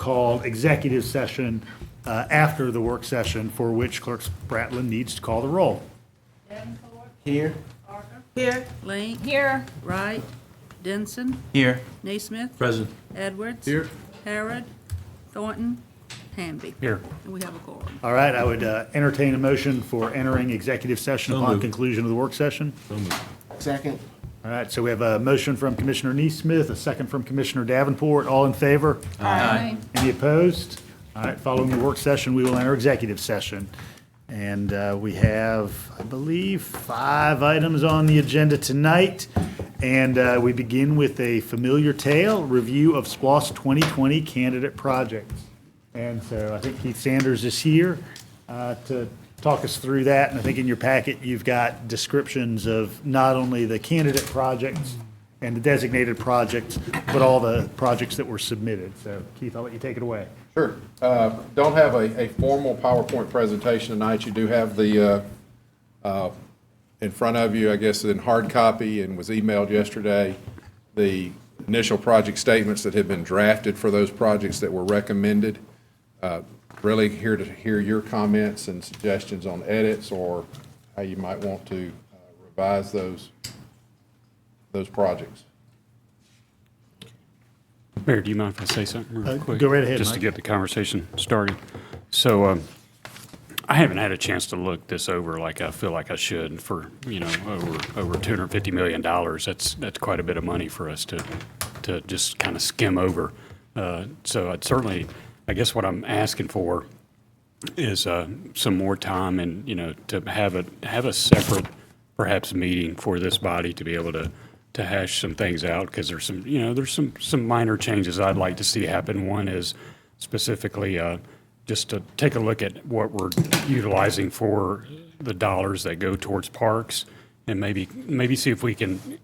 call executive session after the work session, for which Clerk Spratlin needs to call the roll. Davenport, Here. Parker, Here. Link, Here. Wright, Denson, Here. Naismith, Present. Edwards. Here. Harrod, Thornton, Hamby. Here. And we have a quorum. All right, I would entertain a motion for entering executive session So upon moved. conclusion of the work session. Second. All right, so we have a motion from Commissioner Neesmith, a second from Commissioner Davenport. All in favor? Aye. Any opposed? All right, following the work session, we will enter executive session. And we have, I believe, 5 items on the agenda tonight. And we begin with a familiar tale, review of SPLOST 2020 candidate projects. And so I think Keith Sanders is here to talk us through that. And I think in your packet, you've got descriptions of not only the candidate projects and the designated projects, but all the projects that were submitted. So Keith, I'll let you take it away. Sure. Don't have a formal PowerPoint presentation tonight. You do have the, in front of you, I guess, in hard copy and was emailed yesterday, the initial project statements that have been drafted for those projects that were recommended. Really here to hear your comments and suggestions on edits or how you might want to revise those projects. Mayor, do you mind if I say something real quick? Go right ahead, Just to Mike. get the conversation started. So I haven't had a chance to look this over like I feel like I should for, over $250 million. That's quite a bit of money for us to just kind of skim over. So I'd certainly, I guess what I'm asking for is some more time and, to have a separate perhaps meeting for this body to be able to hash some things out, because there's some minor changes I'd like to see happen. One is specifically just to take a look at what we're utilizing for the dollars that go towards parks, and maybe see if we can,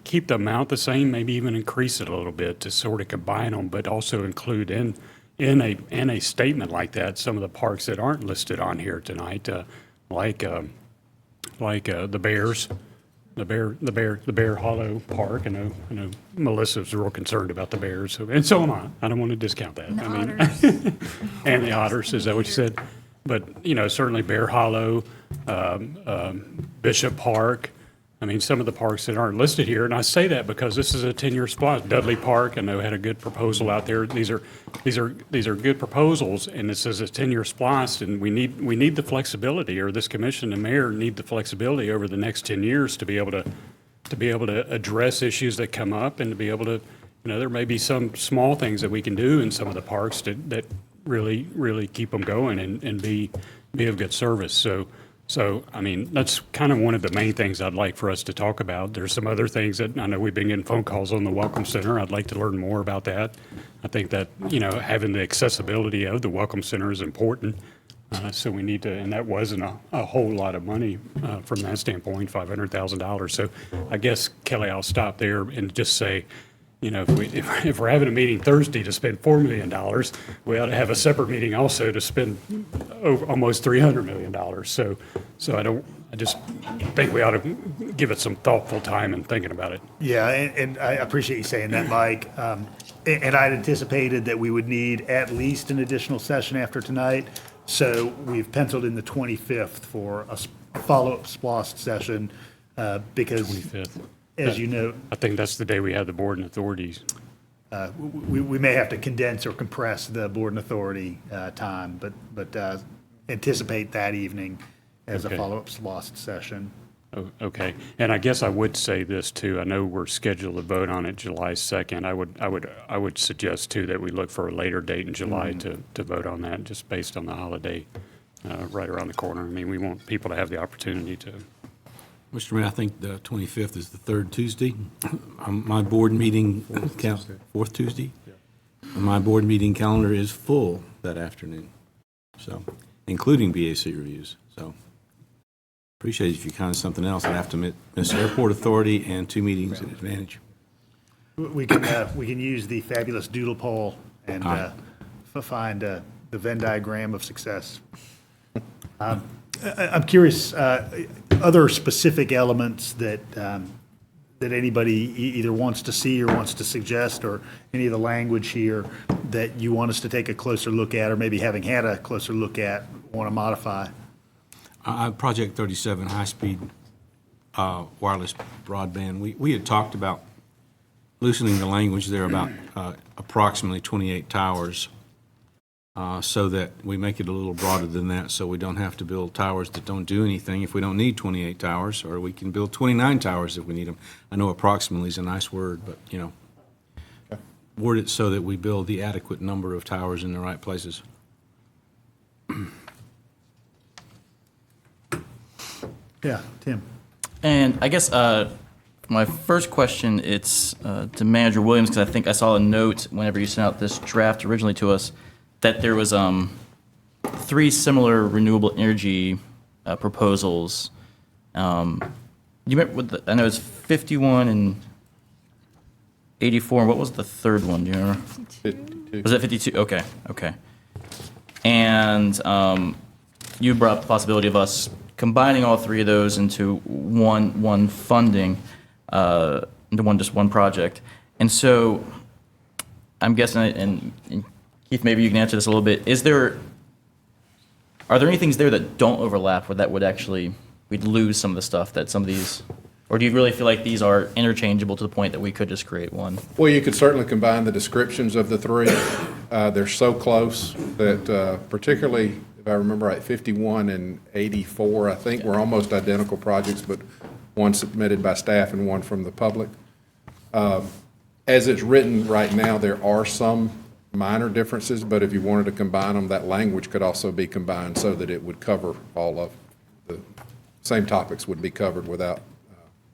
keep the amount the same, maybe even increase it a little bit to sort of combine them, but also include in a statement like that some of the parks that aren't listed on here tonight, like the Bears. The Bear Hollow Park. I know Melissa's real concerned about the Bears, and so am I. I don't want to discount that. And the I mean, otters. and the Otters, is that what you said? But, certainly Bear Hollow, Bishop Park. I mean, some of the parks that aren't listed here, and I say that because this is a 10-year SPLOST. Dudley Park, I know, had a good proposal out there. These are good proposals, and this is a 10-year SPLOST, and we need the flexibility, or this commission and mayor need the flexibility over the next 10 years to be able to address issues that come up, and to be able to, there may be some small things that we can do in some of the parks that really keep them going and be of good service. So, I mean, that's kind of one of the main things I'd like for us to talk about. There's some other things that I know we've been getting phone calls on the Welcome Center. I'd like to learn more about that. I think that, having the accessibility of the Welcome Center is important. So we need to, and that wasn't a whole lot of money from that standpoint, $500,000. So I guess, Kelly, I'll stop there and just say, if we're having a meeting Thursday to spend $4 million, we ought to have a separate meeting also to spend almost $300 million. So I just think we ought to give it some thoughtful time and thinking about it. Yeah, and I appreciate you saying that, Mike. And I'd anticipated that we would need at least an additional session after tonight. So we've penciled in the 25th for a follow-up SPLOST session because, 25th. as you know, I think that's the day we have the board and authorities. we may have to condense or compress the board and authority time, but anticipate that evening as a Okay. follow-up SPLOST session. Oh, okay. And I guess I would say this too. I know we're scheduled to vote on it July 2nd. I would suggest too that we look for a later date in July to vote on that, just based on the holiday right around the corner. I mean, we want people to have the opportunity to. Mr. Mayor, I think the 25th is the third Tuesday. My board meeting, fourth Tuesday? My board meeting calendar is full that afternoon, so, including BAC reviews. So, appreciate it if you kind of something else. I have to miss Airport Authority and 2 meetings at Advantage. We can use the fabulous doodle poll and find the Venn diagram of success. I'm curious, other specific elements that that anybody either wants to see or wants to suggest, or any of the language here that you want us to take a closer look at, or maybe having had a closer look at, want to modify? Project 37, high-speed wireless broadband, we had talked about loosening the language there about approximately 28 towers, so that we make it a little broader than that, so we don't have to build towers that don't do anything if we don't need 28 towers, or we can build 29 towers if we need them. I know approximately is a nice word, but, word it so that we build the adequate number of towers in the right places. Yeah, Tim? And I guess my first question, it's to Manager Williams, because I think I saw a note whenever you sent out this draft originally to us, that there was 3 similar renewable energy proposals. You remember, I know it's 51 and 84, and what was the third one, do you remember? 52. Was it 52? Okay. And you brought up the possibility of us combining all 3 of those into one funding, into just one project. And so I'm guessing, and Keith, maybe you can answer this a little bit, are there any things there that don't overlap, where that would actually, we'd lose some of the stuff that some of these, or do you really feel like these are interchangeable to the point that we could just create one? Well, you could certainly combine the descriptions of the 3. They're so close that, particularly, if I remember right, 51 and 84, I think, were almost identical projects, but one submitted by staff and one from the public. As it's written right now, there are some minor differences, but if you wanted to combine them, that language could also be combined so that it would cover all of the same topics would be covered without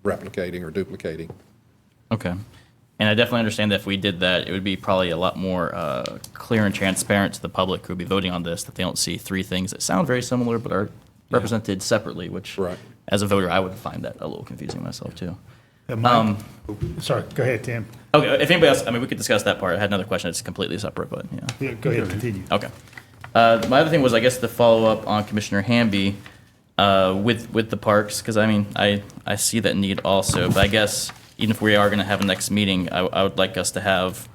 replicating or duplicating. Okay. And I definitely understand that if we did that, it would be probably a lot more clear and transparent to the public who would be voting on this, that they don't see 3 things that sound very similar but are represented separately, which, Right. as a voter, I would find that a little confusing myself, too. Sorry, go ahead, Tim. Okay, if anybody else, I mean, we could discuss that part. I had another question that's completely separate, but, yeah. Yeah, go ahead, continue. Okay. My other thing was, I guess, to follow up on Commissioner Hamby with the parks, because, I mean, I see that need also, but I guess even if we are going to have a next meeting, I would like us to have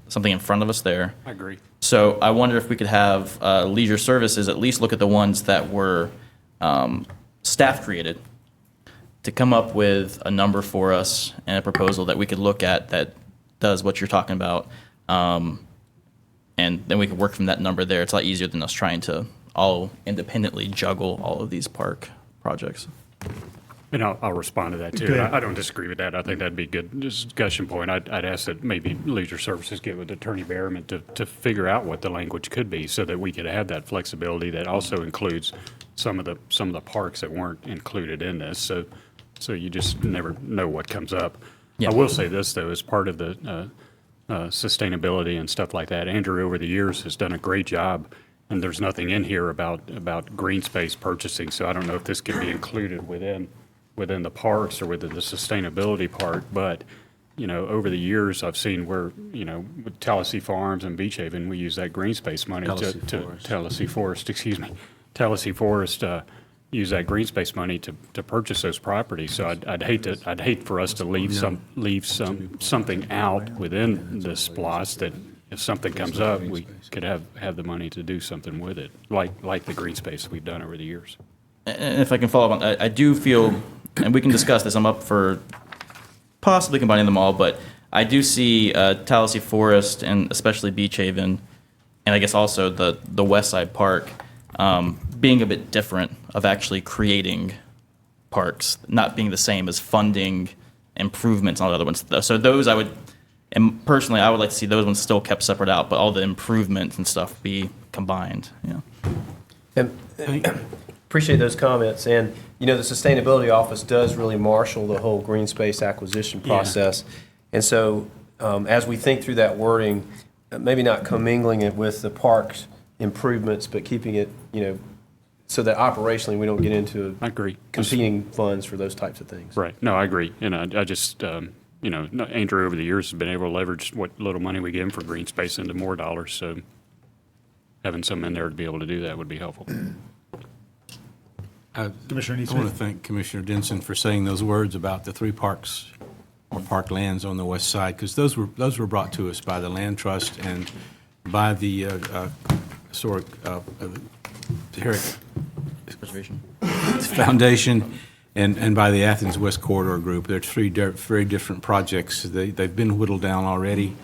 something in front of us there. I agree. So I wonder if we could have leisure services at least look at the ones that were staff created, to come up with a number for us and a proposal that we could look at that does what you're talking about. And then we could work from that number there. It's a lot easier than us trying to all independently juggle all of these park projects. And I'll respond to that, too. Go ahead. I don't disagree with that. I think that'd be a good discussion point. I'd ask that maybe Leisure Services get with Attorney Behrman to figure out what the language could be, so that we could have that flexibility that also includes some of the parks that weren't included in this. So you just never know what comes up. Yeah. I will say this, though, as part of the sustainability and stuff like that, Andrew, over the years, has done a great job, and there's nothing in here about green space purchasing, so I don't know if this can be included within the parks or within the sustainability part, but, over the years, I've seen where, with Tallahassee Farms and Beach Haven, we use that green space money Tallahassee Forest, use that green space money to purchase those properties. So I'd hate for us to leave something out within the SPLOST that if something comes up, we could have the money to do something with it, like the green space we've done over the years. And if I can follow up on, I do feel, and we can discuss this, I'm up for possibly combining them all, but I do see Tallahassee Forest and especially Beach Haven, and I guess also the West Side Park, being a bit different of actually creating parks, not being the same as funding improvements on other ones. So those and personally, I would like to see those ones still kept separate out, but all the improvements and stuff be combined, And appreciate those comments. And, the Sustainability Office does really marshal the whole green space acquisition process. And so as we think through that wording, maybe not commingling it with the parks improvements, but keeping it, so that operationally we don't get into I agree. competing funds for those types of things. Right. No, I agree. And I just, Andrew over the years has been able to leverage what little money we give him for green space into more dollars. So having some in there to be able to do that would be helpful. Commissioner I want to Neesmith? thank Commissioner Denson for saying those words about the 3 parks or park lands on the west side, because those were brought to us by the Land Trust and by the historic Preservation. Foundation and by the Athens West Corridor Group. They're three very different projects. They've been whittled down already,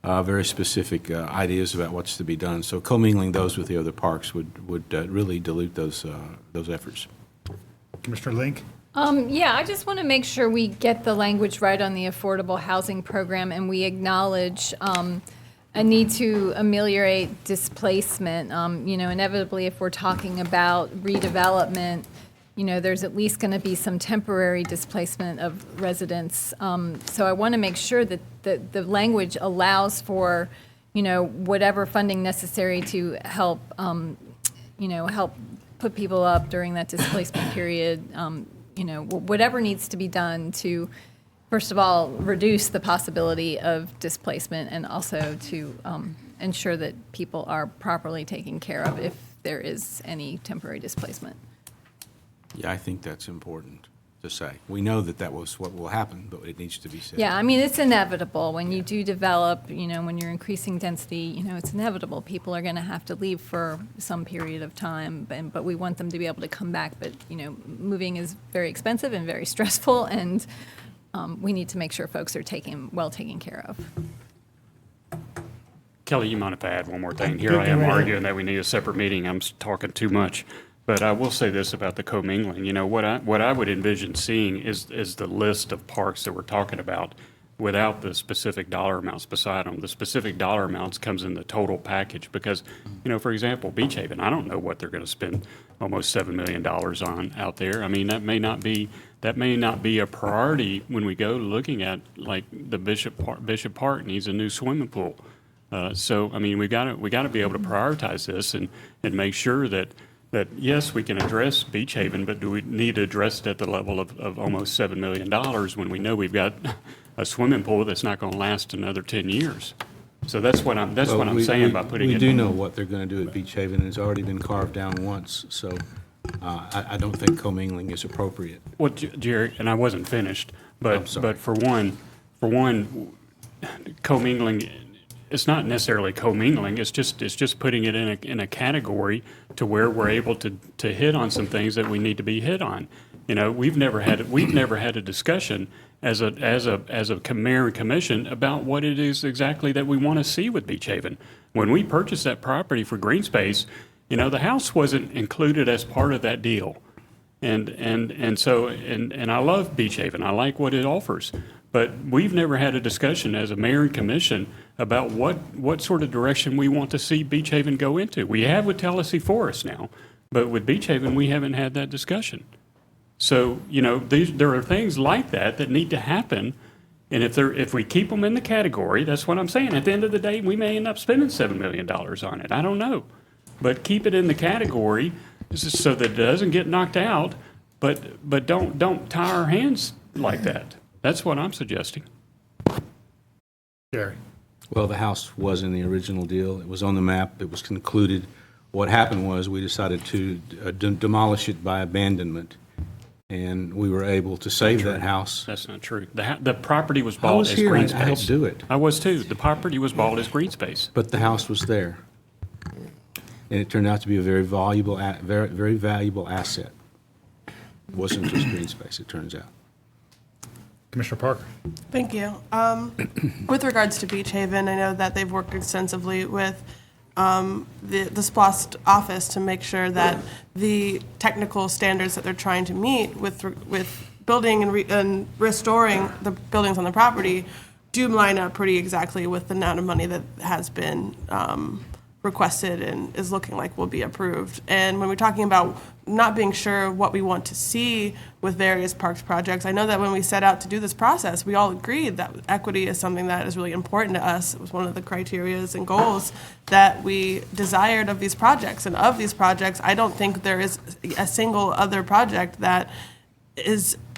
very specific ideas about what's to be done. So commingling those with the other parks would really dilute those efforts. Commissioner Link? Yeah, I just want to make sure we get the language right on the affordable housing program, and we acknowledge a need to ameliorate displacement. Inevitably, if we're talking about redevelopment, there's at least going to be some temporary displacement of residents. So I want to make sure that the language allows for, whatever funding necessary to help, help put people up during that displacement period. Whatever needs to be done to, first of all, reduce the possibility of displacement, and also to ensure that people are properly taken care of if there is any temporary displacement. Yeah, I think that's important to say. We know that was what will happen, but it needs to be said. Yeah, I mean, it's inevitable. When you do develop, when you're increasing density, it's inevitable. People are going to have to leave for some period of time, but we want them to be able to come back. But, moving is very expensive and very stressful, and we need to make sure folks are well taken care of. Kelly, you mind if I add one more thing? Here I am arguing that we need a separate meeting. I'm talking too much. But I will say this about the commingling. What I would envision seeing is the list of parks that we're talking about without the specific dollar amounts beside them. The specific dollar amounts comes in the total package because, for example, Beach Haven, I don't know what they're going to spend almost $7 million on out there. I mean, that may not be a priority when we go looking at, like, the Bishop Park needs a new swimming pool. So, I mean, we got to be able to prioritize this and make sure that yes, we can address Beach Haven, but do we need to address it at the level of almost $7 million when we know we've got a swimming pool that's not going to last another 10 years? So that's what I'm saying by putting it. We do know what they're going to do at Beach Haven, and it's already been carved down once, so I don't think commingling is appropriate. Well, Jerry, and I wasn't finished, I'm sorry. but for one, commingling, it's not necessarily commingling. It's just putting it in a category to where we're able to hit on some things that we need to be hit on. We've never had a discussion as a mayor and commission about what it is exactly that we want to see with Beach Haven. When we purchased that property for green space, the house wasn't included as part of that deal. And so I love Beach Haven. I like what it offers. But we've never had a discussion as a mayor and commission about what sort of direction we want to see Beach Haven go into. We have with Tallahassee Forest now, but with Beach Haven, we haven't had that discussion. So, there are things like that need to happen. And if we keep them in the category, that's what I'm saying. At the end of the day, we may end up spending $7 million on it. I don't know. But keep it in the category so that it doesn't get knocked out, but don't tie our hands like that. That's what I'm suggesting. Jerry? Well, the house was in the original deal. It was on the map. It was concluded. What happened was we decided to demolish it by abandonment, and we were able to save that house. That's not true. The property was I bought was as here. green I space. helped do it. I was too. The property was bought as green space. But the house was there, and it turned out to be a very valuable asset. It wasn't just green space, it turns out. Commissioner Parker? Thank you. With regards to Beach Haven, I know that they've worked extensively with the SPLOST office to make sure that the technical standards that they're trying to meet with building and restoring the buildings on the property do line up pretty exactly with the amount of money that has been requested and is looking like will be approved. And when we're talking about not being sure what we want to see with various parks projects, I know that when we set out to do this process, we all agreed that equity is something that is really important to us. It was one of the criterias and goals that we desired of these projects. And of these projects, I don't think there is a single other project that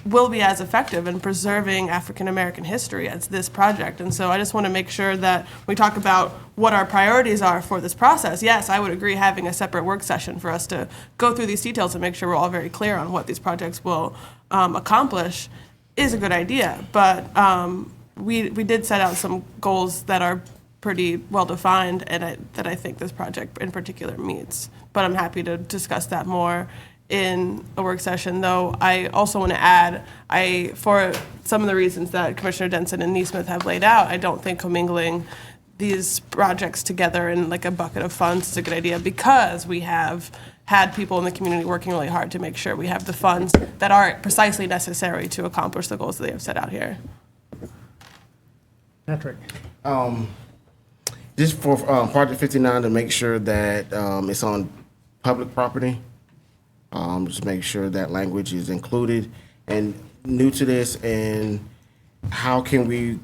will be as effective in preserving African American history as this project. And so I just want to make sure that we talk about what our priorities are for this process. Yes, I would agree having a separate work session for us to go through these details and make sure we're all very clear on what these projects will accomplish. is a good idea, but we did set out some goals that are pretty well defined, and that I think this project in particular meets. But I'm happy to discuss that more in a work session. Though I also want to add, for some of the reasons that Commissioner Denson and Neesmith have laid out, I don't think commingling these projects together in like a bucket of funds is a good idea, because we have had people in the community working really hard to make sure we have the funds that are precisely necessary to accomplish the goals that they have set out here. Patrick? Just for Project 59, to make sure that it's on public property. Just make sure that language is included. And new to this, and how can we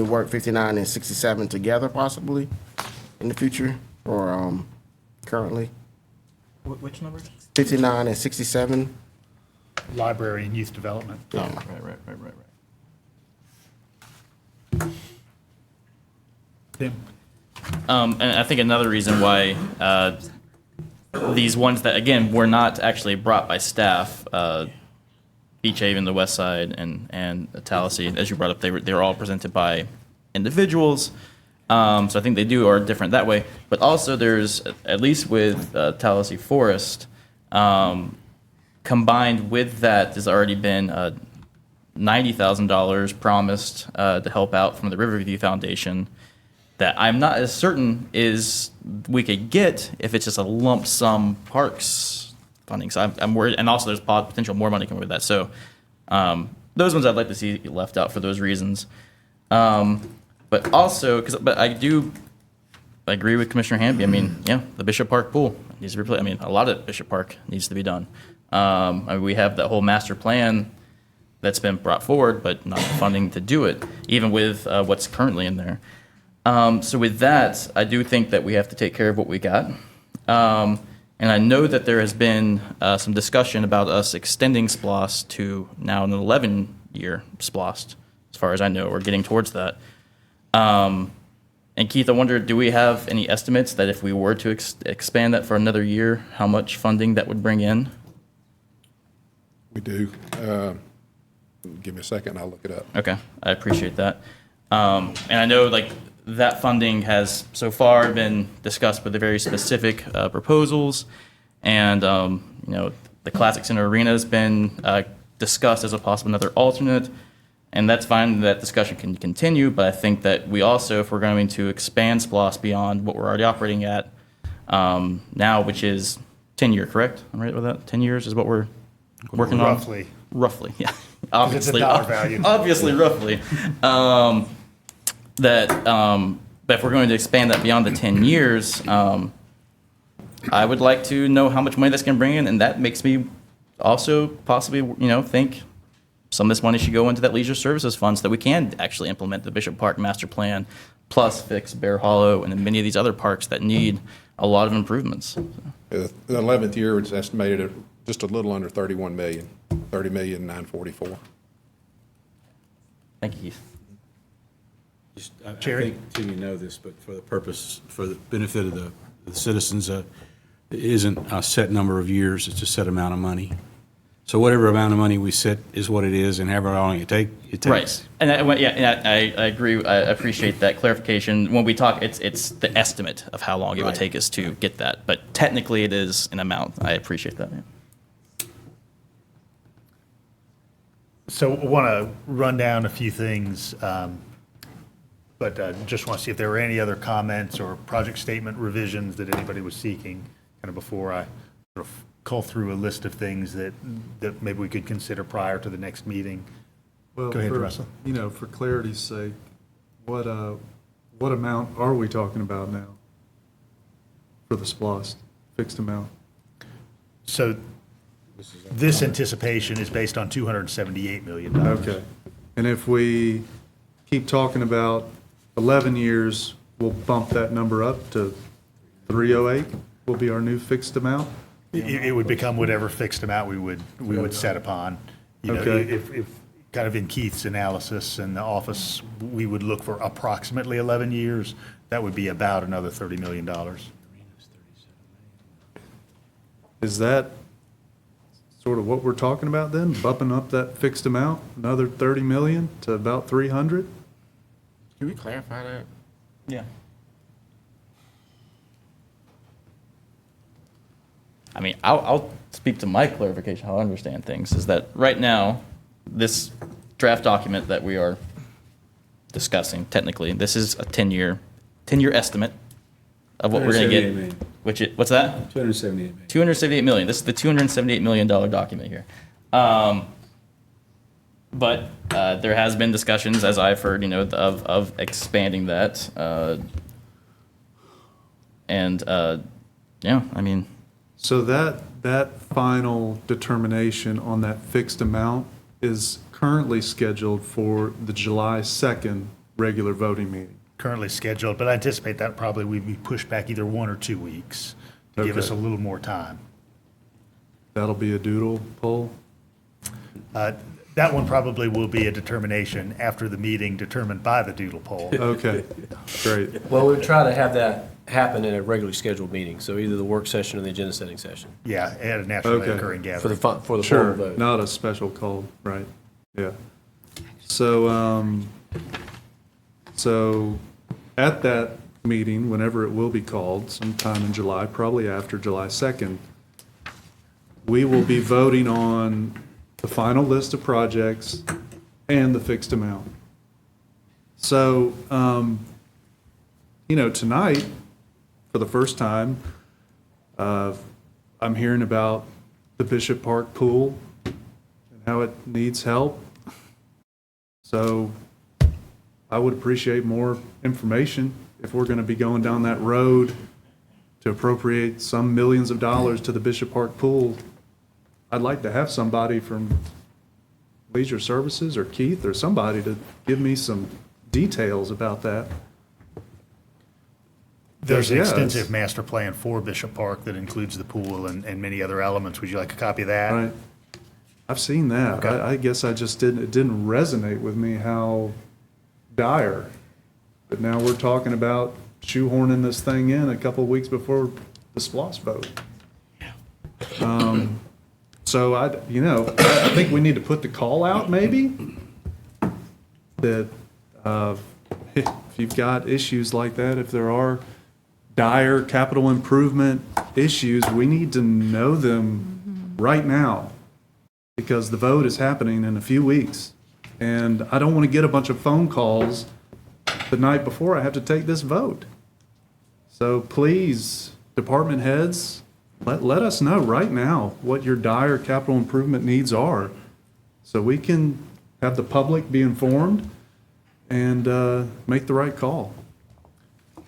work 59 and 67 together possibly in the future, or currently? Which number? 59 and 67. Library and youth development. Oh, right. Tim? And I think another reason why these ones that, again, were not actually brought by staff, Beach Haven, the West Side, and Tallahassee, as you brought up, they were all presented by individuals. So I think they are different that way. But also there's, at least with Tallahassee Forest, combined with that, there's already been $90,000 promised to help out from the Riverview Foundation that I'm not as certain is we could get if it's just a lump sum parks funding. So I'm worried, and also there's potential more money coming with that. So those ones I'd like to see left out for those reasons. But also, but I agree with Commissioner Hamby. I mean, yeah, the Bishop Park pool needs to be replaced. I mean, a lot of Bishop Park needs to be done. We have that whole master plan that's been brought forward, but not the funding to do it, even with what's currently in there. So with that, I do think that we have to take care of what we got. And I know that there has been some discussion about us extending SPLOST to now an 11-year SPLOST, as far as I know. We're getting towards that. And Keith, I wonder, do we have any estimates that if we were to expand that for another year, how much funding that would bring in? We do. Give me a second, I'll look it up. Okay, I appreciate that. And I know like that funding has so far been discussed with the very specific proposals, and the Classic Center Arena has been discussed as a possible another alternate, and that's fine. That discussion can continue, but I think that we also, if we're going to expand SPLOST beyond what we're already operating at now, which is 10-year, correct? I'm right with that. 10 years is what we're working on. Roughly, yeah. Obviously, dollar value. Obviously, roughly. But if we're going to expand that beyond the 10 years, I would like to know how much money that's going to bring in, and that makes me also possibly, think some of this money should go into that leisure services fund so that we can actually implement the Bishop Park master plan, plus fix Bear Hollow and then many of these other parks that need a lot of improvements. The 11th year, it's estimated at just a little under 31 million, 30,944,000. Thank you, Keith. I Jerry? think, Tim, you know this, but for the benefit of the citizens, it isn't a set number of years, it's a set amount of money. So whatever amount of money we set is what it is, and however long it takes. Right. And I agree. I appreciate that clarification. When we talk, it's the estimate of how long it would take us to get that. But technically, it is an amount. I appreciate that. Yeah. So I want to run down a few things, but just want to see if there were any other comments or project statement revisions that anybody was seeking, kind of before I sort of cull through a list of things that maybe we could consider prior to the next meeting. Well, Go ahead, Russell. For clarity's sake, what amount are we talking about now for the SPLOST, fixed amount? So this anticipation is based on $278 million. Okay. And if we keep talking about 11 years, we'll bump that number up to 308 will be our new fixed amount? It would become whatever fixed amount we would set upon. Okay. If kind of in Keith's analysis in the office, we would look for approximately 11 years, that would be about another $30 million. Is that sort of what we're talking about then, bumping up that fixed amount, another 30 million to about 300? Can we clarify that? Yeah. I mean, I'll speak to my clarification, how I understand things, is that right now, this draft document that we are discussing, technically, this is a 10-year estimate of what we're going to 278 get. million. What's that? 278 million. 278 million. This is the $278 million document here. But there has been discussions, as I've heard, of expanding that. Yeah, I mean, So that final determination on that fixed amount is currently scheduled for the July 2nd regular voting meeting. Currently scheduled, but I anticipate that probably would be pushed back either 1 or 2 weeks to give us a Okay. little more time. That'll be a doodle poll? That one probably will be a determination after the meeting determined by the doodle poll. Okay, great. Well, we'll try to have that happen in a regularly scheduled meeting, so either the work session or the agenda setting session Yeah, at a naturally Okay. occurring for gathering. the for the Sure, formal vote. not a special call, right, yeah. So, so at that meeting, whenever it will be called, sometime in July, probably after July 2nd, we will be voting on the final list of projects and the fixed amount. So, tonight, for the first time, I'm hearing about the Bishop Park pool and how it needs help. So I would appreciate more information if we're going to be going down that road to appropriate some millions of dollars to the Bishop Park pool. I'd like to have somebody from Leisure Services or Keith or somebody to give me some details about that. There's an Yes. extensive master plan for Bishop Park that includes the pool and many other elements. Would you like a copy of that? Right. I've seen that. Okay. I guess it didn't resonate with me how dire. But now we're talking about shoehorning this thing in a couple of weeks before the SPLOST vote. So I think we need to put the call out maybe that if you've got issues like that, if there are dire capital improvement issues, we need to know them right now because the vote is happening in a few weeks. And I don't want to get a bunch of phone calls the night before I have to take this vote. So please, department heads, let us know right now what your dire capital improvement needs are so we can have the public be informed and make the right call.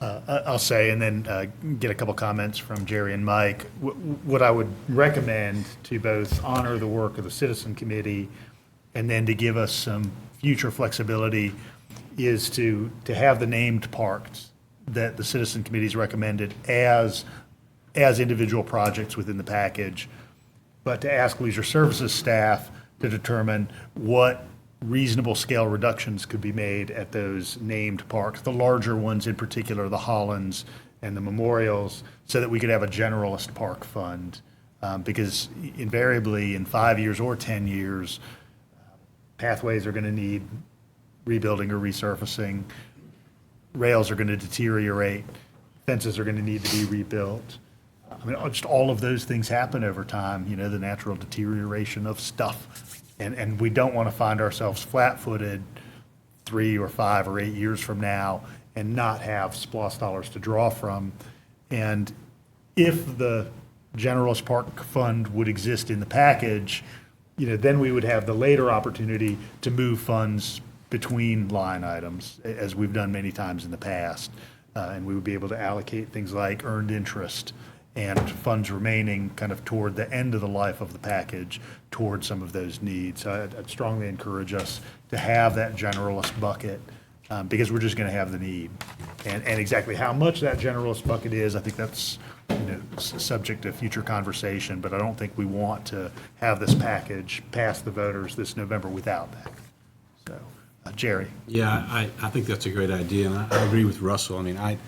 I'll say, and then get a couple comments from Jerry and Mike. What I would recommend to both honor the work of the Citizen Committee and then to give us some future flexibility is to have the named parks that the Citizen Committee's recommended as individual projects within the package, but to ask Leisure Services staff to determine what reasonable scale reductions could be made at those named parks, the larger ones in particular, the Hollands and the Memorials, so that we could have a generalist park fund. Because invariably, in 5 years or 10 years, pathways are going to need rebuilding or resurfacing, rails are going to deteriorate, fences are going to need to be rebuilt. I mean, just all of those things happen over time, the natural deterioration of stuff. And we don't want to find ourselves flat-footed 3 or 5 or 8 years from now and not have SPLOST dollars to draw from. And if the generalist park fund would exist in the package, then we would have the later opportunity to move funds between line items, as we've done many times in the past. And we would be able to allocate things like earned interest and funds remaining kind of toward the end of the life of the package toward some of those needs. So I'd strongly encourage us to have that generalist bucket because we're just going to have the need. And exactly how much that generalist bucket is, I think that's subject to future conversation, but I don't think we want to have this package pass the voters this November without that. So, Jerry. Yeah, I think that's a great idea, and I agree with Russell. I mean,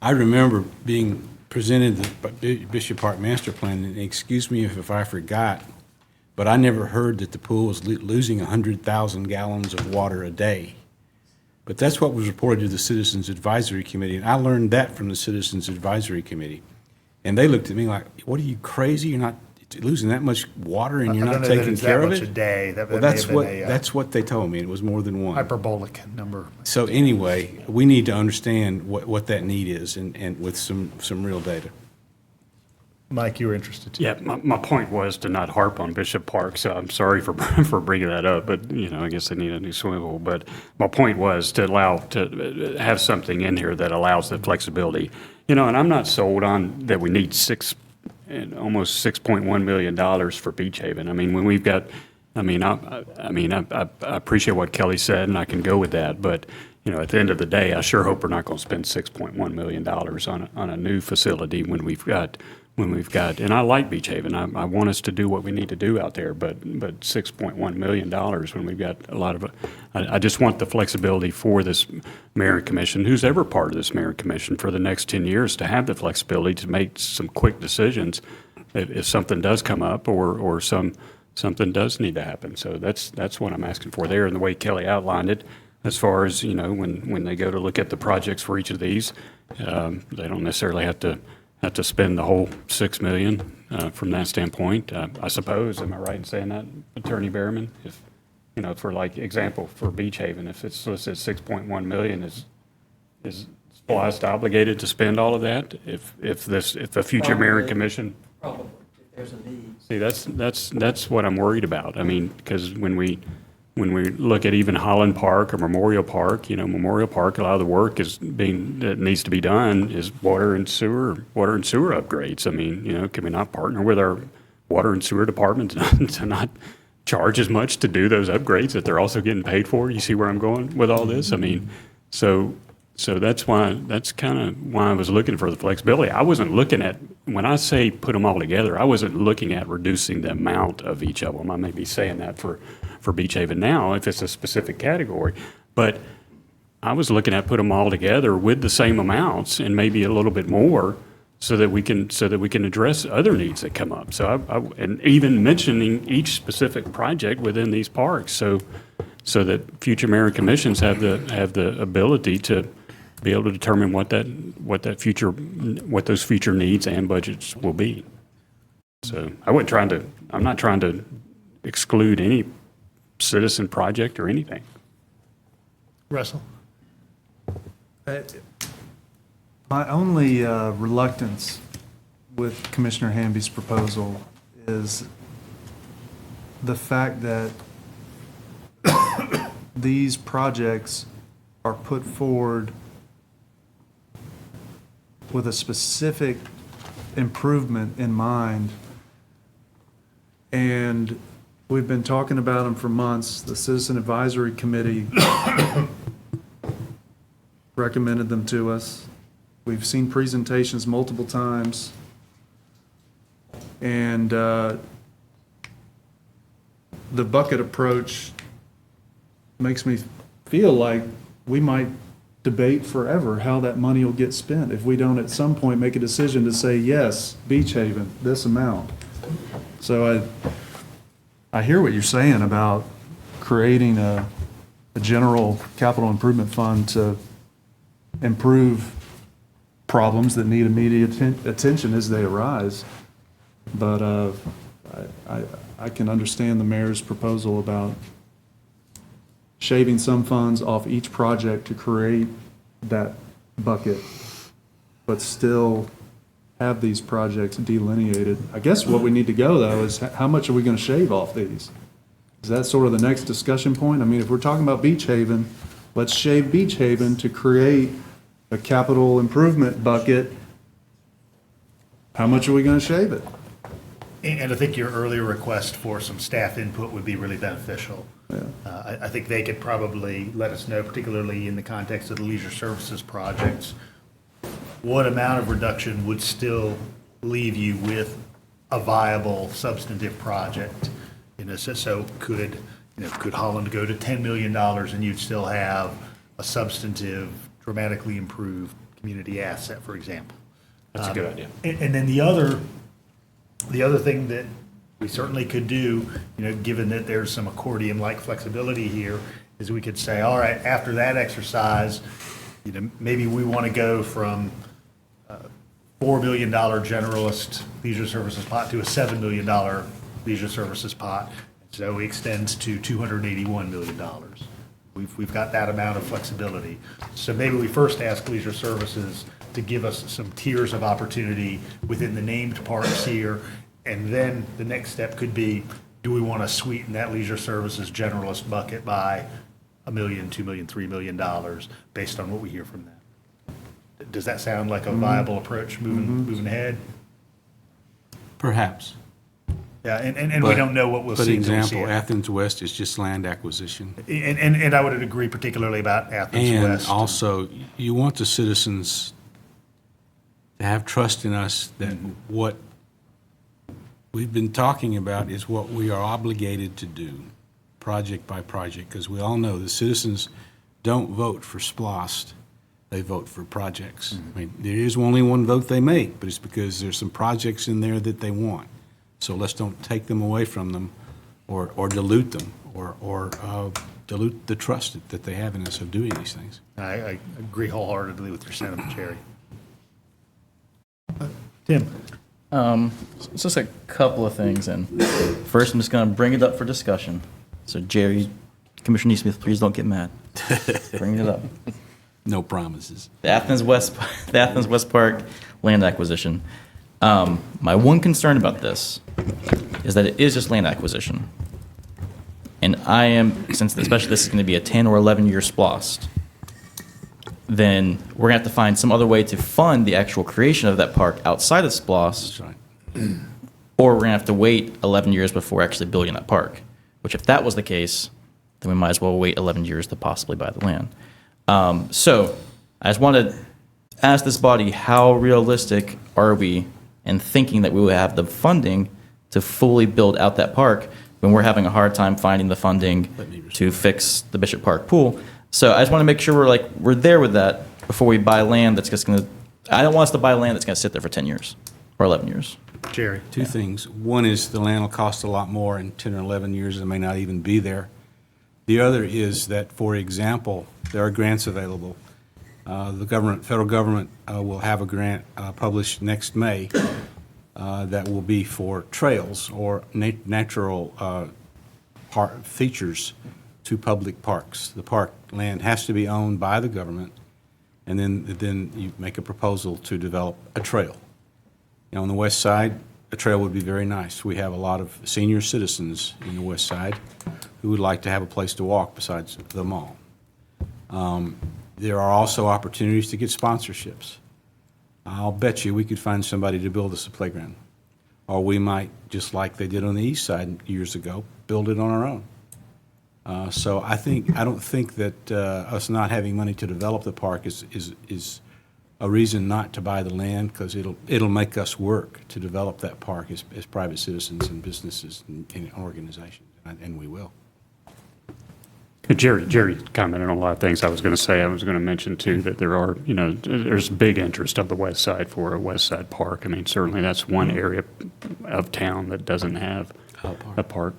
I remember being presented the Bishop Park Master Plan, and excuse me if I forgot, but I never heard that the pool was losing 100,000 gallons of water a day. But that's what was reported to the Citizens Advisory Committee, and I learned that from the Citizens Advisory Committee. And they looked at me like, what are you, crazy? You're not losing that much water and you're I don't not know that taking it's care that of much it? a day. That Well, may that's have been what, a, that's what they told me. It was more than one. hyperbolic number. So anyway, we need to understand what that need is and with some real data. Mike, you were interested too. Yeah, my point was to not harp on Bishop Park, so I'm sorry for for bringing that up, but, I guess they need a new swimming pool. But my point was to have something in here that allows the flexibility. And I'm not sold on that we need almost $6.1 million for Beach Haven. I mean, when we've got, I appreciate what Kelly said, and I can go with that, but, at the end of the day, I sure hope we're not going to spend $6.1 million on a new facility when we've got, and I like Beach Haven. I want us to do what we need to do out there, but $6.1 million when we've got a lot of, I just want the flexibility for this mayor and commission, who's ever part of this mayor and commission for the next 10 years, to have the flexibility to make some quick decisions if something does come up or something does need to happen. So that's what I'm asking for there, and the way Kelly outlined it, as far as, when they go to look at the projects for each of these, they don't necessarily have to spend the whole $6 million from that standpoint. I suppose, am I right in saying that, Attorney Behrman? If, for like example, for Beach Haven, if it's listed at $6.1 million, is SPLOST obligated to spend all of that? If the future mayor and commission? Probably, if there's a need. See, that's what I'm worried about. I mean, because when we look at even Holland Park or Memorial Park, Memorial Park, a lot of the work that needs to be done is water and sewer upgrades. I mean, can we not partner with our water and sewer department to not charge as much to do those upgrades that they're also getting paid for? You see where I'm going with all this? I mean, so that's kind of why I was looking for the flexibility. I wasn't looking at, when I say put them all together, I wasn't looking at reducing the amount of each of them. I may be saying that for Beach Haven now, if it's a specific category. But I was looking at put them all together with the same amounts and maybe a little bit more so that we can address other needs that come up. So and even mentioning each specific project within these parks so that future mayor and commissions have the ability to be able to determine what those future needs and budgets will be. So I'm not trying to exclude any citizen project or anything. Russell? My only reluctance with Commissioner Hamby's proposal is the fact that these projects are put forward with a specific improvement in mind, and we've been talking about them for months. The Citizen Advisory Committee recommended them to us. We've seen presentations multiple times. And the bucket approach makes me feel like we might debate forever how that money will get spent if we don't at some point make a decision to say, yes, Beach Haven, this amount. So I hear what you're saying about creating a general capital improvement fund to improve problems that need immediate attention as they arise. But I can understand the mayor's proposal about shaving some funds off each project to create that bucket, but still have these projects delineated. I guess what we need to go, though, is how much are we going to shave off these? Is that sort of the next discussion point? I mean, if we're talking about Beach Haven, let's shave Beach Haven to create a capital improvement bucket. How much are we going to shave it? And I think your earlier request for some staff input would be really beneficial. Yeah. I think they could probably let us know, particularly in the context of the leisure services projects, what amount of reduction would still leave you with a viable substantive project. So could Holland go to $10 million and you'd still have a substantive, dramatically improved community asset, for example? That's a good idea. And then the other thing that we certainly could do, given that there's some accordion-like flexibility here, is we could say, all right, after that exercise, maybe we want to go from $4 million generalist leisure services pot to a $7 million leisure services pot. So it extends to $281 million. We've got that amount of flexibility. So maybe we first ask leisure services to give us some tiers of opportunity within the named parks here. And then the next step could be, do we want to sweeten that leisure services generalist bucket by $1 million, $2 million, $3 million based on what we hear from them? Does that sound like a viable approach moving ahead? Perhaps. Yeah, and we don't know what we'll see. For until we see example, it. Athens West is just land acquisition. And I would agree particularly about Athens And West. also, you want the citizens to have trust in us that what we've been talking about is what we are obligated to do, project by project, because we all know the citizens don't vote for SPLOST, they vote for projects. I mean, there is only one vote they make, but it's because there's some projects in there that they want. So let's don't take them away from them or dilute them or dilute the trust that they have in us of doing these things. I agree wholeheartedly with your sentiment, Jerry. Tim? It's just a couple of things, and first I'm just going to bring it up for discussion. So Jerry, Commissioner Neesmith, please don't get mad. Bring it up. No promises. The Athens West Park land acquisition. My one concern about this is that it is just land acquisition. And I am, since especially this is going to be a 10 or 11 year SPLOST, then we're going to have to find some other way to fund the actual creation of that park outside of SPLOST. That's right. Or we're going to have to wait 11 years before actually building that park, which if that was the case, then we might as well wait 11 years to possibly buy the land. So I just want to ask this body, how realistic are we in thinking that we will have the funding to fully build out that park when we're having a hard time finding the funding to fix the Bishop Park pool? So I just want to make sure we're there with that before we buy land that's just going to, I don't want us to buy land that's going to sit there for 10 years or 11 years. Jerry? Two things. One is the land will cost a lot more in 10 or 11 years. It may not even be there. The other is that, for example, there are grants available. The federal government will have a grant published next May that will be for trails or natural features to public parks. The park land has to be owned by the government, and then you make a proposal to develop a trail. On the west side, a trail would be very nice. We have a lot of senior citizens in the west side who would like to have a place to walk besides the mall. There are also opportunities to get sponsorships. I'll bet you we could find somebody to build us a playground. Or we might, just like they did on the east side years ago, build it on our own. So I don't think that us not having money to develop the park is a reason not to buy the land, because it'll make us work to develop that park as private citizens and businesses and organizations, and we will. Jerry commented on a lot of things I was going to say. I was going to mention, too, that there's big interest of the west side for a west side park. I mean, certainly that's one area of town that doesn't have a park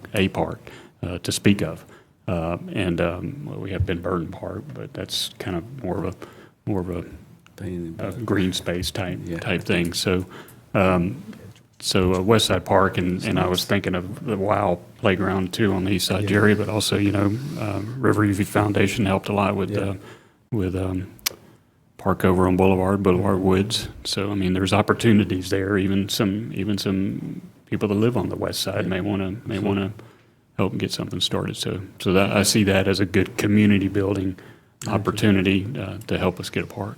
to speak of. Well, we have Ben Burton Park, but that's kind of more of a green space type thing. So West Side Park, and I was thinking of the WOW playground too on the east side, Jerry, but also, Riverview Foundation helped a lot with park over on Boulevard Woods. So, I mean, there's opportunities there. Even some people that live on the west side may want to help get something started. So that I see that as a good community building opportunity to help us get a park.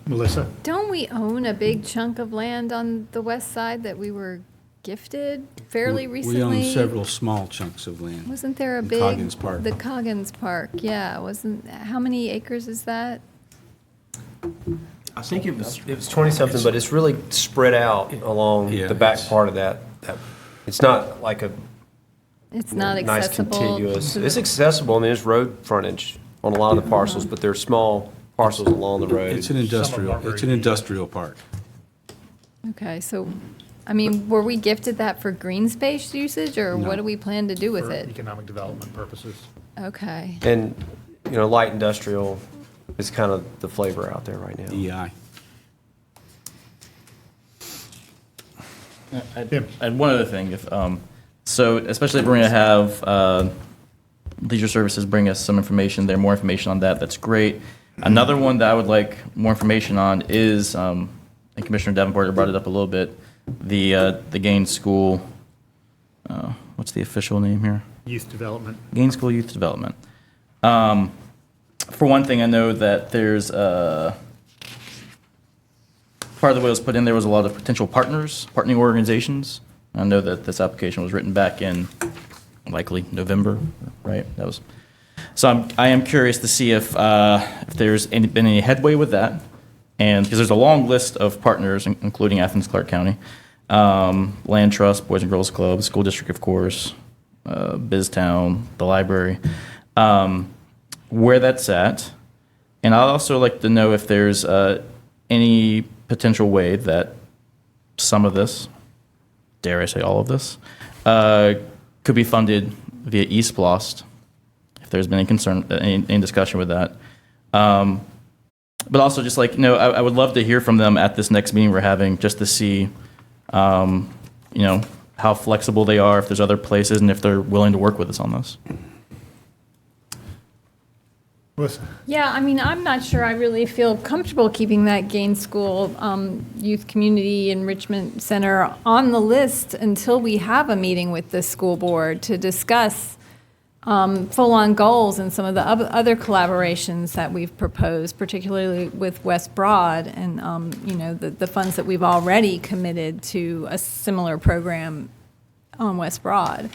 Melissa? Don't we own a big chunk of land on the west side that we were gifted fairly recently? We own several small chunks of land. Wasn't there a in big? Coggins Park. The Coggins Park, yeah. How many acres is that? I think it was 20-something, but it's really spread out along the back part of that. It's not like a It's not nice accessible. contiguous. It's accessible. I mean, there's road frontage on a lot of the parcels, but they're small parcels along the road. It's an industrial park. Okay, so I mean, were we gifted that for green space usage, or what do we plan to do with For it? economic development purposes. Okay. And, light industrial is kind of the flavor out there right now. DEI. And one other thing, if, so especially if we're going to have leisure services bring us some information there, more information on that, that's great. Another one that I would like more information on is, and Commissioner Davenport brought it up a little bit, the Gaines School, what's the official name here? Youth development. Gaines School Youth Development. For one thing, I know that there's part of the way it was put in there was a lot of potential partnering organizations. I know that this application was written back in likely November, right? That was. So I am curious to see if there's been any headway with that, and because there's a long list of partners, including Athens-Clarke County, Land Trust, Boys and Girls Club, School District, of course, BizTown, the library, where that's at. And I'd also like to know if there's any potential way that some of this, dare I say all of this, could be funded via SPLOST, if there's been any concern, any discussion with that. But also just like, I would love to hear from them at this next meeting we're having, just to see, how flexible they are, if there's other places, and if they're willing to work with us on this. Yeah, I mean, I'm not sure I really feel comfortable keeping that Gaines School Youth Community Enrichment Center on the list until we have a meeting with the school board to discuss full-on goals and some of the other collaborations that we've proposed, particularly with West Broad and, the funds that we've already committed to a similar program on West Broad.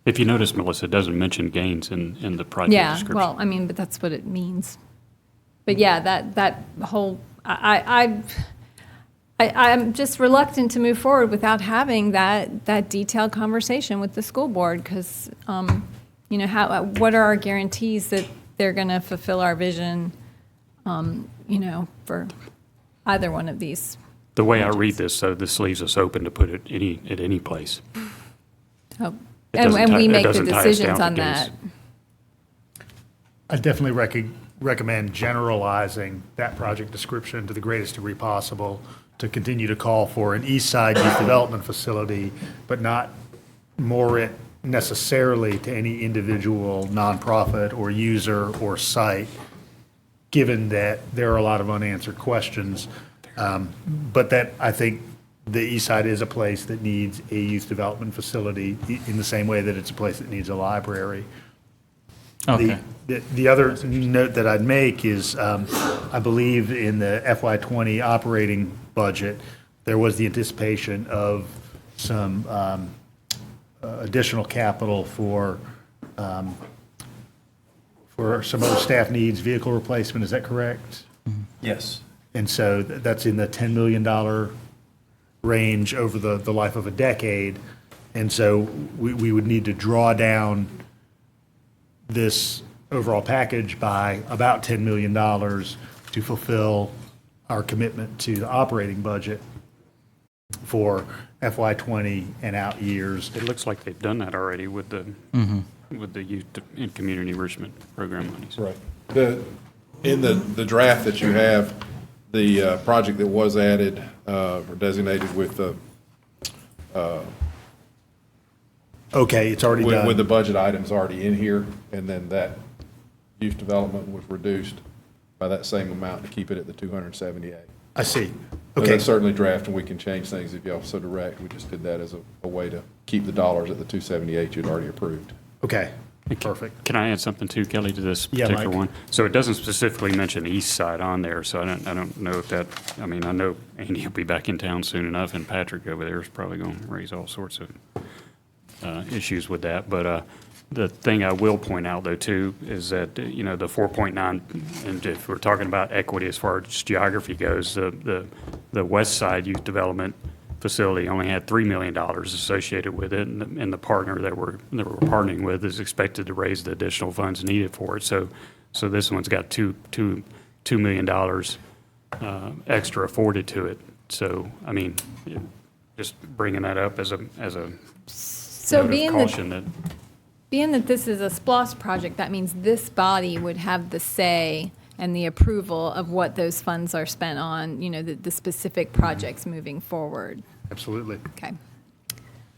If you notice, Melissa, it doesn't mention Gaines in the project Yeah, description. well, I mean, but that's what it means. But yeah, that whole, I'm just reluctant to move forward without having that detailed conversation with the school board, because, what are our guarantees that they're going to fulfill our vision, for either one of these? The way I read this, though, this leaves us open to put it at any place. Oh, It and doesn't we tie- it make the doesn't tie us decisions down to on Gaines. that. I definitely recommend generalizing that project description to the greatest degree possible to continue to call for an East Side Youth Development Facility, but not moor it necessarily to any individual nonprofit or user or site, given that there are a lot of unanswered questions. But that, I think, the East Side is a place that needs a youth development facility in the same way that it's a place that needs a library. Okay. The other note that I'd make is, I believe in the FY '20 operating budget, there was the anticipation of some additional capital for some other staff needs, vehicle replacement, is that correct? Yes. And so that's in the $10 million range over the life of a decade. And so we would need to draw down this overall package by about $10 million to fulfill our commitment to the operating budget for FY '20 and out years. It looks like they've done that already with the youth and community enrichment program monies. Right. In the draft that you have, the project that was added or designated with the Okay, it's already done. with the budget items already in here, and then that youth development was reduced by that same amount to keep it at the 278. I see. And Okay, that's certainly draft, and we can change things if y'all so direct. We just did that as a way to keep the dollars at the 278 you'd already approved. okay, perfect. Can I add something too, Kelly, to this Yeah, particular Mike. one? So it doesn't specifically mention East Side on there, so I don't know if that, I mean, I know Andy will be back in town soon enough, and Patrick over there is probably going to raise all sorts of issues with that. But the thing I will point out, though, too, is that, the 4.9, and if we're talking about equity as far as geography goes, the West Side Youth Development Facility only had $3 million associated with it, and the partner that we're partnering with is expected to raise the additional funds needed for it. So this one's got $2 million extra afforded to it. So, I mean, just bringing that up as a So note of being caution that, that, being that this is a SPLOST project, that means this body would have the say and the approval of what those funds are spent on, the specific projects moving forward. Absolutely. Okay,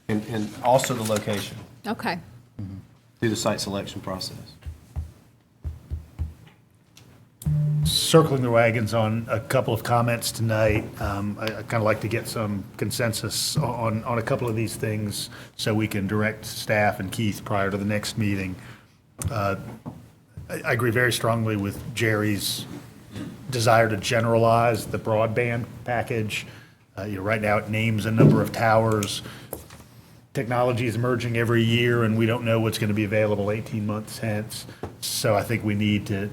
And also the location okay. through the site selection process. Circling the wagons on a couple of comments tonight. I kind of like to get some consensus on a couple of these things so we can direct staff and Keith prior to the next meeting. I agree very strongly with Jerry's desire to generalize the broadband package. Right now, it names a number of towers. Technology is emerging every year, and we don't know what's going to be available 18 months hence. So I think we need to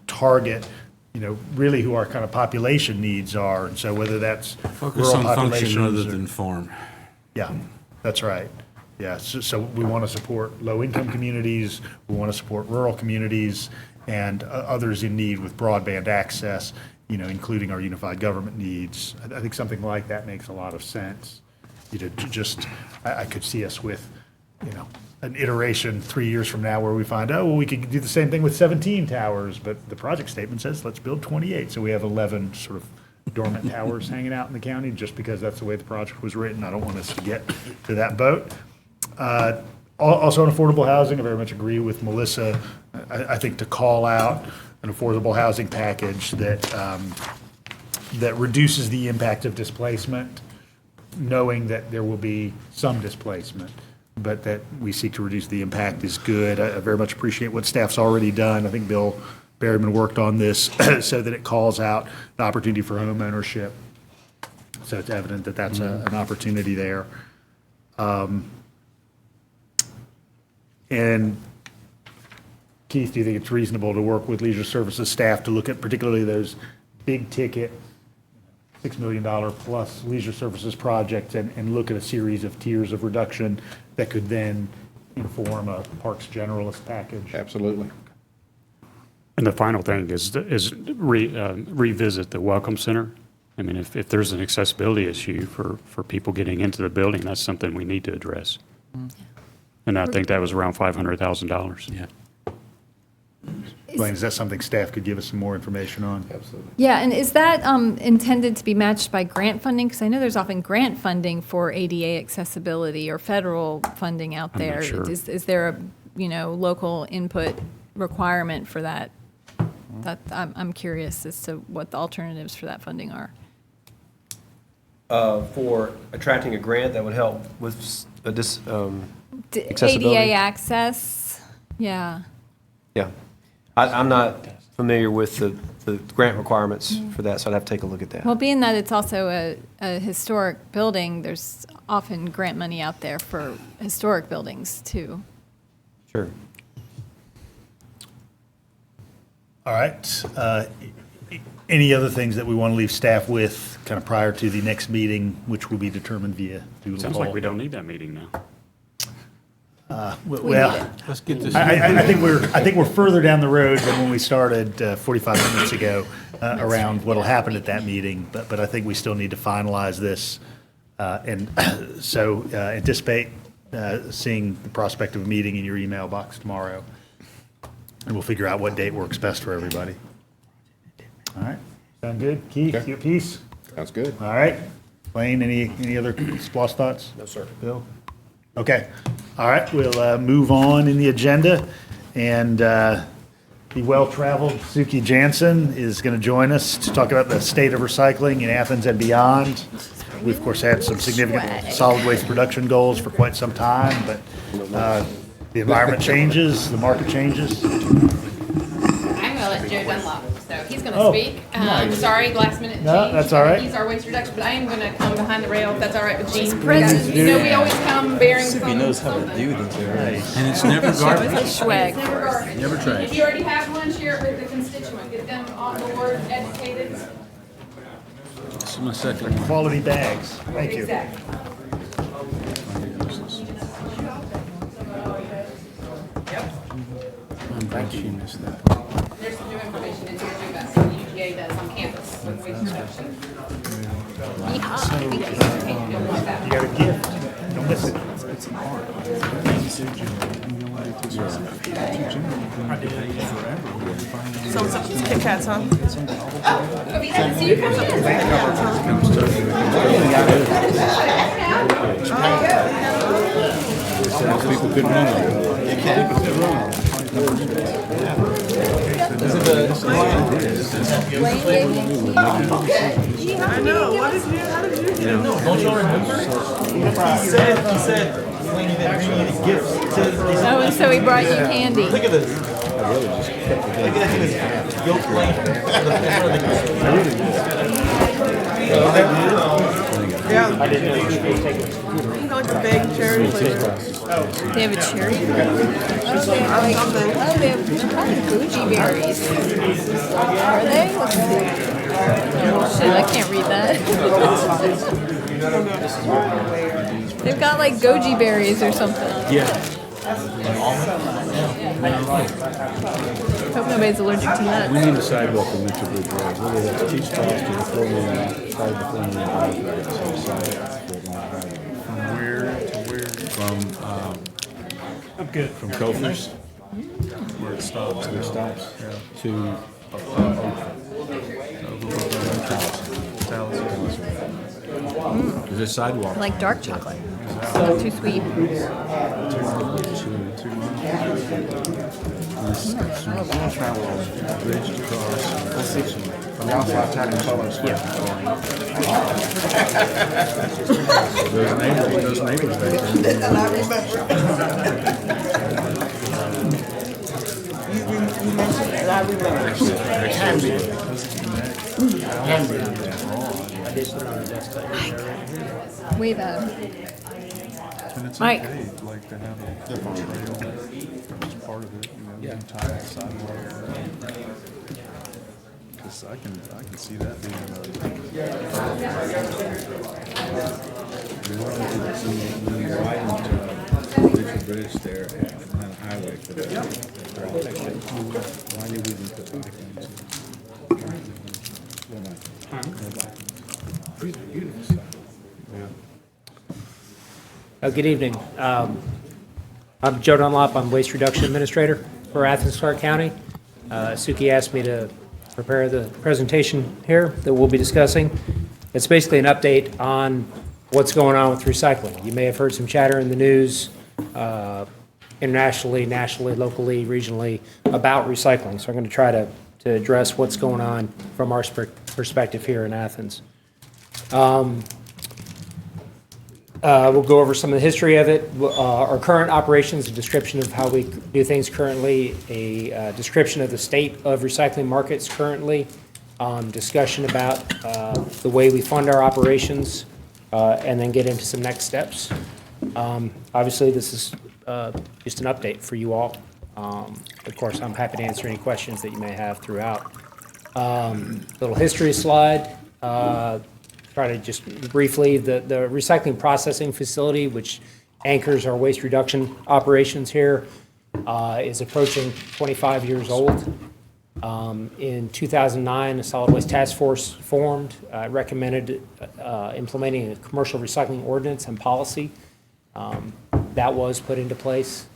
target, really who our kind of population needs are. And so whether that's Focus rural on function populations rather or- than form. Yeah, that's right. Yeah, so we want to support low-income communities, we want to support rural communities, and others in need with broadband access, including our unified government needs. I think something like that makes a lot of sense. I could see us with, an iteration 3 years from now where we find, we could do the same thing with 17 towers, but the project statement says, let's build 28. So we have 11 sort of dormant towers hanging out in the county just because that's the way the project was written. I don't want us to get to that boat. Also on affordable housing, I very much agree with Melissa. I think to call out an affordable housing package that reduces the impact of displacement, knowing that there will be some displacement, but that we seek to reduce the impact is good. I very much appreciate what staff's already done. I think Bill Berryman worked on this so that it calls out the opportunity for home ownership. So it's evident that that's an opportunity there. And Keith, do you think it's reasonable to work with Leisure Services staff to look at particularly those big ticket, $6 million plus Leisure Services projects and look at a series of tiers of reduction that could then inform a Parks Generalist package? Absolutely. and the final thing is revisit the Welcome Center. I mean, if there's an accessibility issue for people getting into the building, that's something we need to address. And I think that was around $500,000. Yeah. Blaine, is that something staff could give us some more information on? Absolutely. Yeah, and is that intended to be matched by grant funding? Because I know there's often grant funding for ADA accessibility or federal funding out I'm not there. sure. Is there a, local input requirement for that? I'm curious as to what the alternatives for that funding are. For attracting a grant that would help with accessibility? ADA access, yeah. Yeah. I'm not familiar with the grant requirements for that, so I'd have to take a look at that. Well, being that it's also a historic building, there's often grant money out there for historic buildings, too. Sure. All right. Any other things that we want to leave staff with kind of prior to the next meeting, which will be determined via doodle Sounds poll? like we don't need that meeting now. Well, Let's get this. I think we're further down the road than when we started 45 minutes ago around what'll happen at that meeting. But I think we still need to finalize this. And so anticipate seeing the prospect of a meeting in your email box tomorrow. And we'll figure out what date works best for everybody. All right. Sound good? Keith, Okay. you at peace? Sounds good. All right. Blaine, any other SPLOST thoughts? No, sir. Bill? Okay. All right, we'll move on in the agenda. And the well-traveled Suki Jansen is going to join us to talk about the state of recycling in Athens and beyond. We've, of course, had some significant solid waste production goals for quite some time, but the environment changes, the market changes. I'm going to let Joe Dunlop, so he's going to Oh, speak. nice. Sorry, last minute change. No, that's all right. He's our waste reduction, but I am going to come behind the rail if that's all right with Gene. present. You know, we always come bearing something. And it's never garbage. Swag. Never trash. If you already have one, share it with the constituent. Get them on board, educated. This is my second one. Quality bags. Thank you. Exactly. I'm glad she missed that part. There's some new information in here too about what the UGA does on campus with waste reduction. Yeehaw. You got a gift. Don't miss it. So it's Kit Kats, huh? People couldn't run it. I know. What did you? How did you do? Don't y'all remember? He said, when you didn't bring any gifts. He said, Oh, and so he brought you candy. look at this. Look at this. Guilt plane. Yeah. I didn't know you should take it. You know, like the big cherry flavor. They have a cherry? Something. Oh, they have probably goji berries. Are they? Let's see. Oh, shit, I can't read that. They've got like goji berries or something. Hope nobody's allergic to We nuts. need a sidewalk in Winter Bridge Road. Whether that's Chiefs Cross to the 4 million, side of the 4 million driveway, so sidewalk to 4 million driveway. From where to where? From Kofer's, Where it stops. where it stops, to There's a sidewalk. I like dark chocolate. Not too sweet. Travel bridge to cross. Let's see. From the outside, trying to colors. Those neighbors back there. Way better. And it's Mike. okay, like to have a trail as part of it, you know, tie the sidewalk. Because I can see that being When you ride into Richard Bridge there at Atlanta Highway for the why did we even put bike lanes in? Beautiful stuff. Good evening. I'm Joe Dunlop. I'm Waste Reduction Administrator for Athens-Clarke County. Suki asked me to prepare the presentation here that we'll be discussing. It's basically an update on what's going on with recycling. You may have heard some chatter in the news internationally, nationally, locally, regionally about recycling. So I'm going to try to address what's going on from our perspective here in Athens. We'll go over some of the history of it, our current operations, a description of how we do things currently, a description of the state of recycling markets currently, discussion about the way we fund our operations, and then get into some next steps. Obviously, this is just an update for you all. Of course, I'm happy to answer any questions that you may have throughout. Little history slide. Try to just briefly, the recycling processing facility, which anchors our waste reduction operations here, is approaching 25 years old. In 2009, a solid waste task force formed, recommended implementing a commercial recycling ordinance and policy. That was put into place.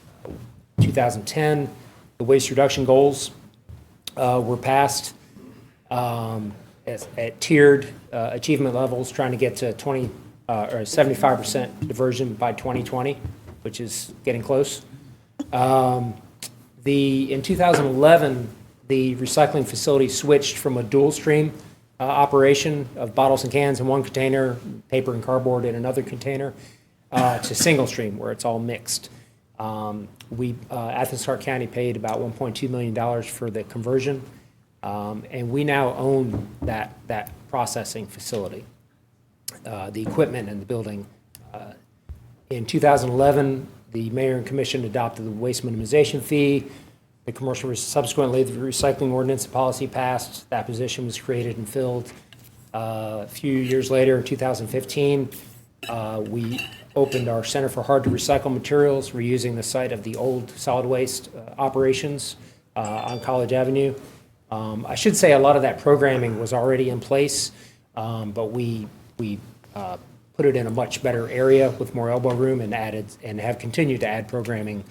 2010, the waste reduction goals were passed at tiered achievement levels, trying to get to 20 or 75% diversion by 2020, which is getting close. In 2011, the recycling facility switched from a dual stream operation of bottles and cans in one container, paper and cardboard in another container, to single stream, where it's all mixed. Athens-Clarke County paid about $1.2 million for the conversion, and we now own that processing facility, the equipment and the building. In 2011, the mayor and commission adopted the waste minimization fee. Subsequently, the recycling ordinance and policy passed. That position was created and filled. A few years later, in 2015, we opened our Center for Hard to Recycle Materials, reusing the site of the old solid waste operations on College Avenue. I should say a lot of that programming was already in place, but we we put it in a much better area with more elbow room and have continued to add programming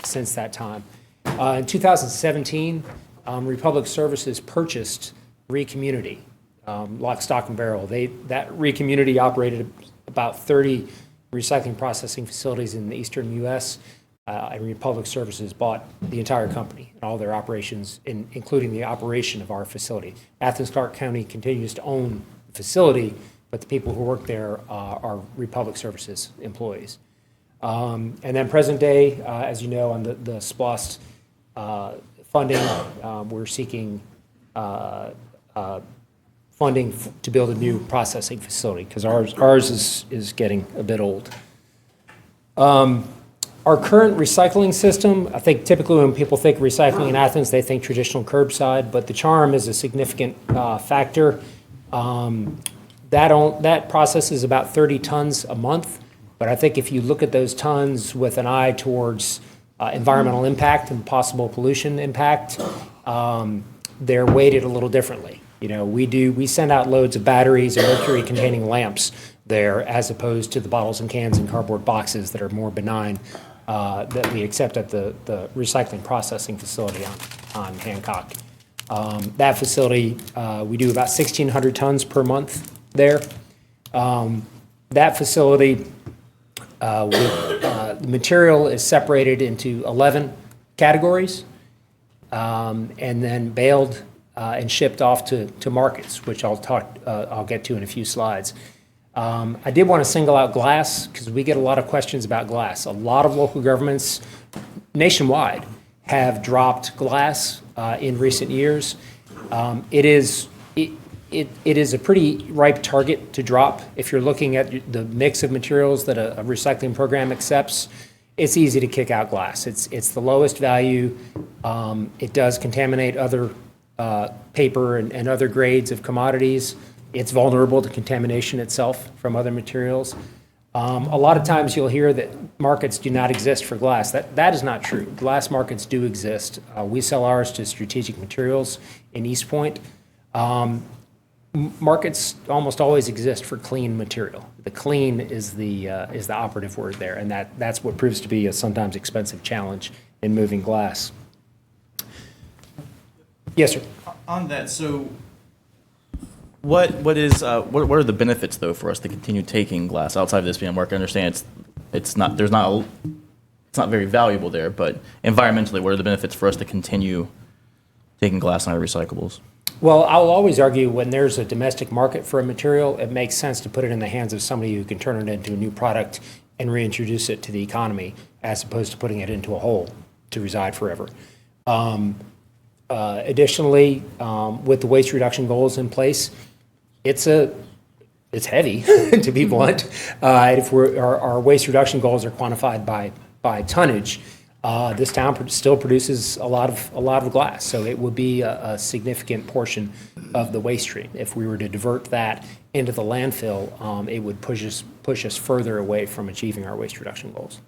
since that time. In 2017, Republic Services purchased Recommunity, lock, stock, and barrel. That Recommunity operated about 30 recycling processing facilities in the eastern U.S., and Republic Services bought the entire company and all their operations, including the operation of our facility. Athens-Clarke County continues to own the facility, but the people who work there are Republic Services employees. And then present day, as you know, on the SPLOST funding, we're seeking funding to build a new processing facility because ours is getting a bit old. Our current recycling system, I think typically when people think recycling in Athens, they think traditional curbside, but the charm is a significant factor. That process is about 30 tons a month, but I think if you look at those tons with an eye towards environmental impact and possible pollution impact, they're weighted a little differently. You know, we send out loads of batteries and mercury-containing lamps there, as opposed to the bottles and cans and cardboard boxes that are more benign that we accept at the recycling processing facility on Hancock. That facility, we do about 1,600 tons per month there. That facility, the material is separated into 11 categories and then baled and shipped off to markets, which I'll get to in a few slides. I did want to single out glass because we get a lot of questions about glass. A lot of local governments nationwide have dropped glass in recent years. It is a pretty ripe target to drop. If you're looking at the mix of materials that a recycling program accepts, it's easy to kick out glass. It's the lowest value. It does contaminate other paper and other grades of commodities. It's vulnerable to contamination itself from other materials. A lot of times you'll hear that markets do not exist for glass. That is not true. Glass markets do exist. We sell ours to Strategic Materials in East Point. Markets almost always exist for clean material. The clean is the operative word there, and that's what proves to be a sometimes expensive challenge in moving glass. Yes, sir. On that, so what are the benefits though for us to continue taking glass outside of this being work? I understand it's not very valuable there, but environmentally, what are the benefits for us to continue taking glass on our recyclables? Well, I'll always argue when there's a domestic market for a material, it makes sense to put it in the hands of somebody who can turn it into a new product and reintroduce it to the economy, as opposed to putting it into a hole to reside forever. Additionally, with the waste reduction goals in place, it's heavy, to be blunt. If our waste reduction goals are quantified by tonnage, this town still produces a lot of glass, so it would be a significant portion of the waste stream. If we were to divert that into the landfill, it would push us further away from achieving our waste reduction goals.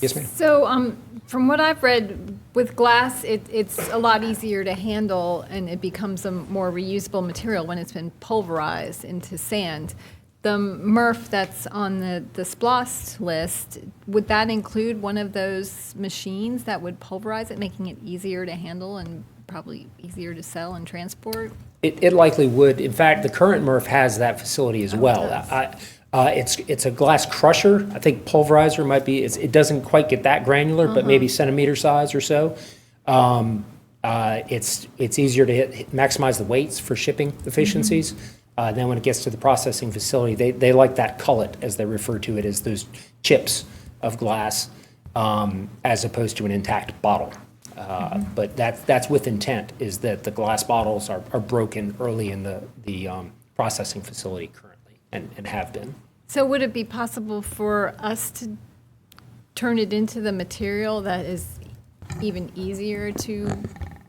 Yes, ma'am. So from what I've read, with glass, it's a lot easier to handle, and it becomes a more reusable material when it's been pulverized into sand. The MRF that's on the SPLOST list, would that include one of those machines that would pulverize it, making it easier to handle and probably easier to sell and transport? It likely would. In fact, the current MRF has that facility as well. It's a glass crusher. I think pulverizer might be, it doesn't quite get that granular, but maybe centimeter size or so. It's easier to maximize the weights for shipping efficiencies. Then when it gets to the processing facility, they like that cullet, as they refer to it, as those chips of glass, as opposed to an intact bottle. But that's with intent, is that the glass bottles are broken early in the processing facility currently, and have been. So would it be possible for us to turn it into the material that is even easier to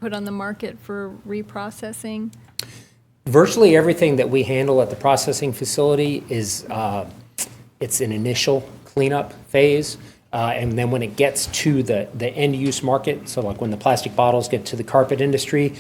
put on the market for reprocessing? Virtually everything that we handle at the processing facility is, it's an initial cleanup phase. And then when it gets to the end-use market, so like when the plastic bottles get to the carpet industry,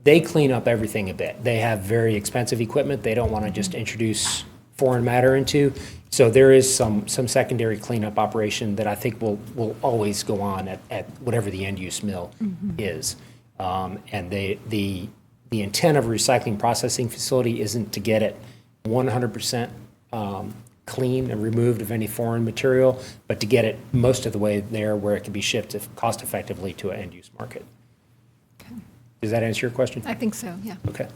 they clean up everything a bit. They have very expensive equipment they don't want to just introduce foreign matter into. So there is some secondary cleanup operation that I think will always go on at whatever the end-use mill is. And the intent of a recycling processing facility isn't to get it 100% clean and removed of any foreign material, but to get it most of the way there where it can be shipped cost effectively to an end-use market. Does that answer your question? I think so, yeah. Okay.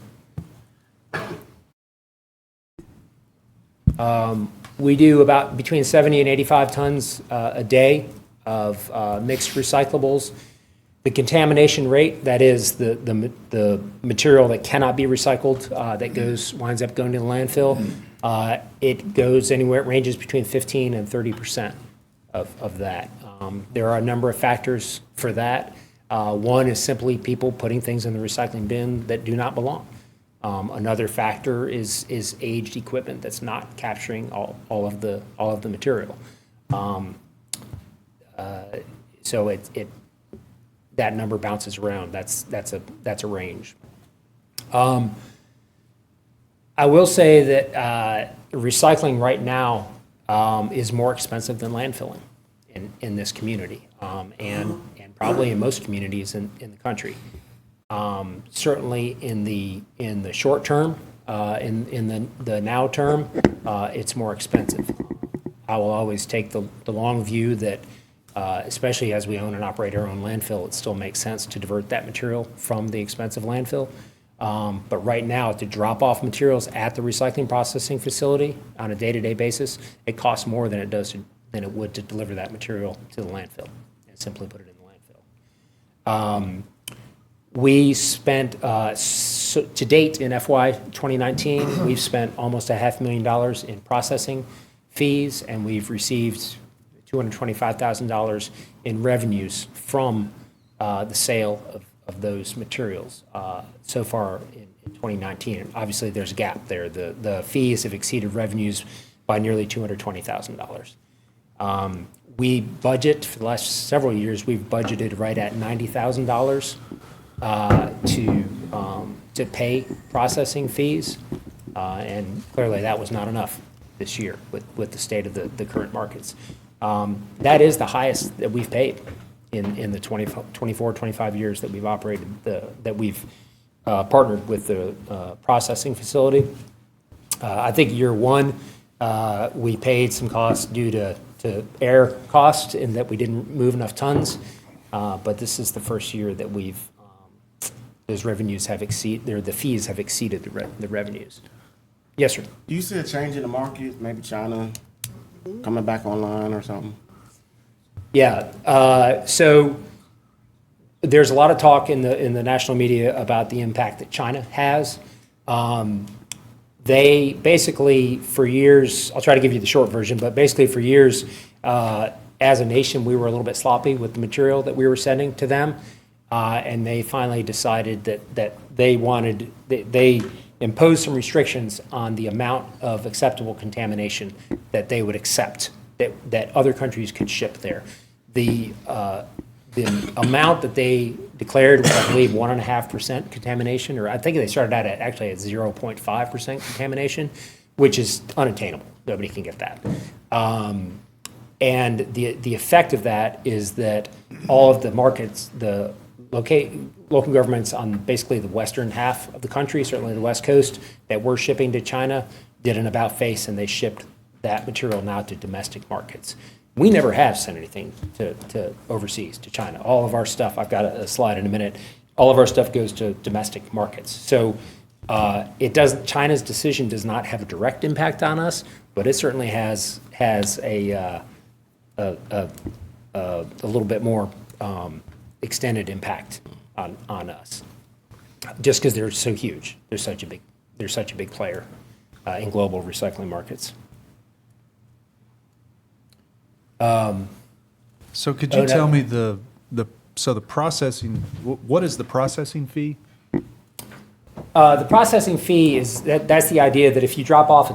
We do about between 70 and 85 tons a day of mixed recyclables. The contamination rate, that is the material that cannot be recycled, that winds up going to the landfill, it goes anywhere, it ranges between 15 and 30% of that. There are a number of factors for that. One is simply people putting things in the recycling bin that do not belong. Another factor is aged equipment that's not capturing all of the material. So that number bounces around. That's a range. I will say that recycling right now is more expensive than landfilling in this community, and probably in most communities in the country. Certainly in the short term, in the now term, it's more expensive. I will always take the long view that, especially as we own and operate our own landfill, it still makes sense to divert that material from the expensive landfill. But right now, to drop off materials at the recycling processing facility on a day-to-day basis, it costs more than it would to deliver that material to the landfill and simply put it in the landfill. We spent, to date in FY 2019, we've spent almost $500,000 in processing fees, and we've received $225,000 in revenues from the sale of those materials so far in 2019. And obviously, there's a gap there. The fees have exceeded revenues by nearly $220,000. We budget, for the last several years, we've budgeted right at $90,000 to pay processing fees, and clearly that was not enough this year with the state of the current markets. That is the highest that we've paid in the 24, 25 years that we've operated, that we've partnered with the processing facility. I think year one, we paid some costs due to air cost in that we didn't move enough tons, but this is the first year that those revenues have the fees have exceeded the revenues. Yes, sir. Do you see a change in the market, maybe China coming back online or something? Yeah. So there's a lot of talk in the national media about the impact that China has. They basically, for years, I'll try to give you the short version, but basically for years, as a nation, we were a little bit sloppy with the material that we were sending to them. And they finally decided that they imposed some restrictions on the amount of acceptable contamination that they would accept, that other countries could ship there. The amount that they declared was, I believe, 1.5% contamination, or I think they started out at 0.5% contamination, which is unattainable. Nobody can get that. And the effect of that is that all of the markets, the local governments on basically the western half of the country, certainly the West Coast, that were shipping to China, did an about-face, and they shipped that material now to domestic markets. We never have sent anything to overseas, to China. All of our stuff, I've got a slide in a minute, all of our stuff goes to domestic markets. So China's decision does not have a direct impact on us, but it certainly has a little bit more extended impact on us, just because they're so huge. They're such a big player in global recycling markets. So could you tell me the processing, what is the processing fee? The processing fee is, that's the idea that if you drop off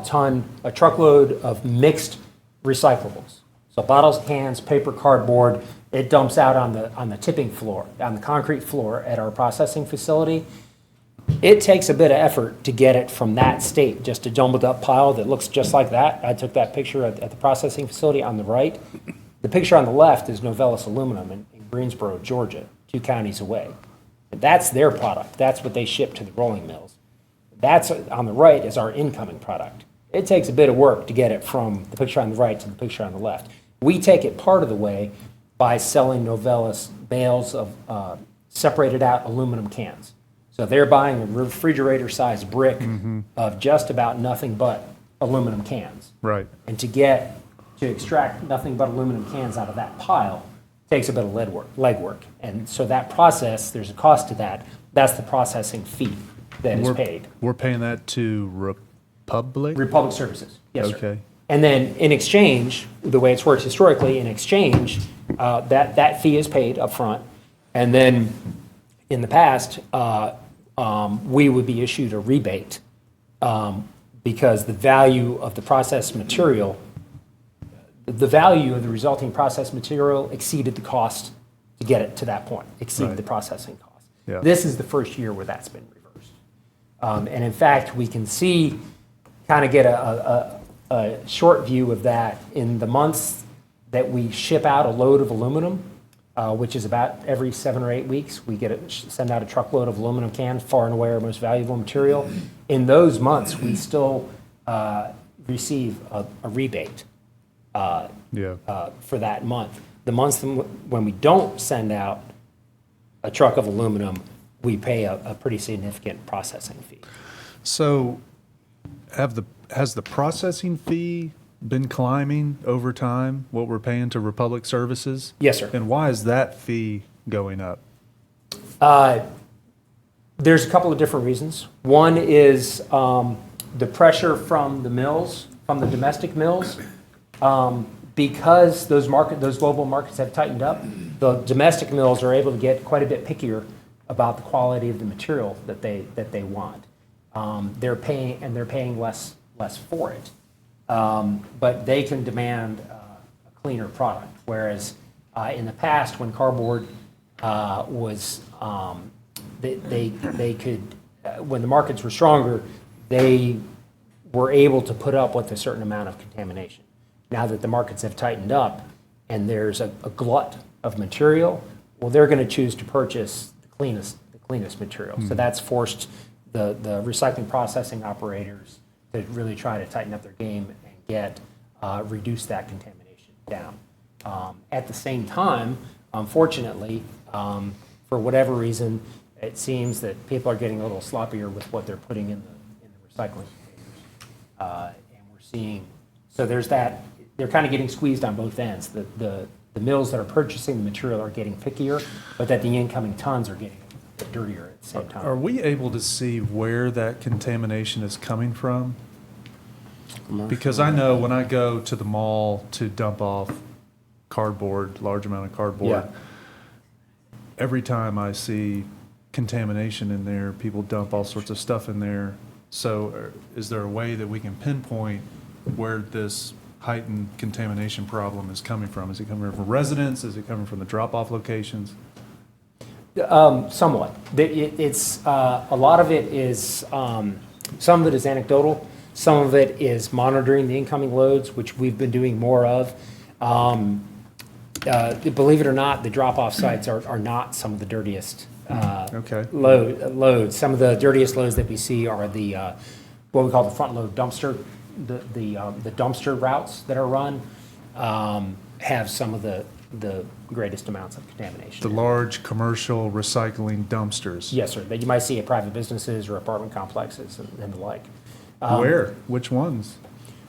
a truckload of mixed recyclables, so bottles, cans, paper, cardboard, it dumps out on the tipping floor, on the concrete floor at our processing facility. It takes a bit of effort to get it from that state, just a jumbled up pile that looks just like that. I took that picture at the processing facility on the right. The picture on the left is Novelis Aluminum in Greensboro, Georgia, 2 counties away. That's their product. That's what they ship to the rolling mills. That's on the right is our incoming product. It takes a bit of work to get it from the picture on the right to the picture on the left. We take it part of the way by selling Novelis bales of separated out aluminum cans. So they're buying a refrigerator-sized brick of just about nothing but aluminum cans. Right. And to extract nothing but aluminum cans out of that pile takes a bit of legwork. And so that process, there's a cost to that. That's the processing fee that is paid. We're paying that to Republic? Republic Services, yes, sir. Okay. And then in exchange, the way it's worked historically, in exchange, that fee is paid up front. And then in the past, we would be issued a rebate because the value of the processed material, the value of the resulting processed material exceeded the cost to get it to that point, exceeded the processing cost. Yeah. This is the first year where that's been reversed. And in fact, we can see, kind of get a short view of that in the months that we ship out a load of aluminum, which is about every 7 or 8 weeks. We send out a truckload of aluminum cans, far and away our most valuable material. In those months, we still receive a rebate for that month. The months when we don't send out a truck of aluminum, we pay a pretty significant processing fee. So has the processing fee been climbing over time, what we're paying to Republic Services? Yes, sir. And why is that fee going up? There's a couple of different reasons. One is the pressure from the mills, from the domestic mills. Because those global markets have tightened up, the domestic mills are able to get quite a bit pickier about the quality of the material that they want. They're paying less for it, but they can demand a cleaner product. Whereas in the past, when cardboard was, they could, when the markets were stronger, they were able to put up with a certain amount of contamination. Now that the markets have tightened up and there's a glut of material, well, they're going to choose to purchase the cleanest material. So that's forced the recycling processing operators to really try to tighten up their game and reduce that contamination down. At the same time, unfortunately, for whatever reason, it seems that people are getting a little sloppier with what they're putting in the recycling containers. And we're seeing, so there's that. They're kind of getting squeezed on both ends. The mills that are purchasing the material are getting pickier, but that the incoming tons are getting dirtier at the same time. Are we able to see where that contamination is coming from? Because I know when I go to the mall to dump off cardboard, large amount of cardboard, every time I see contamination in there, people dump all sorts of stuff in there. So is there a way that we can pinpoint where this heightened contamination problem is coming from? Is it coming from residents? Is it coming from the drop-off locations? Somewhat. It's a lot of it is some of it is anecdotal. Some of it is monitoring the incoming loads, which we've been doing more of. Believe it or not, the drop-off sites are not some of the dirtiest loads. Some of the dirtiest loads that we see are the what we call the front load dumpster. The dumpster routes that are run have some of the greatest amounts of contamination. The large commercial recycling dumpsters? Yes, sir, that you might see at private businesses or apartment complexes and the like. Where? Which ones?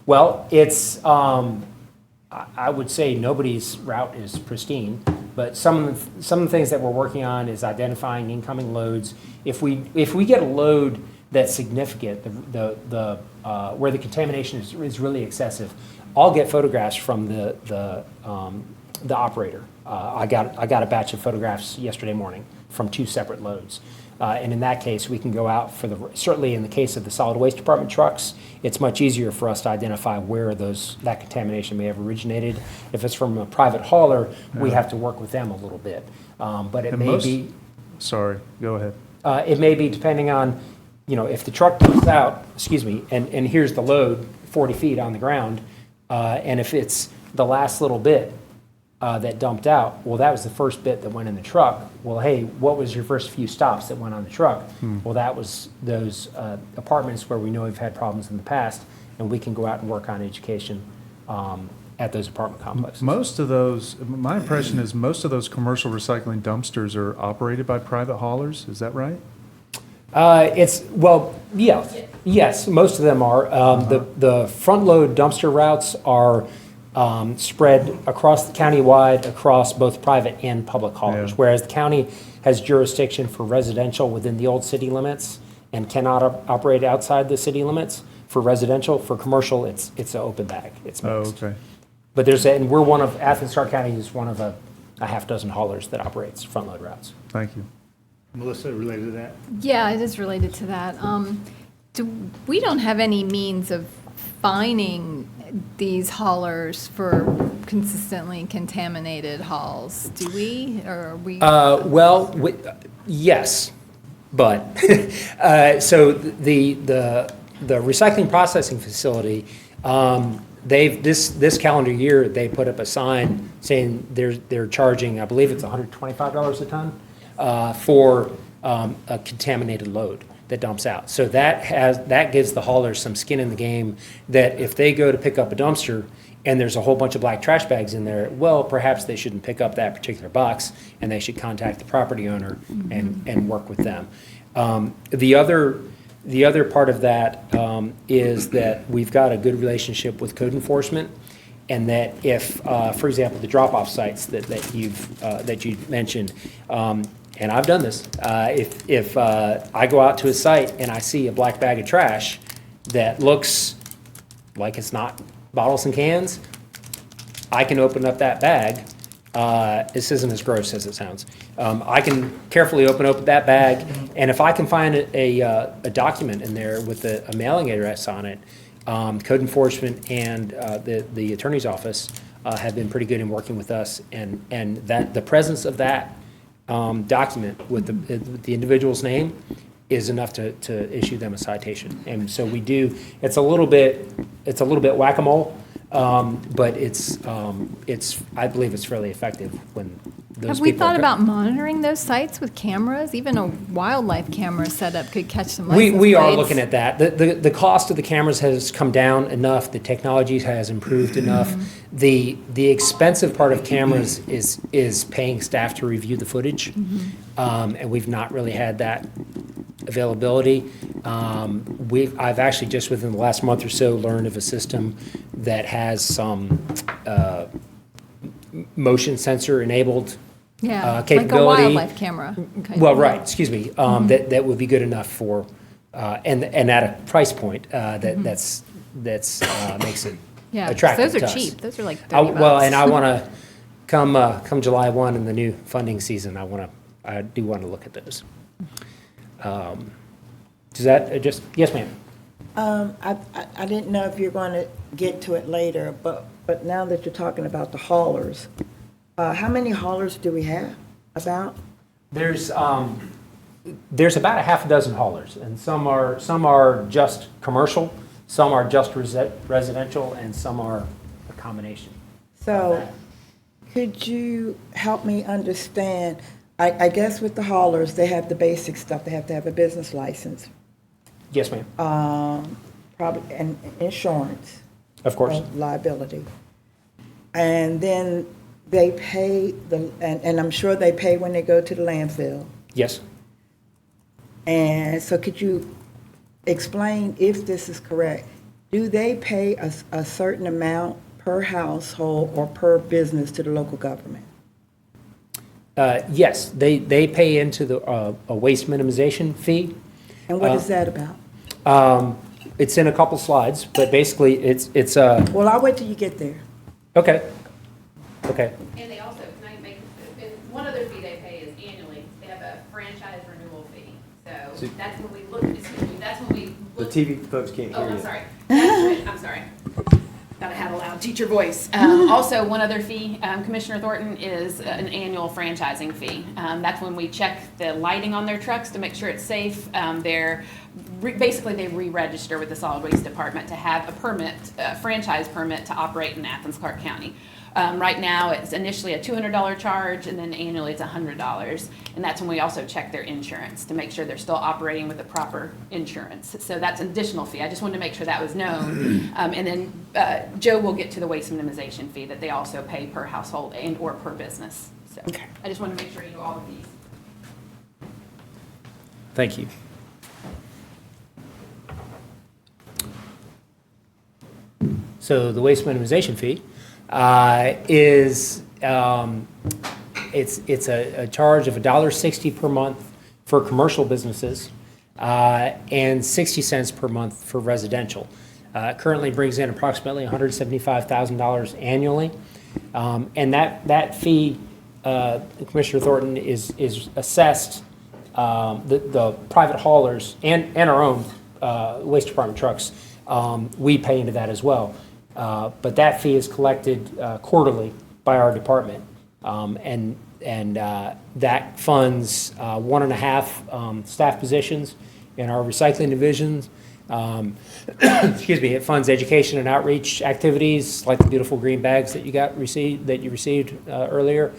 Well, it's, I would say nobody's route is pristine, but some of the things that we're working on is identifying incoming loads. If we get a load that's significant, where the contamination is really excessive, I'll get photographs from the operator. I got a batch of photographs yesterday morning from 2 separate loads. And in that case, we can go out certainly in the case of the solid waste department trucks, it's much easier for us to identify where that contamination may have originated. If it's from a private hauler, we have to work with them a little bit. But it may be. Sorry, go ahead. It may be depending on, if the truck comes out, and here's the load, 40 feet on the ground, and if it's the last little bit that dumped out, well, that was the first bit that went in the truck. Well, hey, what was your first few stops that went on the truck? Well, that was those apartments where we know we've had problems in the past, and we can go out and work on education at those apartment complexes. Most of those, my impression is most of those commercial recycling dumpsters are operated by private haulers. Is that right? Yes, most of them are. The front load dumpster routes are spread across the county-wide, across both private and public haulers, Yeah. whereas the county has jurisdiction for residential within the old city limits and cannot operate outside the city limits. For residential, for commercial, it's an open bag. It's mixed. Oh, okay. But and we're one of, Athens-Clarke County is one of a half dozen haulers that operates front load routes. Thank you. Melissa, related to that? Yeah, it is related to that. We don't have any means of fining these haulers for consistently contaminated hauls, do we? Or are we? Yes, but, so the recycling processing facility, this calendar year, they put up a sign saying they're charging, I believe it's $125 a ton, for a contaminated load that dumps out. So that gives the haulers some skin in the game, that if they go to pick up a dumpster and there's a whole bunch of black trash bags in there, well, perhaps they shouldn't pick up that particular box, and they should contact the property owner and work with them. The other part of that is that we've got a good relationship with code enforcement, and that if, for example, the drop-off sites that you've mentioned, and I've done this, if I go out to a site and I see a black bag of trash that looks like it's not bottles and cans, I can open up that bag. This isn't as gross as it sounds. I can carefully open that bag, and if I can find a document in there with a mailing address on it, code enforcement and the attorney's office have been pretty good in working with us, and that the presence of that document with the individual's name is enough to issue them a citation. And so we do. It's a little bit whack-a-mole, but I believe it's fairly effective when those Have we people thought are- about monitoring those sites with cameras? Even a wildlife camera setup could catch some license We are plates. looking at that. The cost of the cameras has come down enough. The technology has improved enough. The expensive part of cameras is paying staff to review the footage, and we've not really had that availability. I've actually just within the last month or so learned of a system that has some motion sensor enabled capability. like a wildlife camera. Well, right, excuse me, that would be good enough for, and at a price point that's makes it Yeah, 'cause attractive those to are us. cheap. Those are like 30 bucks. Well, and I want to come July 1 in the new funding season, I do want to look at those. Does that just, yes, ma'am? I didn't know if you're going to get to it later, but now that you're talking about the haulers, how many haulers do we have about? There's about a half a dozen haulers, and some are just commercial, some are just residential, and some are a combination. So could you help me understand, I guess with the haulers, they have the basic stuff, they have to have a business license, Yes, ma'am. probably, and insurance. Of course. Liability. And then they pay and I'm sure they pay when they go to the landfill. Yes. And so could you explain if this is correct? Do they pay a certain amount per household or per business to the local government? Yes, they pay into a waste minimization fee. And what is that about? It's in a couple slides, but basically it's Well, I'll wait till you get there. okay. And they also, can I make, one other fee they pay is annually, they have a franchise renewal fee. So that's when we look, excuse me, that's when we The look. TV folks can't Oh, hear I'm you. sorry. I'm sorry. Gotta have a loud teacher voice. Also, one other fee, Commissioner Thornton, is an annual franchising fee. That's when we check the lighting on their trucks to make sure it's safe. Basically, they re-register with the Solid Waste Department to have a permit, a franchise permit to operate in Athens-Clarke County. Right now, it's initially a $200 charge, and then annually it's $100. And that's when we also check their insurance to make sure they're still operating with the proper insurance. So that's an additional fee. I just wanted to make sure that was known. And then Joe will get to the waste minimization fee that they also pay per household and or per business. So I just want to make sure you know all of these. Thank you. So the waste minimization fee is it's a charge of $1.60 per month for commercial businesses and 60 cents per month for residential. Currently brings in approximately $175,000 annually, and that fee, Commissioner Thornton, is assessed. The private haulers and our own waste department trucks, we pay into that as well. But that fee is collected quarterly by our department, and that funds 1.5 staff positions in our recycling divisions. Excuse me. It funds education and outreach activities like the beautiful green bags that you received earlier.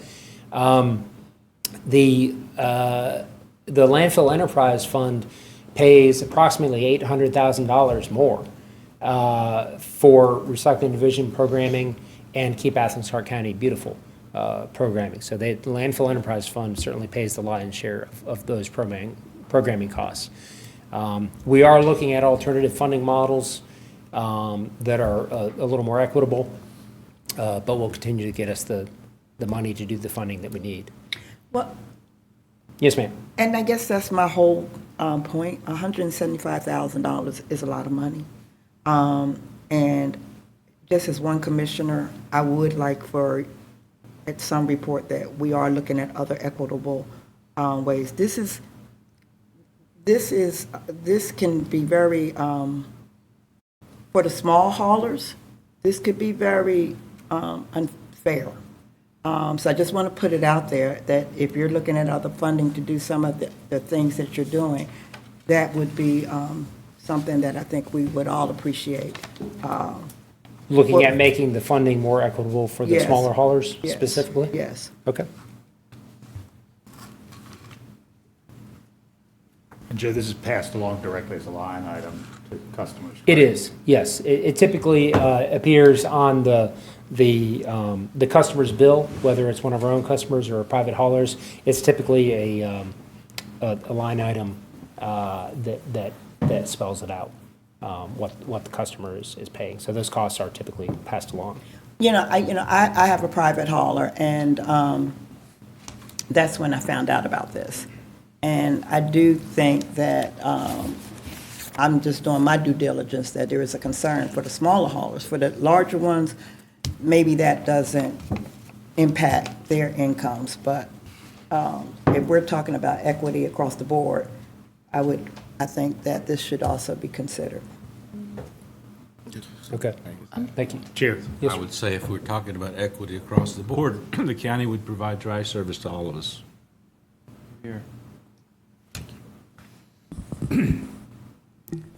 The landfill enterprise fund pays approximately $800,000 more for recycling division programming and Keep Athens-Clarke County Beautiful programming. So the landfill enterprise fund certainly pays the lion's share of those programming costs. We are looking at alternative funding models that are a little more equitable, but will continue to get us the money to do the funding that we need. Well, yes, ma'am. and I guess that's my whole point. $175,000 is a lot of money. And just as one commissioner, I would like for at some report that we are looking at other equitable ways. This can be very, for the small haulers, this could be very unfair. So I just want to put it out there that if you're looking at other funding to do some of the things that you're doing, that would be something that I think we would all appreciate. Looking at making the funding more equitable for the Yes. smaller haulers Yes. specifically? Yes. Okay. And Joe, this is passed along directly as a line item to customers. It correct? is, yes. It typically appears on the customer's bill, whether it's one of our own customers or private haulers. It's typically a line item that spells it out, what the customer is paying. So those costs are typically passed along. I have a private hauler, and that's when I found out about this. And I do think that I'm just doing my due diligence, that there is a concern for the smaller haulers. For the larger ones, maybe that doesn't impact their incomes. But if we're talking about equity across the board, I think that this should also be considered. Okay. Thank you. Chair. Yes, I would say if we're talking about equity across the board, the county would provide dry service to all of us. Here.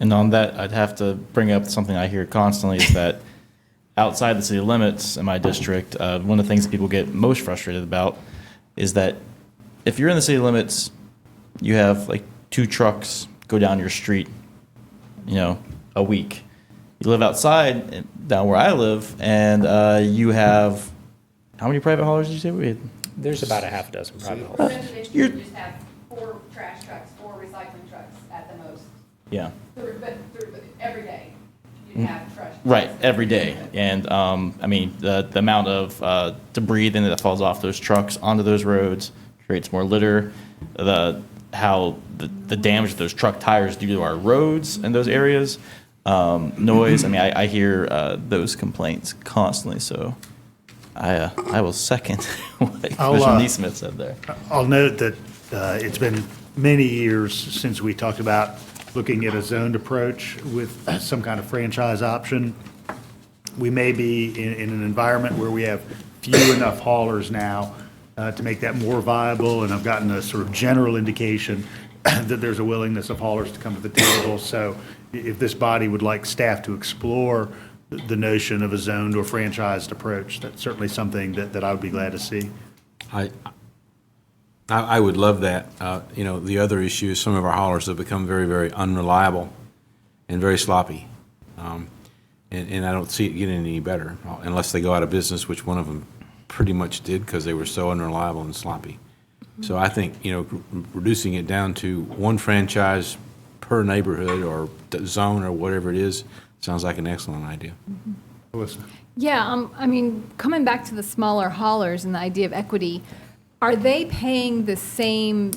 And on that, I'd have to bring up something I hear constantly is that outside the city limits in my district, one of the things people get most frustrated about is that if you're in the city limits, you have like 2 trucks go down your street, a week. You live outside, down where I live, and you have, how many private haulers did you say we had? There's about a half a dozen private haulers. Residential, you just have 4 trash trucks, 4 recycling trucks at the most. Yeah. But every day, you'd have trash. Right, every day. And, the amount of debris then that falls off those trucks onto those roads creates more litter. How the damage those truck tires do to our roads in those areas, noise. I hear those complaints constantly, so I will second what Commissioner Neesmith said there. I'll note that it's been many years since we talked about looking at a zoned approach with some kind of franchise option. we may be in an environment where we have few enough haulers now to make that more viable, and I've gotten a sort of general indication that there's a willingness of haulers to come to the table. So if this body would like staff to explore the notion of a zoned or franchised approach, that's certainly something that I would be glad to see. I would love that. The other issue is some of our haulers have become very, very unreliable and very sloppy. And I don't see it getting any better unless they go out of business, which one of them pretty much did because they were so unreliable and sloppy. So I think, reducing it down to one franchise per neighborhood or zone or whatever it is, sounds like an excellent idea. Melissa? Yeah, coming back to the smaller haulers and the idea of equity, are they paying the same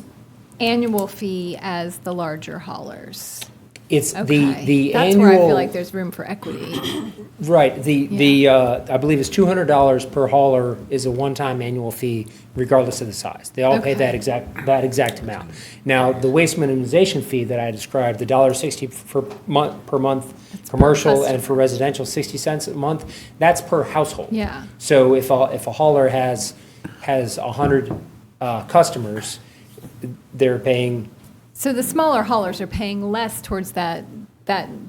annual fee as the larger haulers? It's Okay. the That's annual. where I feel like there's room for equity. Right, I believe it's $200 per hauler is a one-time annual fee regardless of the size. They all pay Okay. that exact amount. Now, the waste minimization fee that I described, the $1.60 per month, commercial customer. and for residential, 60 cents a month, that's per household. Yeah. So if a hauler has 100 customers, they're paying, So the smaller haulers are paying less towards that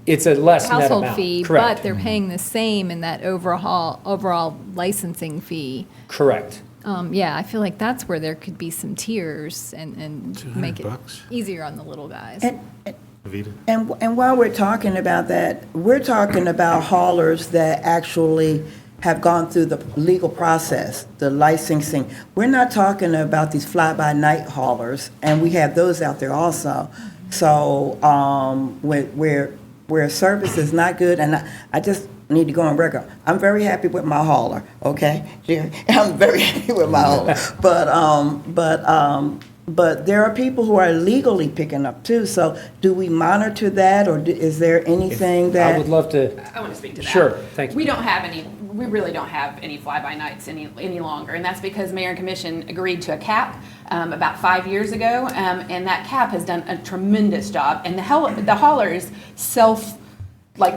it's a less net household amount. fee, Correct. but they're paying the same in that overall licensing fee. Correct. Yeah, I feel like that's where there could be some tiers and make it $200. easier on the little guys. And while we're talking about that, we're talking about haulers that actually have gone through the legal process, the licensing. We're not talking about these fly-by-night haulers, and we have those out there also. So where service is not good, and I just need to go on record. I'm very happy with my hauler, okay, Jerry? I'm very happy with my hauler. But there are people who are illegally picking up too. So do we monitor that, or is there anything that? I would love to. I want to speak to that. Sure, thank you. We really don't have any fly-by-nights any longer, and that's because Mayor and Commission agreed to a cap about 5 years ago, and that cap has done a tremendous job. And the haulers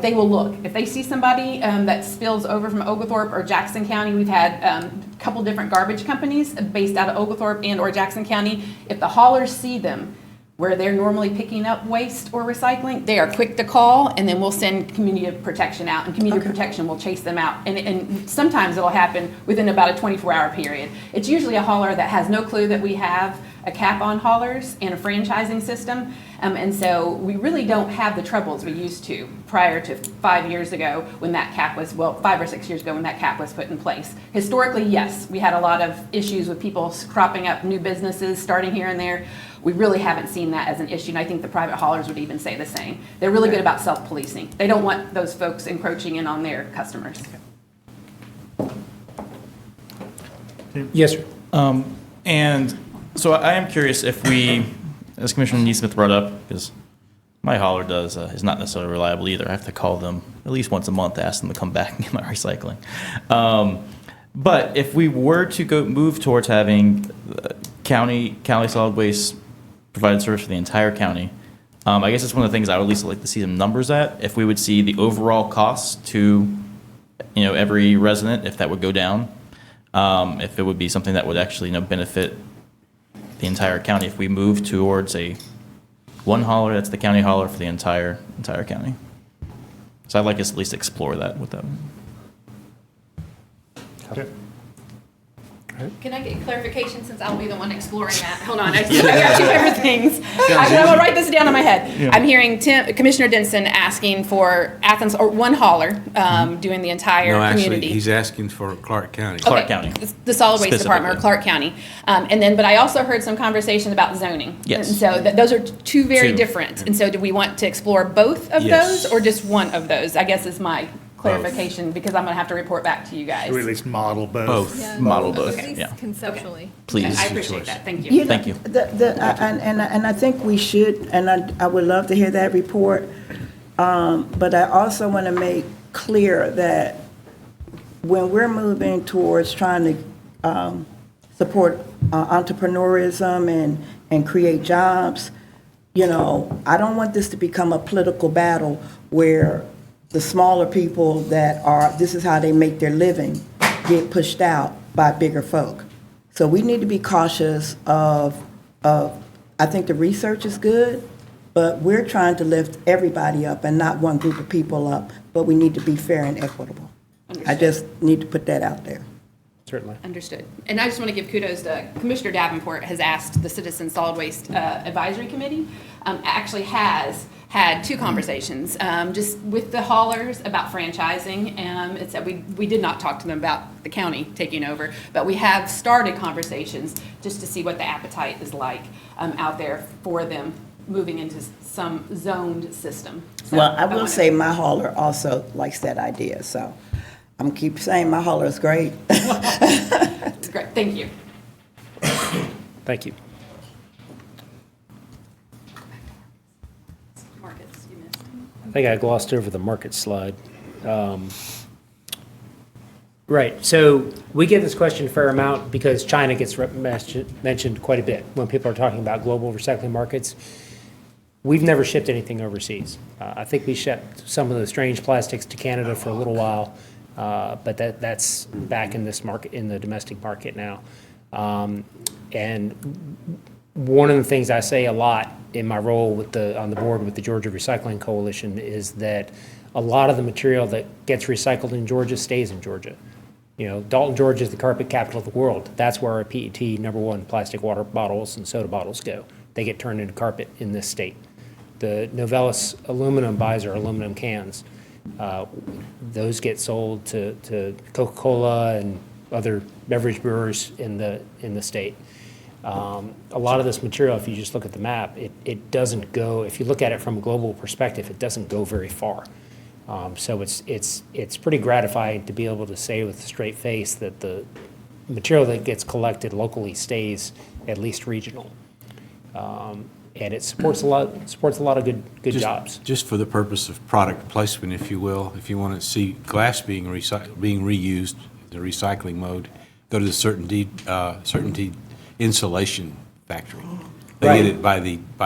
they will look. If they see somebody that spills over from Oglethorpe or Jackson County, we've had a couple different garbage companies based out of Oglethorpe and or Jackson County. If the haulers see them where they're normally picking up waste or recycling, they are quick to call, and then we'll send community protection out, and community protection will chase them out. And sometimes it'll happen within about a 24-hour period. It's usually a hauler that has no clue that we have a cap on haulers and a franchising system. And so we really don't have the troubles we used to prior to 5 years ago when that cap was, 5 or 6 years ago when that cap was put in place. Historically, yes, we had a lot of issues with people cropping up new businesses, starting here and there. We really haven't seen that as an issue, and I think the private haulers would even say the same. They're really good about self-policing. They don't want those folks encroaching in on their customers. Yes, sir. And so I am curious if we, as Commissioner Neesmith brought up, because my hauler is not necessarily reliable either. I have to call them at least once a month to ask them to come back and get my recycling. But if we were to move towards having county solid waste provided service for the entire county, I guess it's one of the things I would at least like to see some numbers at. If we would see the overall cost to every resident, if that would go down, if it would be something that would actually benefit the entire county if we move towards one hauler that's the county hauler for the entire county. So I'd like us to at least explore that with them. Okay. Can I get clarification since I'll be the one exploring that? Hold on, I got 2 different things. I'm gonna write this down in my head. Yeah. I'm hearing Commissioner Denson asking for Athens, or one hauler, doing the entire No, actually, community. he's asking for Clarke County. Clarke County. The solid waste department, or Specifically. Clarke County. But I also heard some conversation about zoning. Yes. And so those are two very Two. different. And so do we want to explore both of Yes. those, or just one of those? I guess is my clarification, because I'm gonna have to report back to you guys. Should we at least model both? Both. Yeah, Model both, At least yeah. conceptually. Please. I appreciate that, thank you. Thank you. And I think we should, and I would love to hear that report. But I also want to make clear that when we're moving towards trying to support entrepreneurism and create jobs, I don't want this to become a political battle where the smaller people that are, this is how they make their living, get pushed out by bigger folk. So we need to be cautious of, I think the research is good, but we're trying to lift everybody up and not one group of people up, but we need to be fair and equitable. I just need to put that out there. Certainly. Understood. And I just want to give kudos to Commissioner Davenport has asked the Citizen Solid Waste Advisory Committee, actually has had two conversations just with the haulers about franchising. It said we did not talk to them about the county taking over, but we have started conversations just to see what the appetite is like out there for them moving into some zoned system. So Well, I will wanna- say my hauler also likes that idea, so I'm keep saying my hauler is great. It's great. Thank you. Thank you. Marcus, you missed. I think I glossed over the market slide. Right, so we get this question a fair amount because China gets mentioned quite a bit when people are talking about global recycling markets. We've never shipped anything overseas. I think we shipped some of the strange plastics to Canada for a little while, but that's back in this market, in the domestic market now. And one of the things I say a lot in my role on the board with the Georgia Recycling Coalition is that a lot of the material that gets recycled in Georgia stays in Georgia. You know, Dalton, Georgia is the carpet capital of the world. That's where our PET #1 plastic water bottles and soda bottles go. They get turned into carpet in this state. The Novelis aluminum buys our aluminum cans. Those get sold to Coca-Cola and other beverage brewers in the state. A lot of this material, if you just look at the map, it doesn't go, if you look at it from a global perspective, it doesn't go very far. So it's pretty gratifying to be able to say with a straight face that the material that gets collected locally stays at least regional. And it supports a lot of good jobs. Just for the purpose of product placement, if you will, if you want to see glass being reused, the recycling mode, go to the Certainty Insulation Factory. They get it by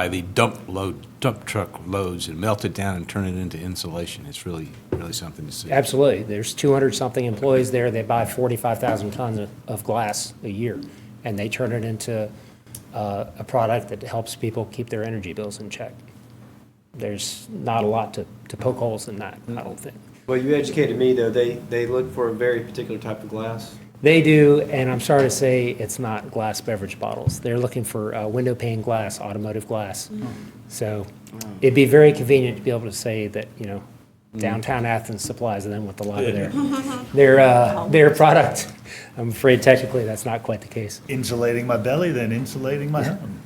the dump truck loads and melt it down and turn it into insulation. It's really something to see. Absolutely. There's 200-something employees there. They buy 45,000 tons of glass a year, and they turn it into a product that helps people keep their energy bills in check. There's not a lot to poke holes in that, I don't think. Well, you educated me, though. They look for a very particular type of glass. They do, and I'm sorry to say it's not glass beverage bottles. They're looking for window pane glass, automotive glass. So it'd be very convenient to be able to say that, you know, downtown Athens supplies them with a lot of their product. I'm afraid technically that's not quite the case. Insulating my belly, then insulating my home.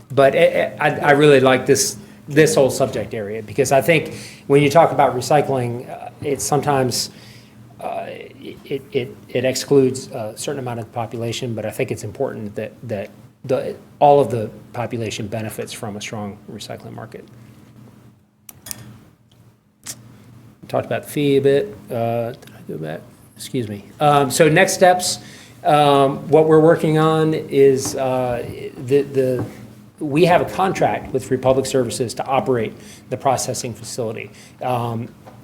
But I really like this whole subject area because I think when you talk about recycling, it's sometimes it excludes a certain amount of the population, but I think it's important that all of the population benefits from a strong recycling market. Talked about the fee a bit. Did I go back? Excuse me. So next steps, what we're working on is we have a contract with Republic Services to operate the processing facility.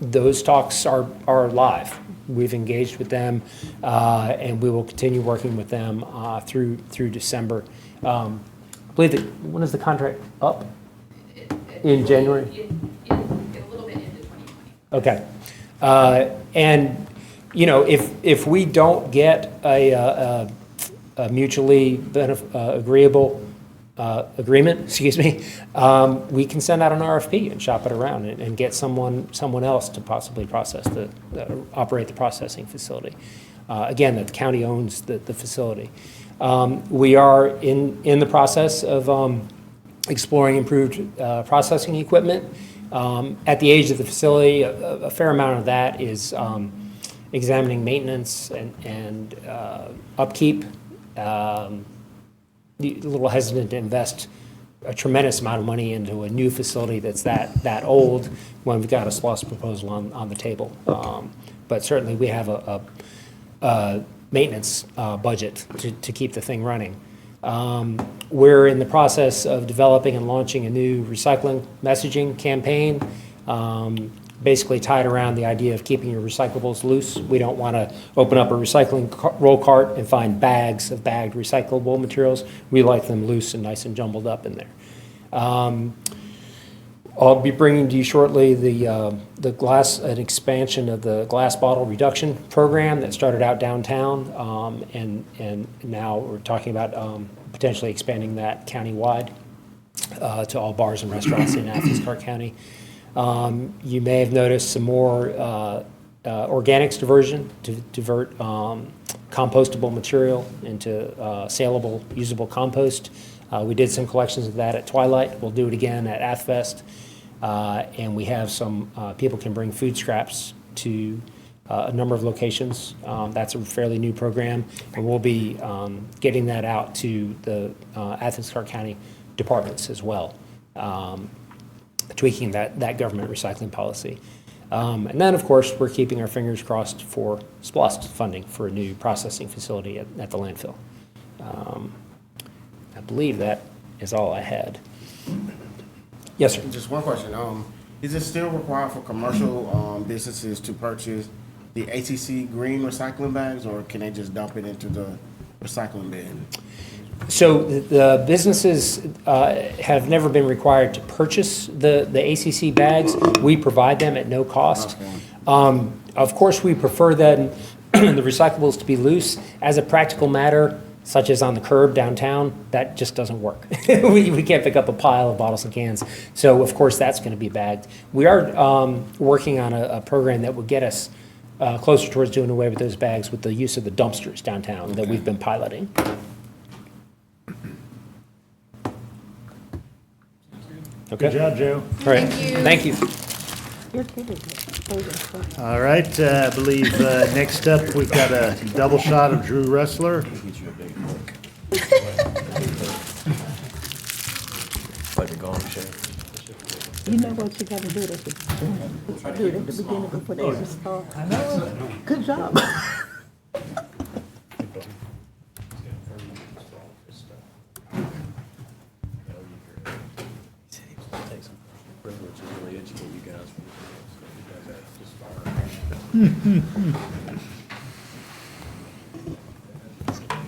Those talks are live. We've engaged with them, and we will continue working with them through December. I believe that, when is the contract up? In January? A little bit into 2020. Okay. And, you know, if we don't get a mutually agreeable agreement, excuse me, we can send out an RFP and shop it around and get someone else to possibly operate the processing facility. Again, that the county owns the facility. We are in the process of exploring improved processing equipment. At the age of the facility, a fair amount of that is examining maintenance and upkeep. A little hesitant to invest a tremendous amount of money into a new facility that's that old when we've got a SPLOST proposal on the table. But certainly we have a maintenance budget to keep the thing running. We're in the process of developing and launching a new recycling messaging campaign. basically tied around the idea of keeping your recyclables loose. We don't want to open up a recycling roll cart and find bags of bagged recyclable materials. We like them loose and nice and jumbled up in there. I'll be bringing to you shortly an expansion of the glass bottle reduction program that started out downtown, and now we're talking about potentially expanding that countywide to all bars and restaurants in Athens-Clarke County. You may have noticed some more organics diversion to divert compostable material into saleable, usable compost. We did some collections of that at Twilight. We'll do it again at AthFest. And we have some people can bring food scraps to a number of locations. That's a fairly new program, and we'll be getting that out to the Athens-Clarke County departments as well, tweaking that government recycling policy. And then, of course, we're keeping our fingers crossed for SPLOST funding for a new processing facility at the landfill. I believe that is all I had. Yes, sir. Just one question. Is it still required for commercial businesses to purchase the ACC green recycling bags, or can they just dump it into the recycling bin? So the businesses have never been required to purchase the ACC bags. We provide them at no cost. Okay. Of course, we prefer then the recyclables to be loose. As a practical matter, such as on the curb downtown, that just doesn't work. we can't pick up a pile of bottles and cans. So, of course, that's going to be bagged. We are working on a program that will get us closer towards doing away with those bags with the use of the dumpsters downtown that we've been piloting. Okay. Good job, Joe. All right. Thank you. All right, I believe next up, we've got a double shot of Drew Raessler. Like a gong show. You know what you gotta do at the beginning before they even start. I know. Good job.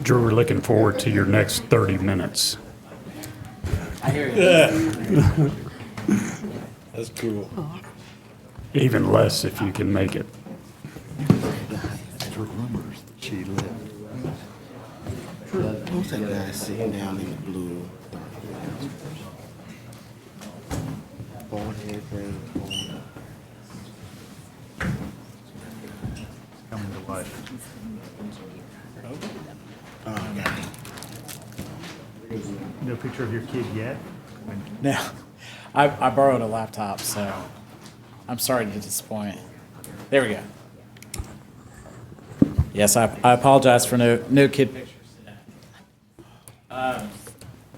Drew, we're looking forward to your next 30 minutes. I hear you. That's cool. Even less if you can make it. Who's that guy sitting down in the blue? Bald head, gray, Coming to life. No picture of your kid yet? No, I borrowed a laptop, so I'm sorry to disappoint. There we go. Yes, I apologize for no kid pictures today.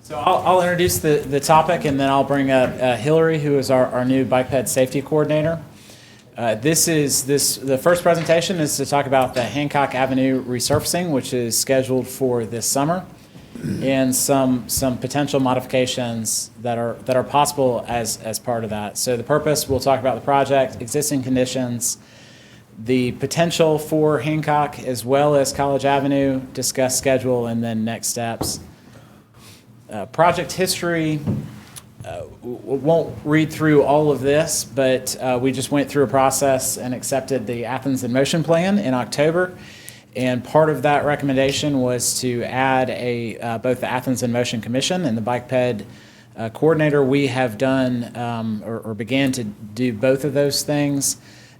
So I'll introduce the topic, and then I'll bring up Hillary, who is our new bike ped safety coordinator. The first presentation is to talk about the Hancock Avenue resurfacing, which is scheduled for this summer, and some potential modifications that are possible as part of that. So the purpose, we'll talk about the project, existing conditions, the potential for Hancock as well as College Avenue, discuss schedule, and then next steps. Project history. Won't read through all of this, but we just went through a process and accepted the Athens in Motion plan in October. And part of that recommendation was to add both the Athens in Motion Commission and the Bike Ped coordinator. We have done or began to do both of those things.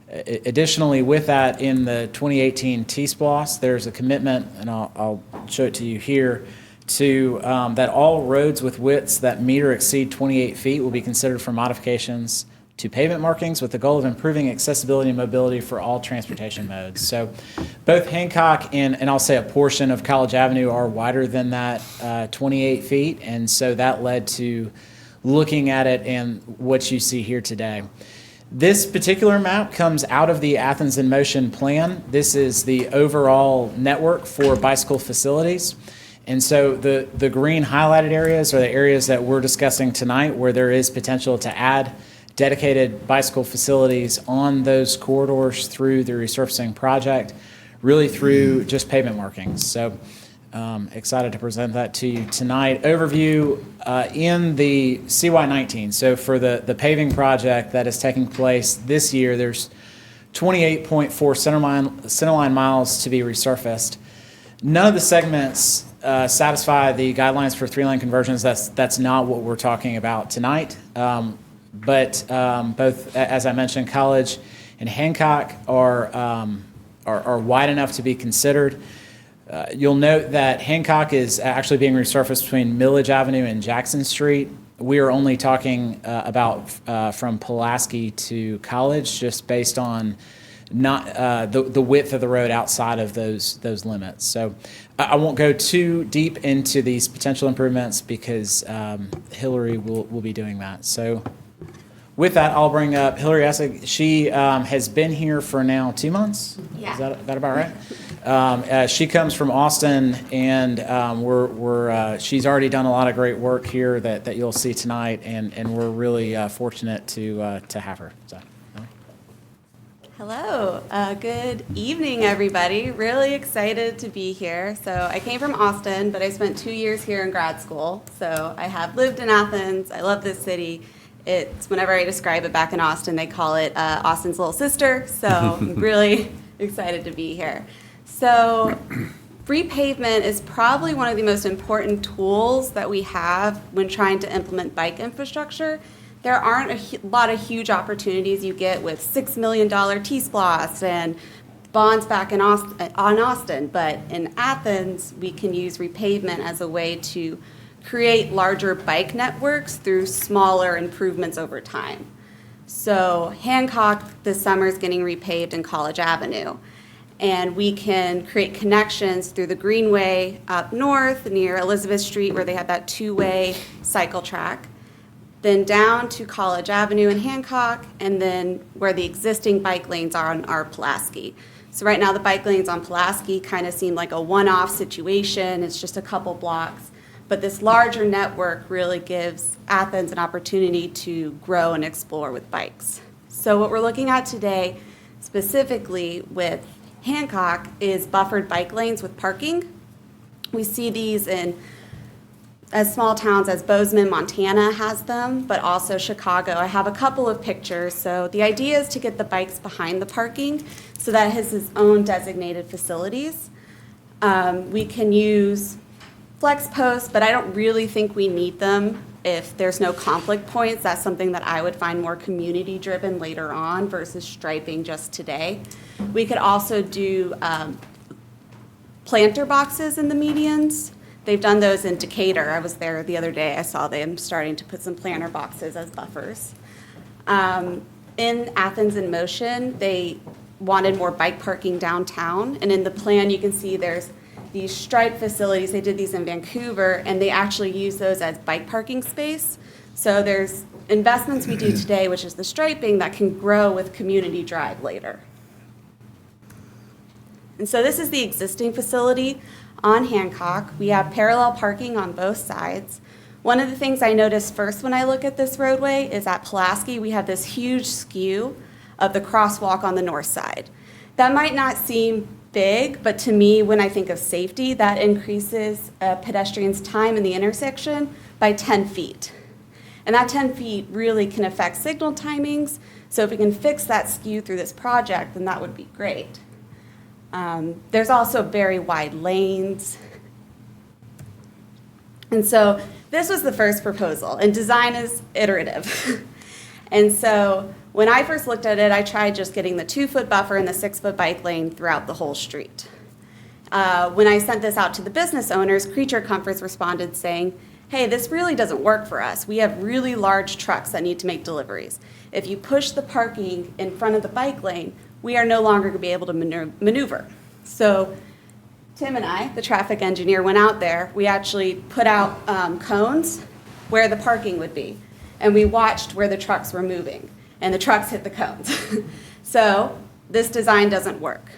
Additionally, with that, in the 2018 T-SPLOST, there's a commitment, and I'll show it to you here, to that all roads with widths that meet or exceed 28 feet will be considered for modifications to pavement markings with the goal of improving accessibility and mobility for all transportation modes. So both Hancock and I'll say a portion of College Avenue are wider than that 28 feet, and so that led to looking at it and what you see here today. This particular map comes out of the Athens in Motion plan. This is the overall network for bicycle facilities. And so the green highlighted areas are the areas that we're discussing tonight where there is potential to add dedicated bicycle facilities on those corridors through the resurfacing project, really through just pavement markings. So excited to present that to you tonight. Overview in the CY19. So for the paving project that is taking place this year, there's 28.4 centerline miles to be resurfaced. None of the segments satisfy the guidelines for 3-lane conversions. That's not what we're talking about tonight. But both, as I mentioned, College and Hancock are wide enough to be considered. You'll note that Hancock is actually being resurfaced between Millage Avenue and Jackson Street. We are only talking about from Pulaski to College, just based on not the width of the road outside of those limits. So I won't go too deep into these potential improvements because Hillary will be doing that. So with that, I'll bring up Hillary Essig. She has been here for now 2 months. Yeah. Is that about right? She comes from Austin, and she's already done a lot of great work here that you'll see tonight, and we're really fortunate to have her. So. Hello. Good evening, everybody. Really excited to be here. So I came from Austin, but I spent 2 years here in grad school. So I have lived in Athens. I love this city. It's, whenever I describe it back in Austin, they call it Austin's little sister. So I'm really excited to be here. So repavement is probably one of the most important tools that we have when trying to implement bike infrastructure. There aren't a lot of huge opportunities you get with $6 million T-SPLOST and bonds back on Austin, but in Athens, we can use repavement as a way to create larger bike networks through smaller improvements over time. So Hancock this summer is getting repaved in College Avenue, and we can create connections through the Greenway up north near Elizabeth Street, where they have that 2-way cycle track, then down to College Avenue in Hancock, and then where the existing bike lanes are on our Pulaski. So right now the bike lanes on Pulaski kind of seem like a one-off situation. It's just a couple blocks. But this larger network really gives Athens an opportunity to grow and explore with bikes. So what we're looking at today, specifically with Hancock, is buffered bike lanes with parking. We see these in as small towns as Bozeman, Montana has them, but also Chicago. I have a couple of pictures. So the idea is to get the bikes behind the parking so that it has its own designated facilities. We can use flex posts, but I don't really think we need them if there's no conflict points. That's something that I would find more community driven later on versus striping just today. We could also do planter boxes in the medians. They've done those in Decatur. I was there the other day. I saw them starting to put some planter boxes as buffers. In Athens in Motion, they wanted more bike parking downtown, and in the plan you can see there's these stripe facilities. They did these in Vancouver, and they actually use those as bike parking space. So there's investments we do today, which is the striping, that can grow with community drive later. And so this is the existing facility on Hancock. We have parallel parking on both sides. One of the things I noticed first when I look at this roadway is at Pulaski, we have this huge skew of the crosswalk on the north side. That might not seem big, but to me, when I think of safety, that increases a pedestrian's time in the intersection by 10 feet. And that 10 feet really can affect signal timings. So if we can fix that skew through this project, then that would be great. There's also very wide lanes. And so this was the first proposal, and design is iterative. And so when I first looked at it, I tried just getting the 2-foot buffer and the 6-foot bike lane throughout the whole street. When I sent this out to the business owners, Creature Comforts responded saying, hey, this really doesn't work for us. We have really large trucks that need to make deliveries. If you push the parking in front of the bike lane, we are no longer going to be able to maneuver. So Tim and I, the traffic engineer, went out there. We actually put out cones where the parking would be. And we watched where the trucks were moving. And the trucks hit the cones. So this design doesn't work.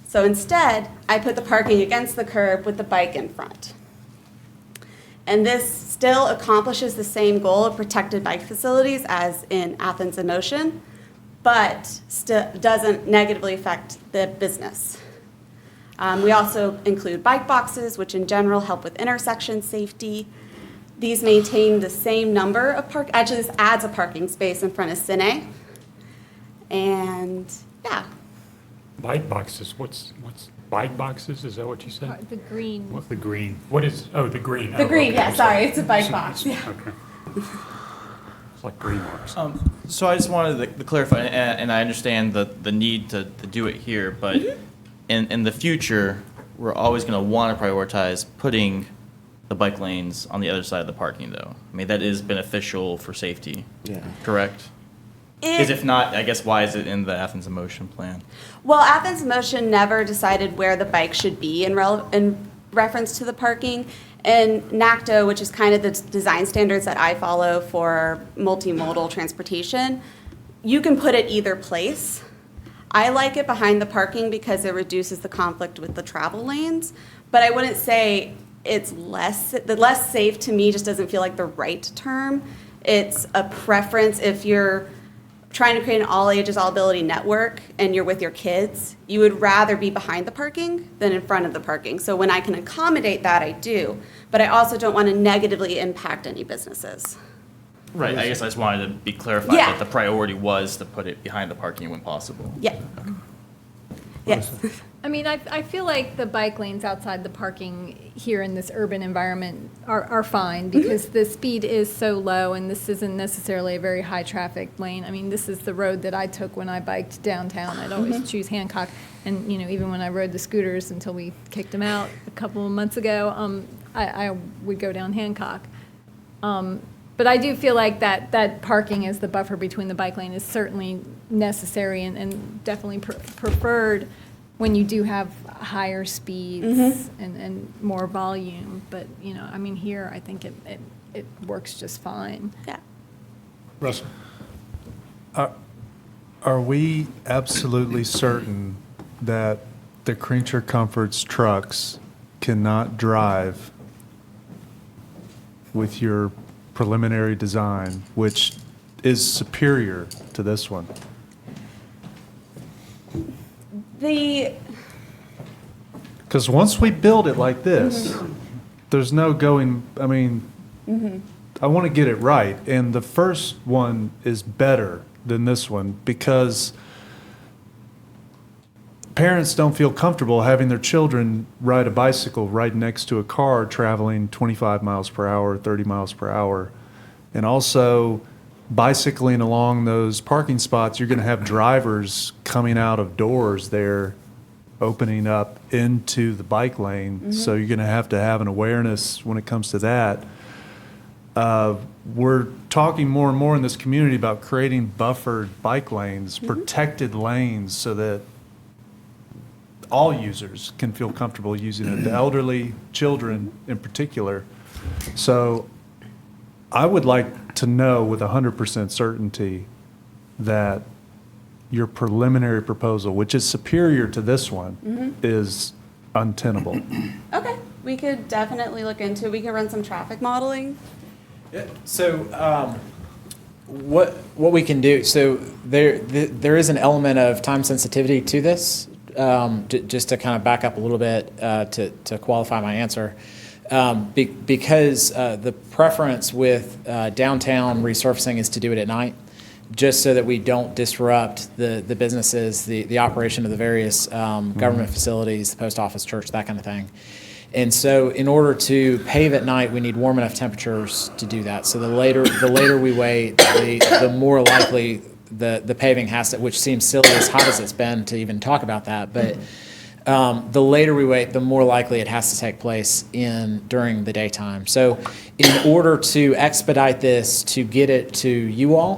So instead, I put the parking against the curb with the bike in front. And this still accomplishes the same goal of protected bike facilities as in Athens and Ocean, but still doesn't negatively affect the business. We also include bike boxes, which in general help with intersection safety. These maintain the same number of actually this adds a parking space in front of Cine. And yeah. Bike boxes, what's bike boxes, is that what you said? The green. What's the green? What is, oh, the green. The Oh, green, okay, yeah, I'm sorry, it's a bike box. Yeah. Okay. It's like green marks. So I just wanted to clarify, and I understand the need to do it here, but in the future, we're always going to want to prioritize putting the bike lanes on the other side of the parking, though. I mean, that is beneficial for safety. Yeah. Correct? Because if not, I guess why is it in the Athens in Motion plan? Well, Athens in Motion never decided where the bike should be in reference to the parking. And NACTO, which is kind of the design standards that I follow for multimodal transportation, you can put it either place. I like it behind the parking because it reduces the conflict with the travel lanes, but I wouldn't say it's less safe. To me just doesn't feel like the right term. It's a preference. If you're trying to create an all ages, all ability network and you're with your kids, you would rather be behind the parking than in front of the parking. So when I can accommodate that, I do, but I also don't want to negatively impact any businesses. Right, I guess I just wanted to be clarified Yeah. that the priority was to put it behind the parking when possible. Yeah. Yes. I mean, I feel like the bike lanes outside the parking here in this urban environment are fine because the speed is so low and this isn't necessarily a very high traffic lane. I mean, this is the road that I took when I biked downtown. I'd always choose Hancock. And, you know, even when I rode the scooters until we kicked them out a couple of months ago, I would go down Hancock. But I do feel like that parking as the buffer between the bike lane is certainly necessary and definitely preferred when you do have higher speeds and more volume. But, you know, I mean, here I think it works just fine. Yeah. Russell. Are we absolutely certain that the Creature Comforts trucks cannot drive with your preliminary design, which is superior to this one? Because once we build it like this, there's no going, I mean, I want to get it right. And the first one is better than this one because parents don't feel comfortable having their children ride a bicycle right next to a car traveling 25 miles per hour, 30 miles per hour. And also, bicycling along those parking spots, you're going to have drivers coming out of doors there, opening up into the bike lane. So you're going to have an awareness when it comes to that. We're talking more and more in this community about creating buffered bike lanes, protected lanes, so that all users can feel comfortable using it, the elderly, children in particular. So I would like to know with 100% certainty that your preliminary proposal, which is superior to this one, is untenable. Okay, we could definitely look into it. We can run some traffic modeling. So what we can do, so there is an element of time sensitivity to this. Just to kind of back up a little bit to qualify my answer, because the preference with downtown resurfacing is to do it at night, just so that we don't disrupt the businesses, the operation of the various government facilities, the post office, church, that kind of thing. And so in order to pave at night, we need warm enough temperatures to do that. So the later we wait, the more likely the paving has to, which seems silly as hot as it's been to even talk about that, but the later we wait, the more likely it has to take place during the daytime. So in order to expedite this, to get it to you all,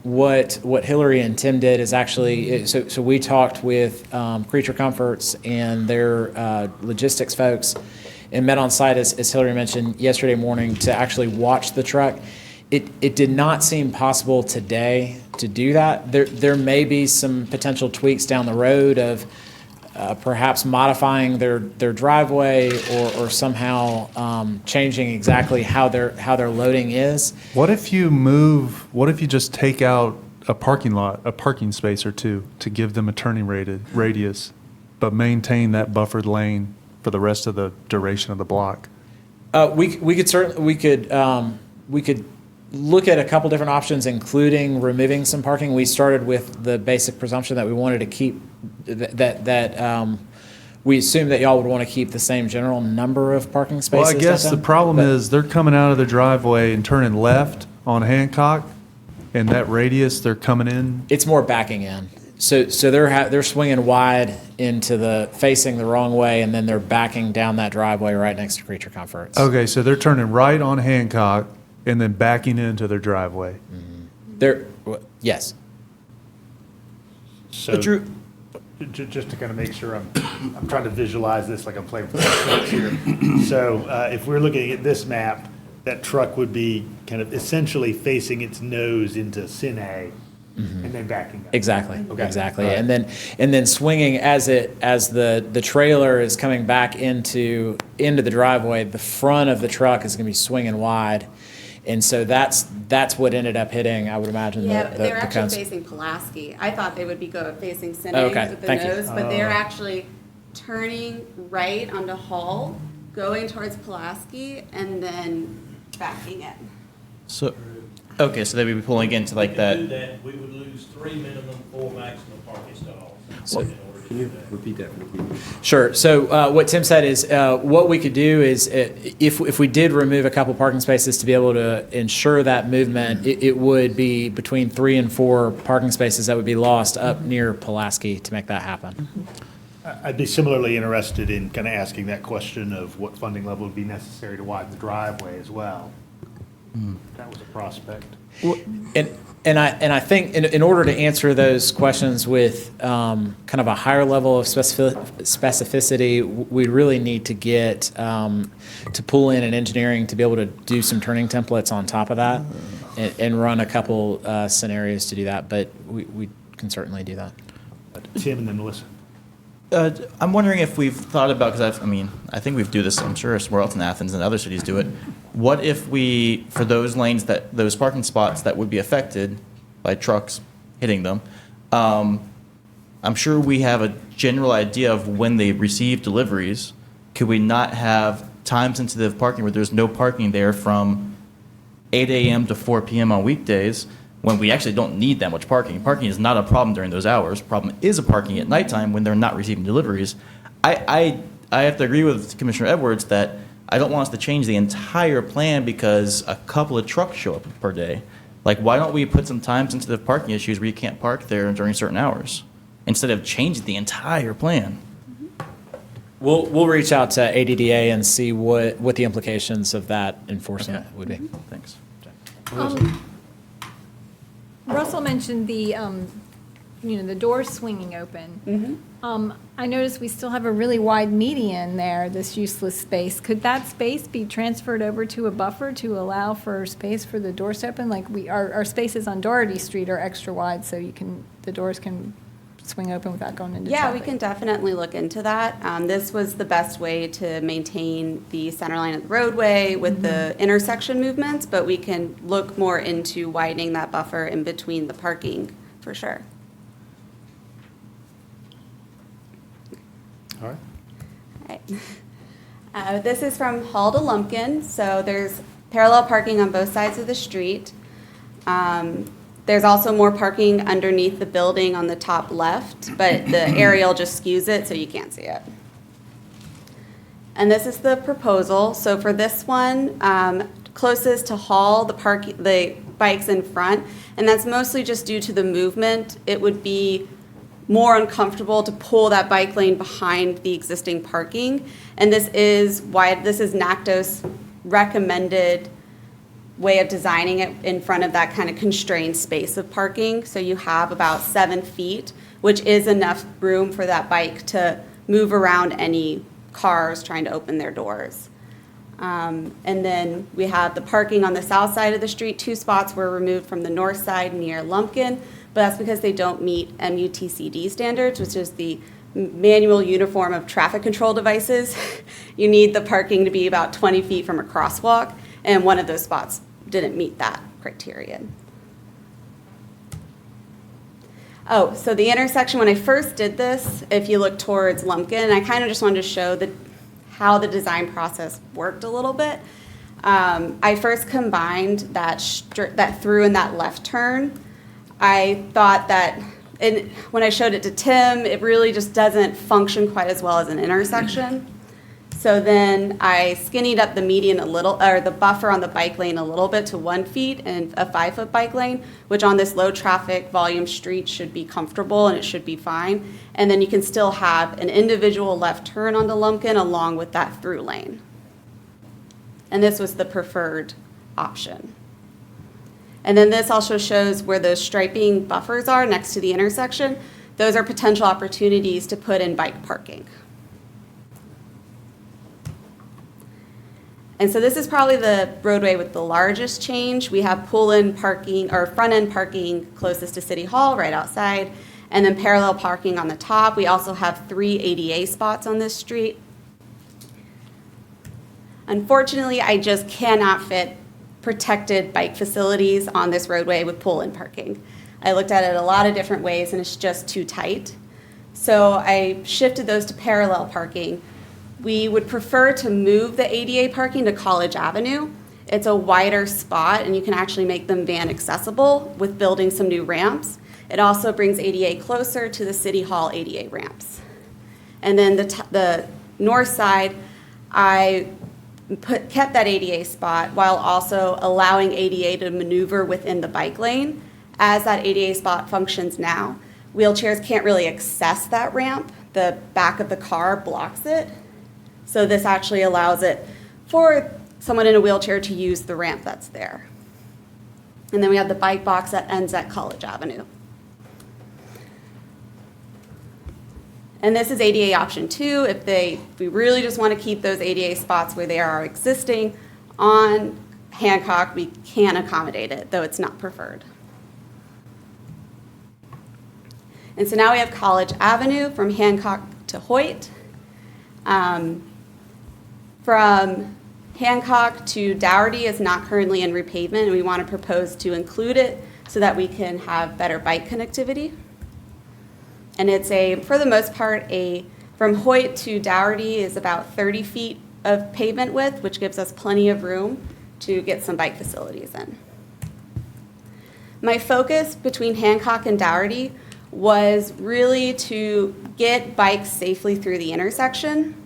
what Hillary and Tim did is actually, so we talked with Creature Comforts and their logistics folks and met on site, as Hillary mentioned, yesterday morning to actually watch the truck. It did not seem possible today to do that. There may be some potential tweaks down the road of perhaps modifying their driveway or somehow changing exactly how their loading is. What if you just take out a parking space or two to give them a turning radius, but maintain that buffered lane for the rest of the duration of the block? We could look at a couple different options, including removing some parking. We started with the basic presumption that we wanted to keep we assume that y'all would want to keep the same general number of parking spaces. Well, I guess the problem is they're coming out of the driveway and turning left on Hancock, and that radius they're coming in. It's more backing in. So they're swinging wide into facing the wrong way, and then they're backing down that driveway right next to Creature Comforts. Okay, so they're turning right on Hancock and then backing into their driveway. Yes. So, Drew, just to kind of make sure I'm trying to visualize this like I'm playing with trucks here. So if we're looking at this map, that truck would be kind of essentially facing its nose into Sine and then backing up. Exactly. Okay. Exactly. All right. And then swinging as the trailer is coming back into the driveway, the front of the truck is going to be swinging wide. And so that's what ended up hitting, I would imagine. Yeah, the they're actually cons- facing Pulaski. I thought they would be facing Sine Okay, with the thank you. nose, but they're actually turning right onto Hall, going towards Pulaski, and then backing in. so they would be pulling into like that. we would lose 3 minimum, 4 maximum parking stalls. Can you repeat that? Sure. So what Tim said is what we could do is if we did remove a couple parking spaces to be able to ensure that movement, it would be between 3 and 4 parking spaces that would be lost up near Pulaski to make that happen. I'd be similarly interested in kind of asking that question of what funding level would be necessary to widen the driveway as well. That was a prospect. And I think in order to answer those questions with kind of a higher level of specificity, we really need to get to pull in an engineering to be able to do some turning templates on top of that and run a couple scenarios to do that. But we can certainly do that. Tim and then Melissa. I'm wondering if we've thought about, because I think we do this, I'm sure somewhere else in Athens and other cities do it. What if we, for those lanes, those parking spots that would be affected by trucks hitting them, I'm sure we have a general idea of when they receive deliveries. Could we not have time-sensitive parking where there's no parking there from 8 a.m. to 4 p.m. on weekdays, when we actually don't need that much parking? Parking is not a problem during those hours. Problem is a parking at nighttime when they're not receiving deliveries. I have to agree with Commissioner Edwards that I don't want us to change the entire plan because a couple of trucks show up per day. Like, why don't we put some time-sensitive parking issues where you can't park there during certain hours instead of changing the entire plan? We'll reach out to ADDA and see what the implications of that enforcement would be. Thanks. Russell mentioned the doors swinging open. I noticed we still have a really wide median there, this useless space. Could that space be transferred over to a buffer to allow for space for the doors to open? Like our spaces on Doherty Street are extra wide, so the doors can swing open without going into Yeah, traffic. we can definitely look into that. This was the best way to maintain the center line of the roadway with the intersection movements, but we can look more into widening that buffer in between the parking, for sure. All right. Right. This is from Hall to Lumpkin, so there's parallel parking on both sides of the street. There's also more parking underneath the building on the top left, but the aerial just skews it so you can't see it. And this is the proposal. So for this one, closest to Hall, the bike's in front, and that's mostly just due to the movement. It would be more uncomfortable to pull that bike lane behind the existing parking. And this is NACTO's recommended way of designing it in front of that kind of constrained space of parking. So you have about 7 feet, which is enough room for that bike to move around any cars trying to open their doors. And then we have the parking on the south side of the street. 2 spots were removed from the north side near Lumpkin, but that's because they don't meet MUTCD standards, which is the manual uniform of traffic control devices, you need the parking to be about 20 feet from a crosswalk, and one of those spots didn't meet that criterion. Oh, so the intersection, when I first did this, if you look towards Lumpkin, I kind of just wanted to show how the design process worked a little bit. I first combined that through and that left turn. I thought that, and when I showed it to Tim, it really just doesn't function quite as well as an intersection. So then I skinnied up the median a little, or the buffer on the bike lane a little bit to 1 feet and a 5-foot bike lane, which on this low traffic volume street should be comfortable and it should be fine. And then you can still have an individual left turn onto Lumpkin along with that through lane. And this was the preferred option. And then this also shows where those striping buffers are next to the intersection. Those are potential opportunities to put in bike parking. And so this is probably the roadway with the largest change. We have pull-in parking or front-end parking closest to City Hall right outside, and then parallel parking on the top. We also have 3 ADA spots on this street. Unfortunately, I just cannot fit protected bike facilities on this roadway with pull-in parking. I looked at it a lot of different ways and it's just too tight. So I shifted those to parallel parking. We would prefer to move the ADA parking to College Avenue. It's a wider spot and you can actually make them van accessible with building some new ramps. It also brings ADA closer to the City Hall ADA ramps. And then the north side, I kept that ADA spot while also allowing ADA to maneuver within the bike lane. As that ADA spot functions now, wheelchairs can't really access that ramp. The back of the car blocks it. So this actually allows it for someone in a wheelchair to use the ramp that's there. And then we have the bike box that ends at College Avenue. And this is ADA option 2. If we really just want to keep those ADA spots where they are existing on Hancock, we can accommodate it, though it's not preferred. And so now we have College Avenue from Hancock to Hoyt. From Hancock to Dougherty is not currently in repavement, and we want to propose to include it so that we can have better bike connectivity. And it's for the most part, from Hoyt to Dougherty is about 30 feet of pavement width, which gives us plenty of room to get some bike facilities in. My focus between Hancock and Dougherty was really to get bikes safely through the intersection.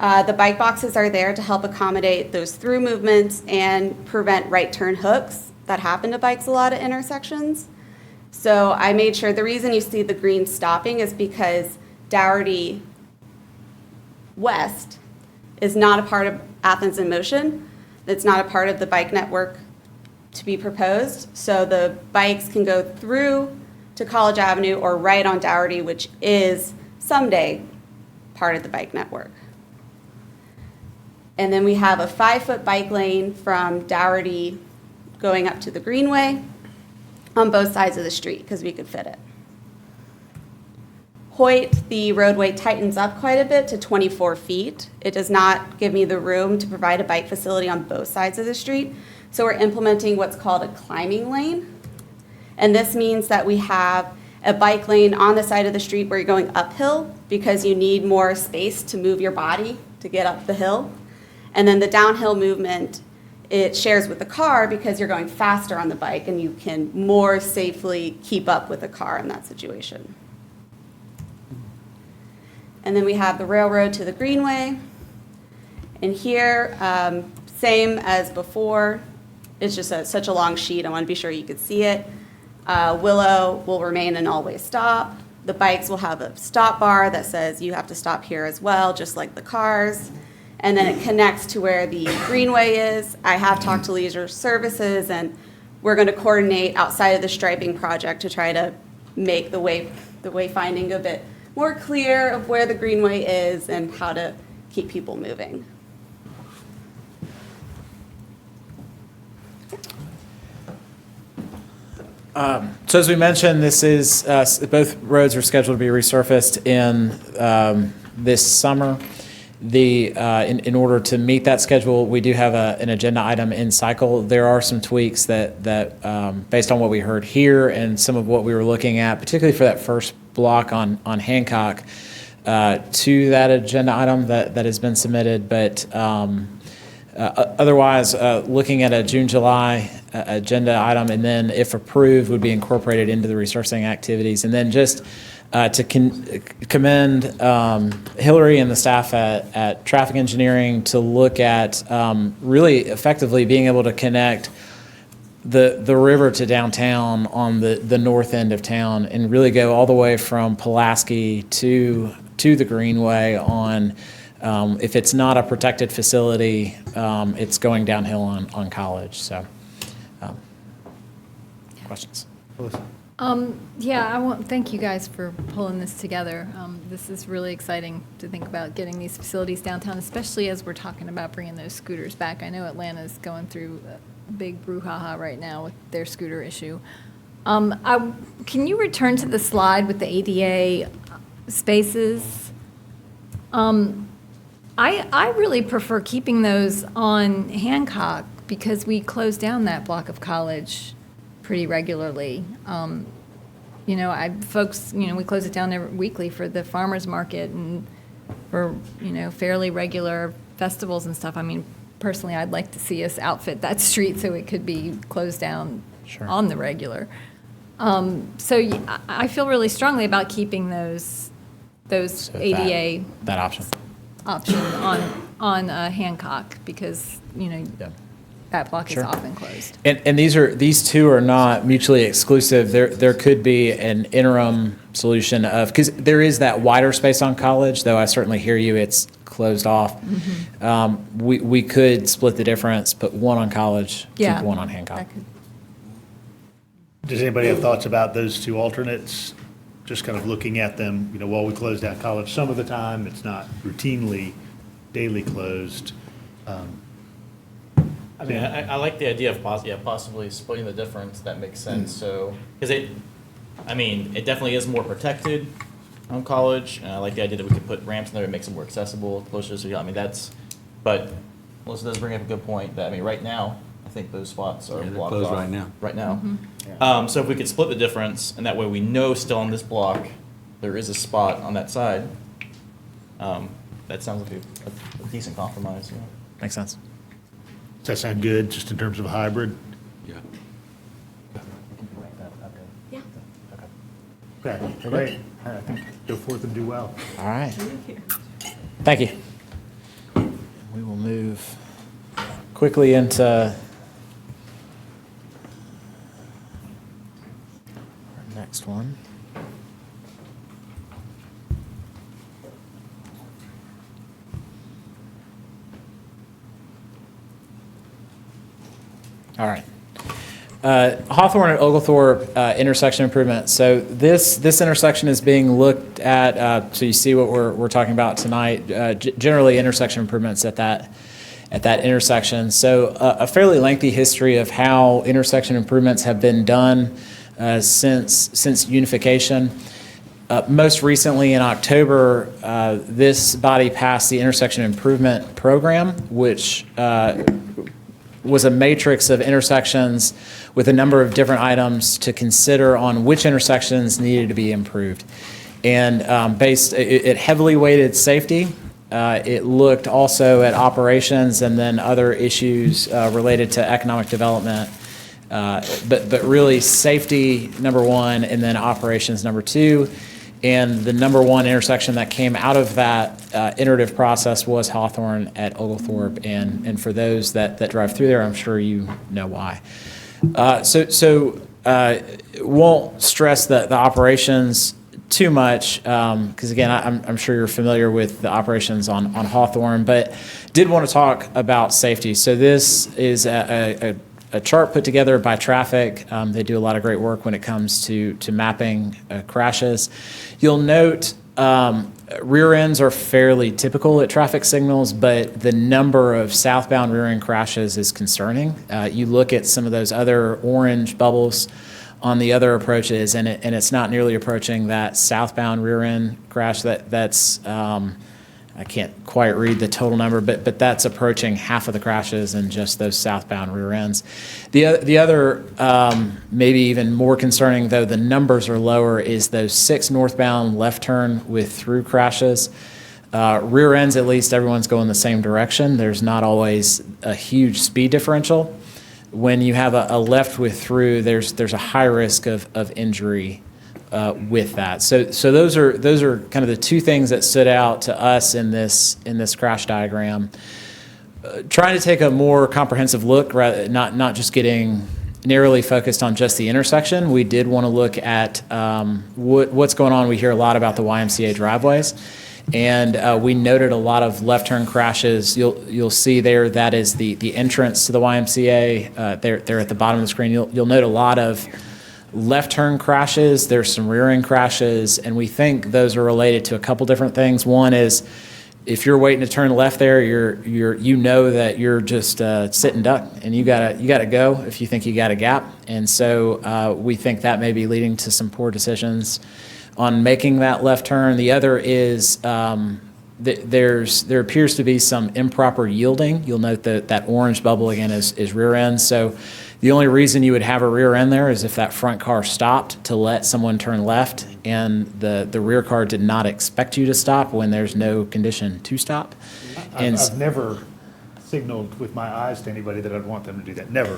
The bike boxes are there to help accommodate those through movements and prevent right turn hooks that happen to bikes a lot at intersections. So I made sure, the reason you see the green stopping is because Dougherty West is not a part of Athens in Motion. It's not a part of the bike network to be proposed. So the bikes can go through to College Avenue or right on Dougherty, which is someday part of the bike network. And then we have a 5-foot bike lane from Dougherty going up to the Greenway on both sides of the street because we could fit it. Hoyt, the roadway tightens up quite a bit to 24 feet. It does not give me the room to provide a bike facility on both sides of the street. So we're implementing what's called a climbing lane. And this means that we have a bike lane on the side of the street where you're going uphill because you need more space to move your body to get up the hill. And then the downhill movement, it shares with the car because you're going faster on the bike and you can more safely keep up with the car in that situation. And then we have the railroad to the Greenway. And here, same as before, it's just such a long sheet. I want to be sure you could see it. Willow will remain an always stop. The bikes will have a stop bar that says you have to stop here as well, just like the cars. And then it connects to where the Greenway is. I have talked to Leisure Services, and we're going to coordinate outside of the striping project to try to make the wayfinding a bit more clear of where the Greenway is and how to keep people moving. So as we mentioned, this is, both roads are scheduled to be resurfaced in this summer. In order to meet that schedule, we do have an agenda item in cycle. There are some tweaks that based on what we heard here and some of what we were looking at, particularly for that first block on Hancock, to that agenda item that has been submitted. But otherwise, looking at a June, July agenda item, and then if approved, would be incorporated into the resurfacing activities. And then just to commend Hillary and the staff at Traffic Engineering to look at really effectively being able to connect the river to downtown on the north end of town and really go all the way from Pulaski to the Greenway on, if it's not a protected facility, it's going downhill on College. So, questions? Yeah, thank you guys for pulling this together. This is really exciting to think about getting these facilities downtown, especially as we're talking about bringing those scooters back. I know Atlanta's going through a big brouhaha right now with their scooter issue. Can you return to the slide with the ADA spaces? I really prefer keeping those on Hancock because we close down that block of College pretty regularly. Folks, we close it down weekly for the farmers market and for, fairly regular festivals and stuff. I mean, personally, I'd like to see us outfit that street so it could be closed down on the regular. I feel really strongly about keeping those ADA that option on Hancock because, that block is often closed. And these two are not mutually exclusive. There could be an interim solution because there is that wider space on College, though I certainly hear you, it's closed off. Mm-hmm. We could split the difference, put one on College, keep one on Hancock. Does anybody have thoughts about those two alternates? Just kind of looking at them, while we close down College some of the time, it's not routinely daily closed. I mean, I like the idea of possibly splitting the difference. That makes sense. So, because it definitely is more protected on College, and I like the idea that we could put ramps in there. It makes it more accessible, closer. So, but Melissa does bring up a good point. That right now, I think those spots are blocked closed off right now. Right now. Mm-hmm. So if we could split the difference, and that way we know still on this block there is a spot on that side. That sounds like a decent compromise. Makes sense. Does that sound good, just in terms of a hybrid? Yeah. Yeah. Okay, great. I think go forth and do well. All right. Thank you. We will move quickly into our next one. All right. Hawthorne and Oglethorpe intersection improvement. So this intersection is being looked at. So you see what we're talking about tonight. Generally, intersection improvements at that intersection. So a fairly lengthy history of how intersection improvements have been done since unification. Most recently, in October, this body passed the intersection improvement program, which was a matrix of intersections with a number of different items to consider on which intersections needed to be improved. And it heavily weighted safety. It looked also at operations and then other issues related to economic development. But really safety, number one, and then operations, number two. And the number one intersection that came out of that iterative process was Hawthorne at Oglethorpe. And for those that drive through there, I'm sure you know why. Won't stress the operations too much, because again, I'm sure you're familiar with the operations on Hawthorne, but did want to talk about safety. So this is a chart put together by Traffic. They do a lot of great work when it comes to mapping crashes. You'll note rear ends are fairly typical at traffic signals, but the number of southbound rear end crashes is concerning. You look at some of those other orange bubbles on the other approaches, and it's not nearly approaching that southbound rear end crash that's I can't quite read the total number, but that's approaching half of the crashes in just those southbound rear ends. The other, maybe even more concerning, though the numbers are lower, is those 6 northbound left turn with through crashes. Rear ends, at least, everyone's going the same direction. There's not always a huge speed differential. When you have a left with through, there's a high risk of injury with that. So those are kind of the two things that stood out to us in this crash diagram. Trying to take a more comprehensive look, rather not just getting narrowly focused on just the intersection. We did want to look at what's going on. We hear a lot about the YMCA driveways. And we noted a lot of left turn crashes. You'll see there that is the entrance to the YMCA. There at the bottom of the screen. You'll note a lot of left turn crashes. There's some rear end crashes, and we think those are related to a couple different things. One is if you're waiting to turn left there, you know that you're just sitting duck, and you gotta go if you think you got a gap. And so we think that may be leading to some poor decisions on making that left turn. The other is there appears to be some improper yielding. You'll note that orange bubble again is rear end. So the only reason you would have a rear end there is if that front car stopped to let someone turn left, and the rear car did not expect you to stop when there's no condition to stop. I've never signaled with my eyes to anybody that I'd want them to do that. Never.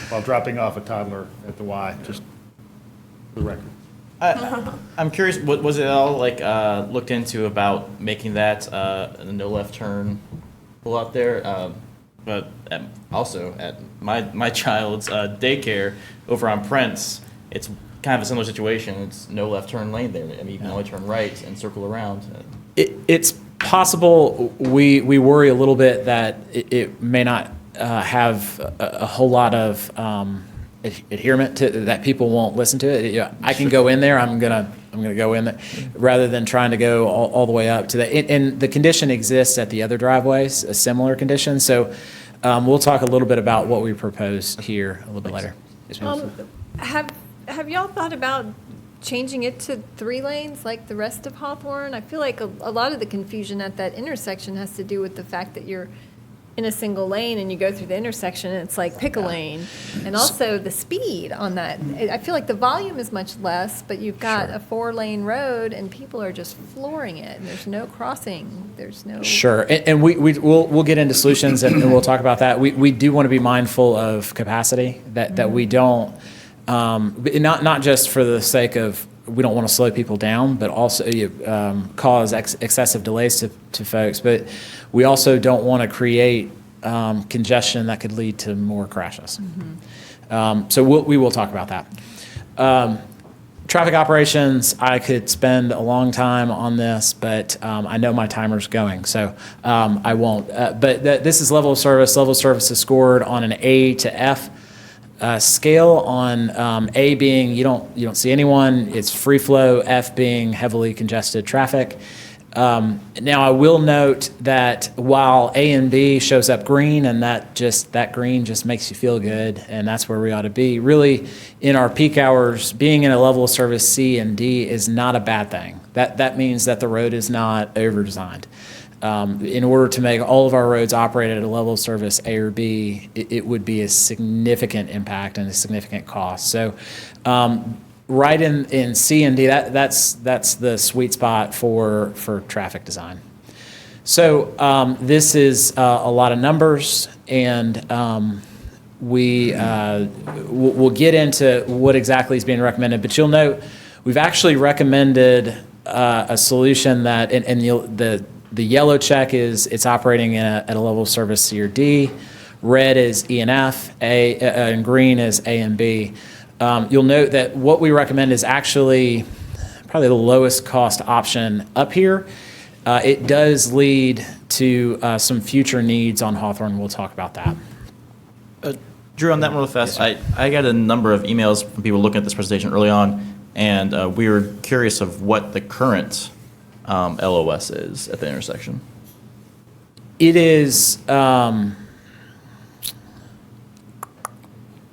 While dropping off a toddler at the Y, just for the record. I'm curious, was it all looked into about making that a no left turn pull out there? But also at my child's daycare over on Prince, it's kind of a similar situation. It's no left turn lane there. I mean, you can only turn right and circle around. It's possible. We worry a little bit that it may not have a whole lot of adherement to that. People won't listen to it. I can go in there. I'm gonna go in there, rather than trying to go all the way up to that. And the condition exists at the other driveways, a similar condition. So we'll talk a little bit about what we propose here a little bit later. Have y'all thought about changing it to 3 lanes like the rest of Hawthorne? I feel like a lot of the confusion at that intersection has to do with the fact that you're in a single lane and you go through the intersection and it's like pick a lane. And also the speed on that. I feel like the volume is much less, but you've got a 4-lane road and people are just flooring it, and there's no crossing. There's no... Sure. And we'll get into solutions and we'll talk about that. We do want to be mindful of capacity, that we don't, not just for the sake of we don't want to slow people down, but also cause excessive delays to folks. But we also don't want to create congestion that could lead to more crashes. So we will talk about that. Traffic operations, I could spend a long time on this, but I know my timer's going, so I won't. But this is level of service. Level of service is scored on an A to F scale, on A being you don't see anyone, it's free flow, F being heavily congested traffic. Now I will note that while A and B shows up green, and that green just makes you feel good, and that's where we ought to be. Really, in our peak hours, being in a level of service C and D is not a bad thing. That means that the road is not over-designed. In order to make all of our roads operate at a level of service A or B, it would be a significant impact and a significant cost. So right in C and D, that's the sweet spot for traffic design. So this is a lot of numbers, and we'll get into what exactly is being recommended. But you'll note we've actually recommended a solution that, the yellow check is it's operating at a level of service C or D. Red is E and F, and green is A and B. You'll note that what we recommend is actually probably the lowest cost option up here. It does lead to some future needs on Hawthorne. We'll talk about that. Drew, on that real fast, I got a number of emails from people looking at this presentation early on, and we were curious of what the current LOS is at the intersection. It is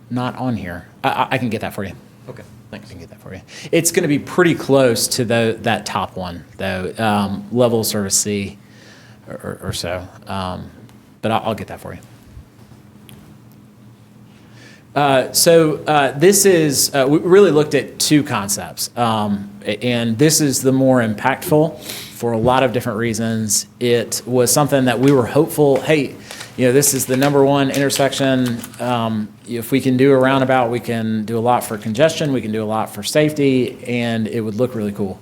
not on here. I can get that for you. Okay, I can get that for you. It's going to be pretty close to that top one, though, level service C or so. But I'll get that for you. This is, we really looked at two concepts, and this is the more impactful for a lot of different reasons. It was something that we were hopeful, hey, this is the number one intersection. If we can do a roundabout, we can do a lot for congestion, we can do a lot for safety, and it would look really cool.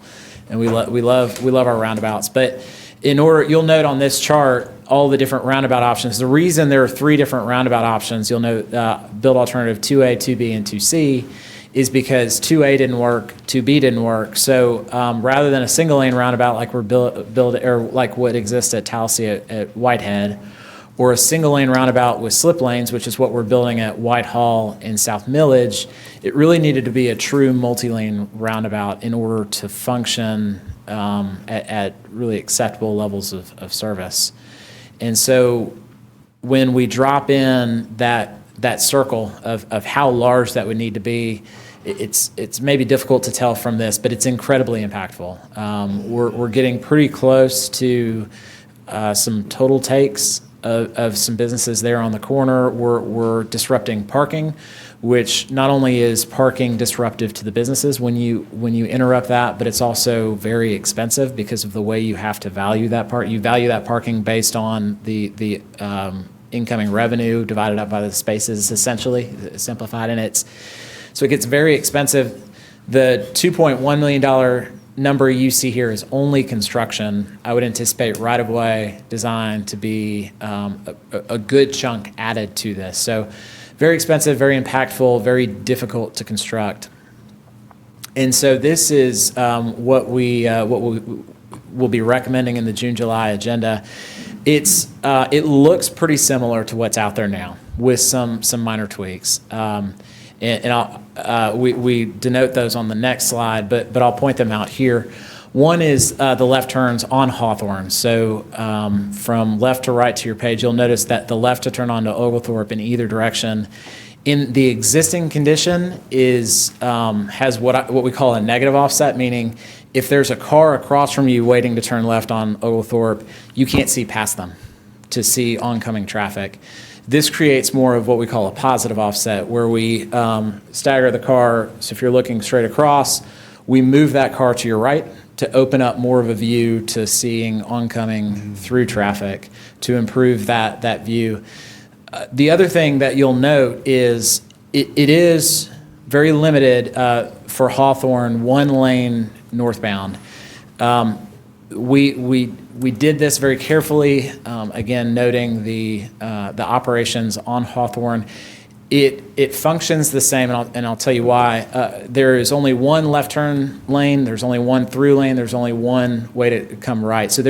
And we love our roundabouts. But you'll note on this chart all the different roundabout options. The reason there are 3 different roundabout options, you'll note build alternative 2A, 2B, and 2C, is because 2A didn't work, 2B didn't work. So rather than a single lane roundabout like we're or like what exists at Tallahassee at Whitehead, or a single lane roundabout with slip lanes, which is what we're building at Whitehall and South Millage, it really needed to be a true multi-lane roundabout in order to function at really acceptable levels of service. And so when we drop in that circle of how large that would need to be, it's maybe difficult to tell from this, but it's incredibly impactful. We're getting pretty close to some total takes of some businesses there on the corner. We're disrupting parking, which not only is parking disruptive to the businesses when you interrupt that, but it's also very expensive because of the way you have to value that part. You value that parking based on the incoming revenue divided up by the spaces, essentially simplified, and so it gets very expensive. The $2.1 million number you see here is only construction. I would anticipate right-of-way design to be a good chunk added to this. So very expensive, very impactful, very difficult to construct. And so this is what we'll be recommending in the June-July agenda. It looks pretty similar to what's out there now with some minor tweaks. We denote those on the next slide, but I'll point them out here. One is the left turns on Hawthorne. So from left to right to your page, you'll notice that the left to turn onto Oglethorpe in either direction in the existing condition has what we call a negative offset, meaning if there's a car across from you waiting to turn left on Oglethorpe, you can't see past them to see oncoming traffic. This creates more of what we call a positive offset, where we stagger the car. So if you're looking straight across, we move that car to your right to open up more of a view to seeing oncoming through traffic to improve that view. The other thing that you'll note is it is very limited for Hawthorne, one lane northbound. We did this very carefully, again, noting the operations on Hawthorne. It functions the same, and I'll tell you why. There is only one left turn lane, there's only one through lane, there's only one way to come right. So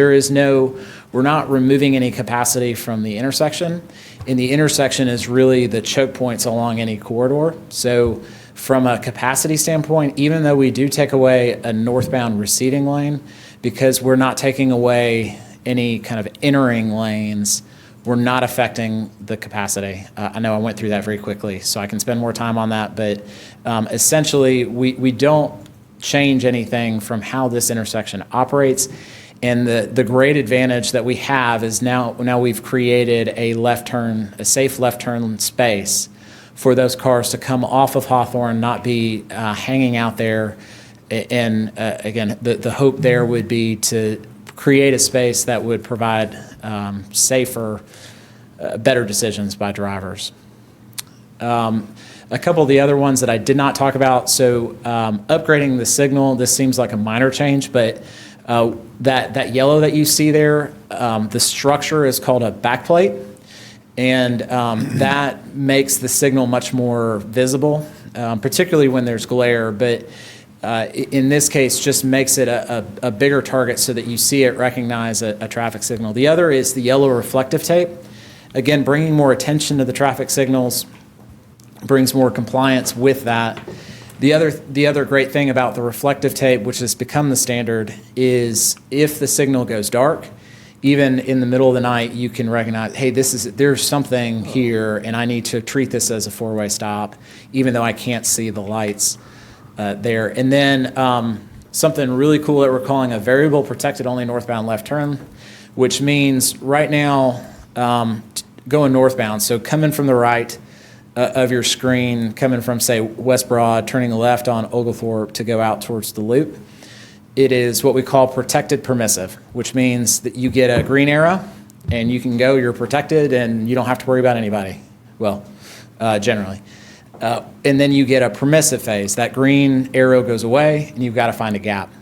we're not removing any capacity from the intersection, and the intersection is really the choke points along any corridor. So from a capacity standpoint, even though we do take away a northbound receiving lane, because we're not taking away any kind of entering lanes, we're not affecting the capacity. I know I went through that very quickly, so I can spend more time on that, but essentially we don't change anything from how this intersection operates. And the great advantage that we have is now we've created a safe left turn space for those cars to come off of Hawthorne, not be hanging out there. And again, the hope there would be to create a space that would provide safer, better decisions by drivers. A couple of the other ones that I did not talk about, so upgrading the signal, this seems like a minor change, but that yellow that you see there, the structure is called a backplate, and that makes the signal much more visible, particularly when there's glare, but in this case, just makes it a bigger target so that you see it recognize a traffic signal. The other is the yellow reflective tape. Again, bringing more attention to the traffic signals brings more compliance with that. The other great thing about the reflective tape, which has become the standard, is if the signal goes dark, even in the middle of the night, you can recognize, hey, there's something here, and I need to treat this as a four-way stop, even though I can't see the lights there. And then something really cool that we're calling a variable protected only northbound left turn, which means right now, going northbound, so coming from the right of your screen, coming from, say, West Broad, turning left on Oglethorpe to go out towards the loop, it is what we call protected permissive, which means that you get a green arrow and you can go, you're protected, and you don't have to worry about anybody. Well, generally. And then you get a permissive phase. That green arrow goes away, and you've got to find a gap.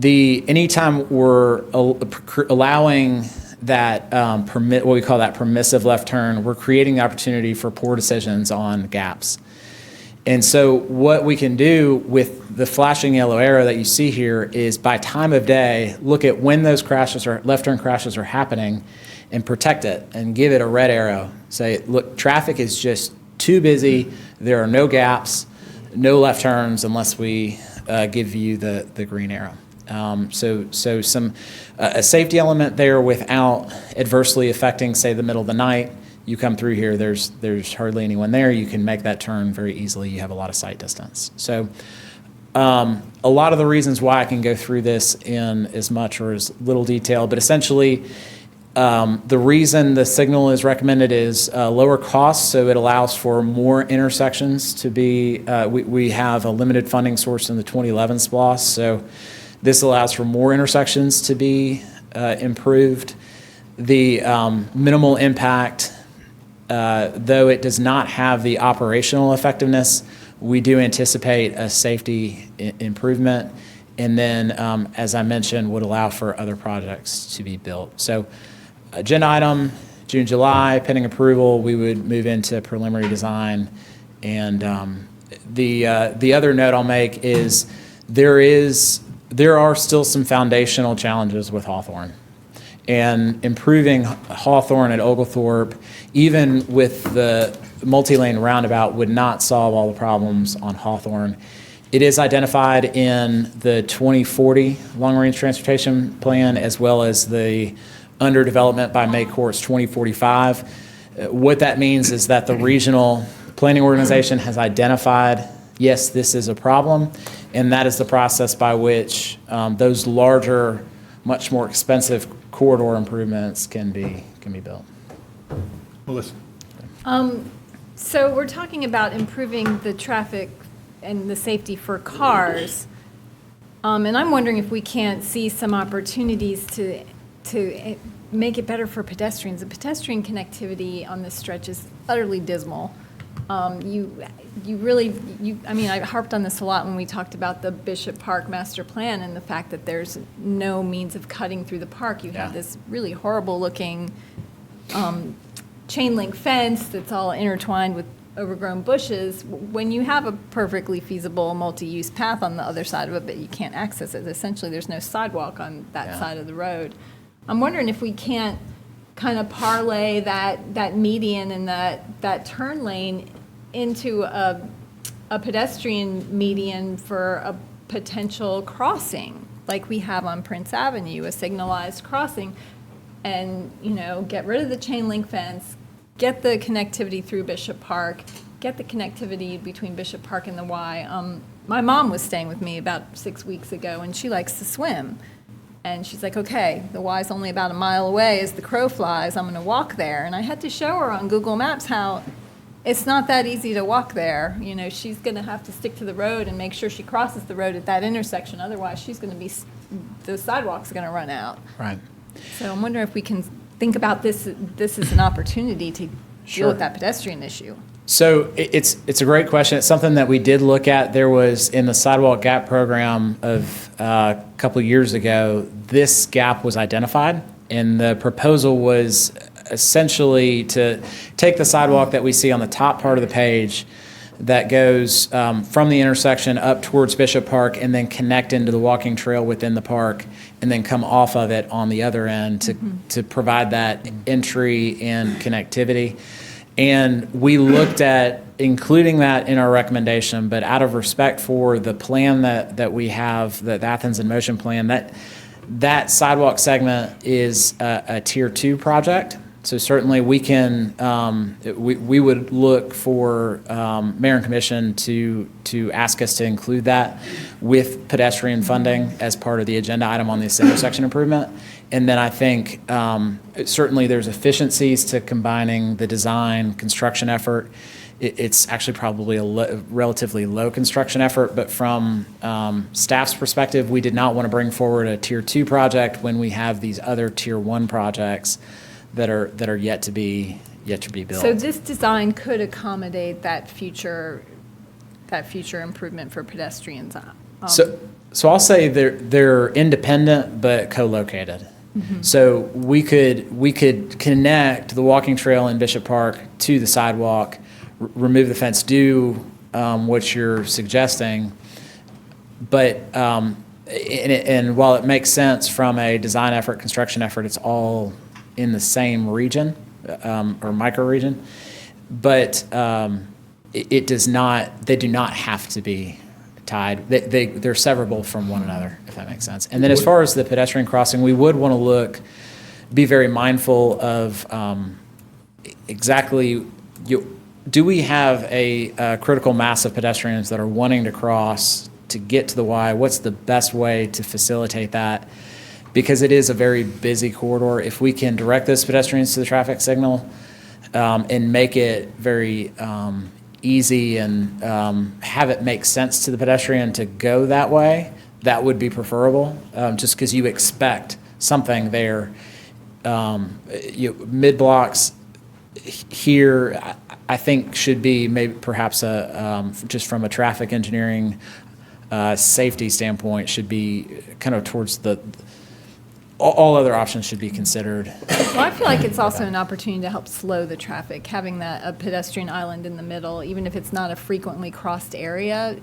Anytime we're allowing that what we call that permissive left turn, we're creating the opportunity for poor decisions on gaps. And so what we can do with the flashing yellow arrow that you see here is, by time of day, look at when those left turn crashes are happening and protect it and give it a red arrow. Say, look, traffic is just too busy. There are no gaps, no left turns unless we give you the green arrow. So a safety element there without adversely affecting, say, the middle of the night. You come through here, there's hardly anyone there. You can make that turn very easily. You have a lot of sight distance. So a lot of the reasons why I can go through this in as much or as little detail, but essentially the reason the signal is recommended is lower cost, so it allows for more intersections to be, we have a limited funding source in the 2011 SPLOST, so this allows for more intersections to be improved. The minimal impact, though it does not have the operational effectiveness, we do anticipate a safety improvement, and then, as I mentioned, would allow for other projects to be built. So agenda item, June, July, pending approval, we would move into preliminary design. And the other note I'll make is there are still some foundational challenges with Hawthorne. And improving Hawthorne at Oglethorpe, even with the multi-lane roundabout, would not solve all the problems on Hawthorne. It is identified in the 2040 long-range transportation plan, as well as the under development by MACOR's 2045. What that means is that the regional planning organization has identified, yes, this is a problem, and that is the process by which those larger, much more expensive corridor improvements can be built. Melissa. So we're talking about improving the traffic and the safety for cars. And I'm wondering if we can't see some opportunities to make it better for pedestrians. The pedestrian connectivity on this stretch is utterly dismal. I harped on this a lot when we talked about the Bishop Park master plan and the fact that there's no means of cutting through the park. You have this really horrible looking chain link fence that's all intertwined with overgrown bushes. When you have a perfectly feasible multi-use path on the other side of it, but you can't access it, essentially there's no sidewalk on that side of the road. I'm wondering if we can't kind of parlay that median and that turn lane into a pedestrian median for a potential crossing, like we have on Prince Avenue, a signalized crossing, and get rid of the chain link fence, get the connectivity through Bishop Park, get the connectivity between Bishop Park and the Y. My mom was staying with me about 6 weeks ago, and she likes to swim. And she's like, okay, the Y's only about a mile away as the crow flies. I'm going to walk there. And I had to show her on Google Maps how it's not that easy to walk there. She's going to have to stick to the road and make sure she crosses the road at that intersection. Otherwise, the sidewalk's going to run out. Right. So I'm wondering if we can think about this as an opportunity to deal with that pedestrian issue. So it's a great question. It's something that we did look at. There was, in the sidewalk gap program of a couple of years ago, this gap was identified, and the proposal was essentially to take the sidewalk that we see on the top part of the page that goes from the intersection up towards Bishop Park and then connect into the walking trail within the park, and then come off of it on the other end to provide that entry and connectivity. And we looked at including that in our recommendation, but out of respect for the plan that we have, the Athens in Motion plan, that sidewalk segment is a Tier 2 project. So certainly we can, we would look for Mayor and Commission to ask us to include that with pedestrian funding as part of the agenda item on this intersection improvement. And then I think certainly there's efficiencies to combining the design construction effort. It's actually probably a relatively low construction effort, but from staff's perspective, we did not want to bring forward a Tier 2 project when we have these other Tier 1 projects that are yet to be built. So this design could accommodate that future improvement for pedestrians. So I'll say they're independent but co-located. Mm-hmm. So we could connect the walking trail in Bishop Park to the sidewalk, remove the fence, do what you're suggesting, but and while it makes sense from a design effort, construction effort, it's all in the same region or micro region, but it does not. They do not have to be tied. They're severable from one another, if that makes sense. And then as far as the pedestrian crossing, we would want to be very mindful of exactly. Do we have a critical mass of pedestrians that are wanting to cross to get to the Y? What's the best way to facilitate that? Because it is a very busy corridor. If we can direct those pedestrians to the traffic signal and make it very easy and have it make sense to the pedestrian to go that way, that would be preferable, just because you expect something there. Mid-blocks here, I think should be maybe perhaps just from a traffic engineering safety standpoint, should be kind of towards all other options should be considered. Well, I feel like it's also an opportunity to help slow the traffic, having a pedestrian island in the middle, even if it's not a frequently crossed area.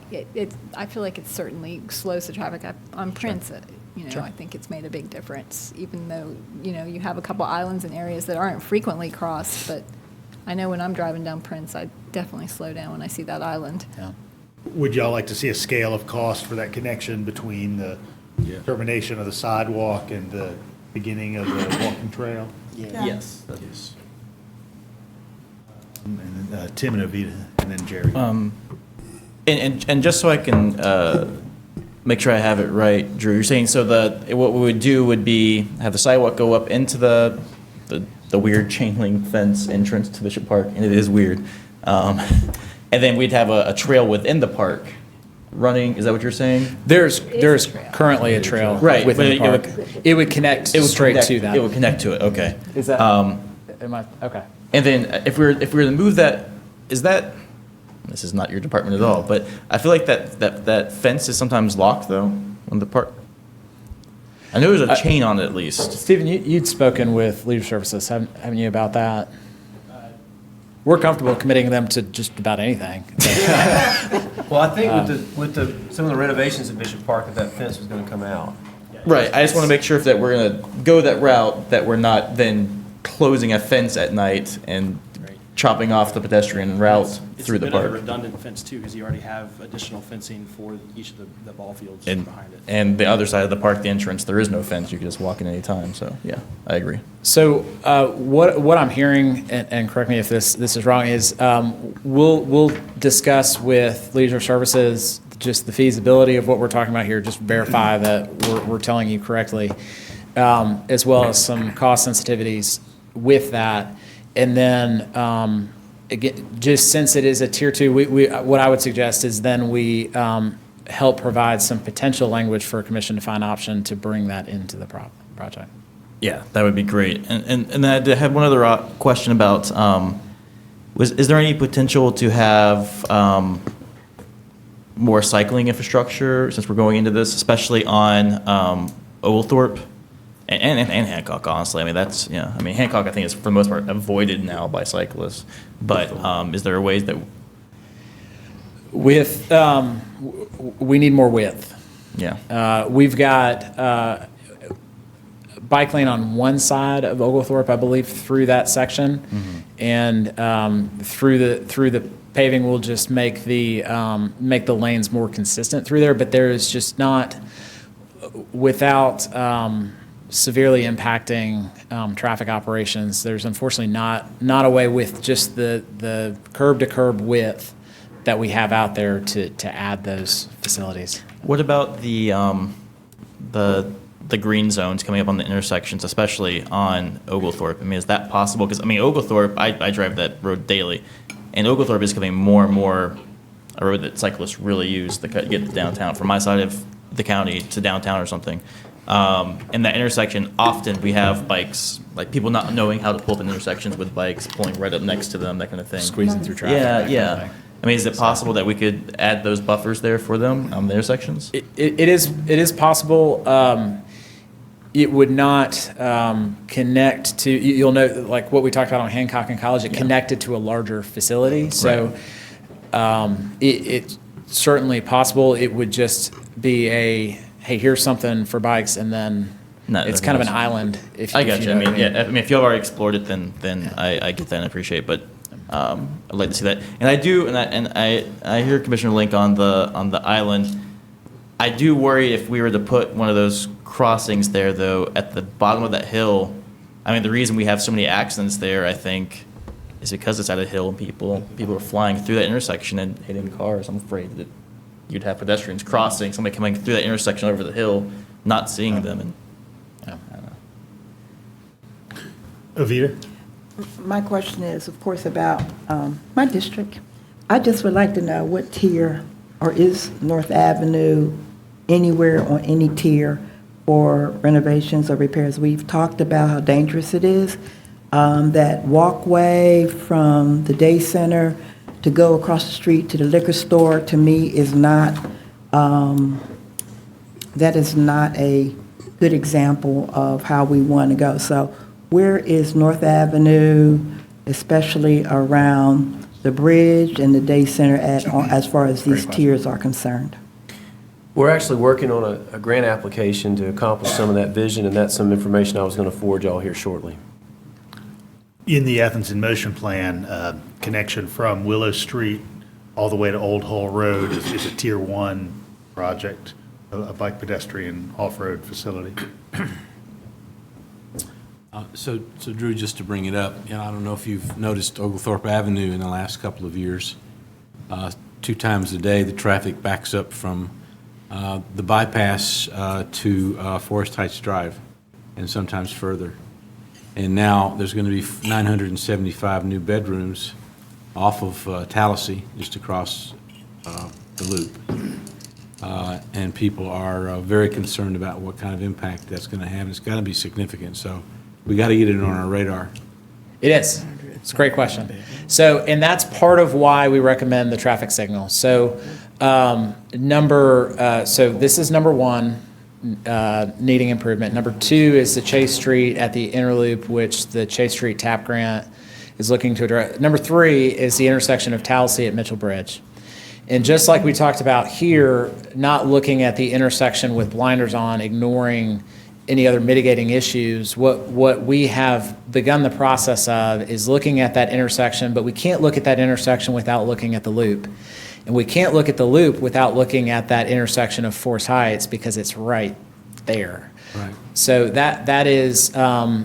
I feel like it certainly slows the traffic. On Prince, I think it's made a big difference, even though, you have a couple islands in areas that aren't frequently crossed, but I know when I'm driving down Prince, I definitely slow down when I see that island. Yeah. Would y'all like to see a scale of cost for that connection between the termination of the sidewalk and the beginning of the walking trail? Yeah. Yes. And then, Tim and Avita, and then Jerry. And just so I can make sure I have it right, Drew, you're saying what we would do would be have the sidewalk go up into the weird chain link fence entrance to Bishop Park, and it is weird. And then we'd have a trail within the park running. Is that what you're saying? There's currently a trail Right, within the but park. It would connect straight to that. It would connect to it. Okay. Is that? Okay. And then if we were to move that, this is not your department at all, but I feel like that fence is sometimes locked though on the park. I know there's a chain on it at least. Stephen, you'd spoken with Leisure Services, haven't you, about that? We're comfortable committing them to just about anything. Well, I think with some of the renovations at Bishop Park, that fence was going to come out. Right. I just want to make sure that we're going to go that route, that we're not then closing a fence at night and chopping off the pedestrian route through the park. It's a bit of a redundant fence too, because you already have additional fencing for each of the ball fields And, behind it. and the other side of the park, the entrance, there is no fence. You can just walk in any time. So yeah, I agree. So what I'm hearing, and correct me if this is wrong, is we'll discuss with Leisure Services just the feasibility of what we're talking about here, just verify that we're telling you correctly, as well as some cost sensitivities with that. And then, again, just since it is a Tier 2, what I would suggest is then we help provide some potential language for a commission to find option to bring that into the project. Yeah, that would be great. And I had one other question about, is there any potential to have more cycling infrastructure since we're going into this, especially on Oglethorpe? And Hancock, honestly. I mean, Hancock, I think, is for the most part avoided now by cyclists. But is there ways that we need more width? Yeah. We've got bike lane on one side of Oglethorpe, I believe, through that section, and through the paving will just make the lanes more consistent through there. But there is just not. without severely impacting traffic operations, there's unfortunately not a way with just the curb-to-curb width that we have out there to add those facilities. What about the green zones coming up on the intersections, especially on Oglethorpe? I mean, is that possible? Because, I mean, Oglethorpe, I drive that road daily, and Oglethorpe is becoming more and more a road that cyclists really use to get to downtown, from my side of the county to downtown or something. In that intersection, often we have bikes, like people not knowing how to pull up in intersections with bikes, pulling right up next to them, that kind of thing. Squeezing through traffic. Yeah, that kind of yeah. thing. I mean, is it possible that we could add those buffers there for them on the intersections? It is possible. It would not connect to, you'll know, like what we talked about on Hancock and College, it connected to a larger facility. So it's certainly possible. It would just be hey, here's something for bikes, and then it's kind of an island. I got you. I mean, yeah. I mean, if you've already explored it, then I get that and appreciate it. But I'd like to see that. And I do, and I hear Commissioner Link on the island. I do worry if we were to put one of those crossings there, though, at the bottom of that hill. I mean, the reason we have so many accidents there, I think, is because it's at a hill and people are flying through that intersection and hitting cars. I'm afraid that you'd have pedestrians crossing, somebody coming through that intersection over the hill, not seeing them, and I don't know. Avita? My question is, of course, about my district. I just would like to know what tier, or is North Avenue anywhere on any tier for renovations or repairs? We've talked about how dangerous it is. That walkway from the day center to go across the street to the liquor store, to me, is not, that is not a good example of how we want to go. So where is North Avenue, especially around the bridge and the day center as far as these tiers are concerned? We're actually working on a grant application to accomplish some of that vision, and that's some information I was going to forward y'all here shortly. In the Athens in Motion plan, connection from Willow Street all the way to Old Hull Road is a Tier 1 project, a bike pedestrian off-road facility. So Drew, just to bring it up, I don't know if you've noticed Oglethorpe Avenue in the last couple of years. 2 times a day, the traffic backs up from the bypass to Forest Heights Drive, and sometimes further. And now there's going to be 975 new bedrooms off of Tallahassee, just across the loop. And people are very concerned about what kind of impact that's going to have. It's got to be significant, so we got to get it on our radar. It is. It's a great question. So, and that's part of why we recommend the traffic signal. So, so this is number 1. Needing improvement. Number 2 is the Chase Street at the inner loop, which the Chase Street TAP grant is looking to address. Number 3 is the intersection of Tallahassee at Mitchell Bridge. And just like we talked about here, not looking at the intersection with blinders on, ignoring any other mitigating issues, what we have begun the process of is looking at that intersection, but we can't look at that intersection without looking at the loop. And we can't look at the loop without looking at that intersection of Forest Heights, because it's right there. Right. So that is,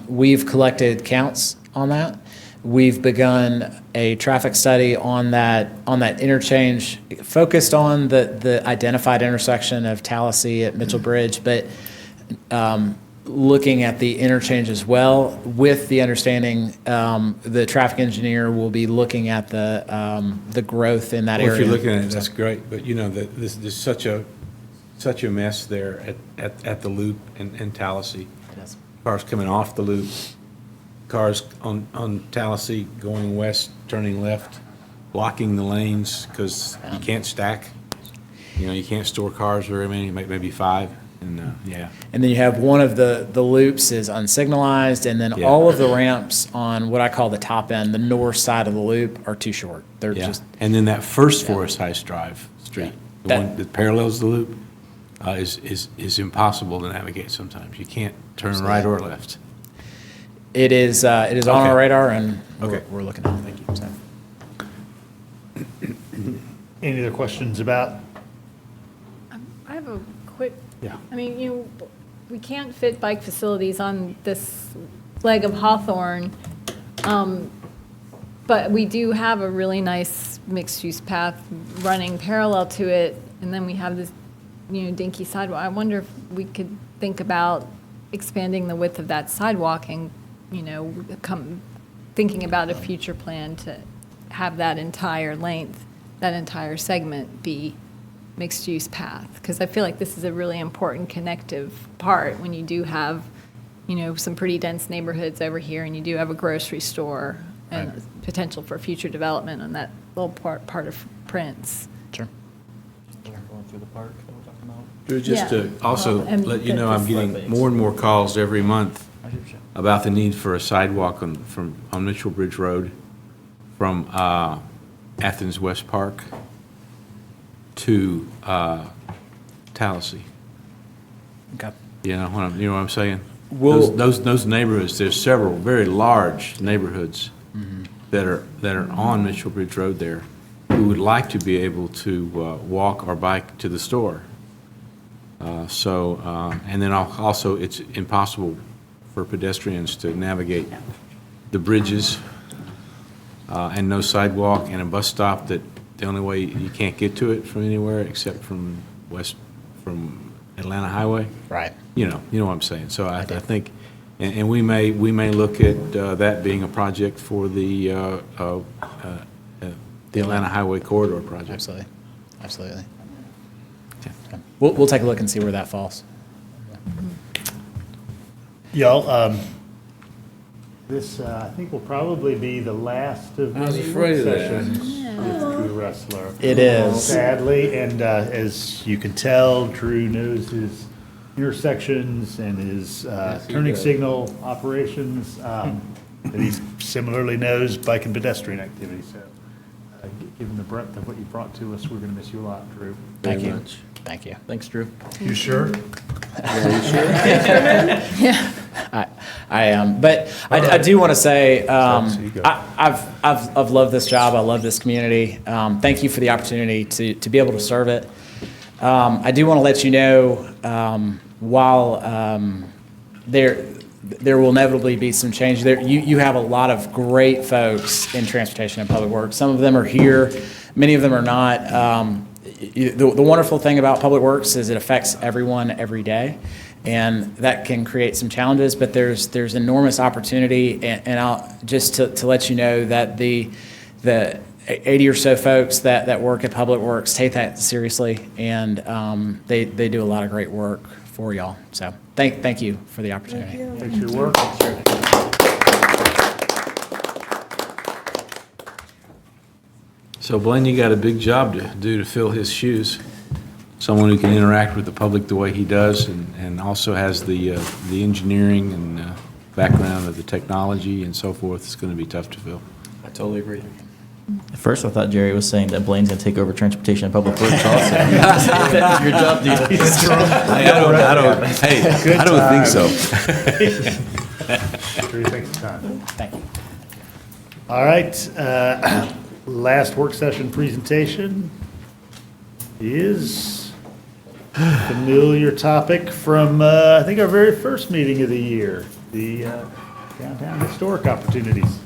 we've collected counts on that. We've begun a traffic study on that interchange, focused on the identified intersection of Tallahassee at Mitchell Bridge, but looking at the interchange as well, with the understanding the traffic engineer will be looking at the growth in that area. If you're looking at it, that's great, but there's such a mess there at the loop in Tallahassee. Yes. Cars coming off the loop, cars on Tallahassee going west, turning left, blocking the lanes because you can't stack. You can't store cars very many, maybe 5. And And then you have one of the loops is unsignalized, and then all of the ramps on what I call the top end, the north side of the loop, are too short. They're just. And then that first Forest Heights Drive street, the one that parallels the loop, is impossible to navigate sometimes. You can't turn right or left. It is on our radar, and we're looking at it. Thank you. Any other questions about I have a quick, Yeah. I mean, we can't fit bike facilities on this leg of Hawthorne, but we do have a really nice mixed-use path running parallel to it, and then we have this, dinky sidewalk. I wonder if we could think about expanding the width of that sidewalk and, thinking about a future plan to have that entire length, that entire segment be mixed-use path, because I feel like this is a really important connective part when you do have, some pretty dense neighborhoods over here, and you do have a grocery store and potential for future development on that little part of Prince. Sure. Going through the park that we're talking about. Drew, just Yeah. to also And let you know, I'm getting more and more calls every month about the need for a sidewalk on Mitchell Bridge Road from Athens West Park to Tallahassee. Okay. You know what I'm saying? Well- Those neighborhoods, there's several very large neighborhoods that are on Mitchell Bridge Road there who would like to be able to walk or bike to the store. And then also it's impossible for pedestrians to navigate the bridges and no sidewalk and a bus stop that the only way you can't get to it from anywhere except from Atlanta Highway. Right. You know what I'm saying. So I think, and we may look at that being a project for the Atlanta Highway Corridor project. Absolutely. Absolutely. Okay. We'll take a look and see where that falls. Y'all, this, I think will probably be the last of I was many afraid work of that. sessions with Drew Raessler. It is. Sadly, and as you can tell, Drew knows his intersections and his turning signal operations. And he similarly knows bike and pedestrian activity, so given the breadth of what you brought to us, we're going to miss you a lot, Drew. Thank you. Thank you. Thanks, Drew. You sure? I am, but I do want to say I've loved this job. I love this community. Thank you for the opportunity to be able to serve it. I do want to let you know while there will inevitably be some change. You have a lot of great folks in transportation and public works. Some of them are here, many of them are not. The wonderful thing about public works is it affects everyone every day, and that can create some challenges, but there's enormous opportunity, and I'll just to let you know that the 80 or so folks that work at Public Works take that seriously, and they do a lot of great work for y'all. So thank you for the opportunity. Thanks for your work. So Blaine, you got a big job to do to fill his shoes. Someone who can interact with the public the way he does, and also has the engineering and background of the technology and so forth. It's going to be tough to fill. I totally agree. At first, I thought Jerry was saying that Blaine's going to take over transportation and public works also. That's your job, dude. I don't think so. Drew, thanks for your time. Thank you. All right, last work session presentation is a familiar topic from, I think, our very first meeting of the year, the downtown historic opportunities.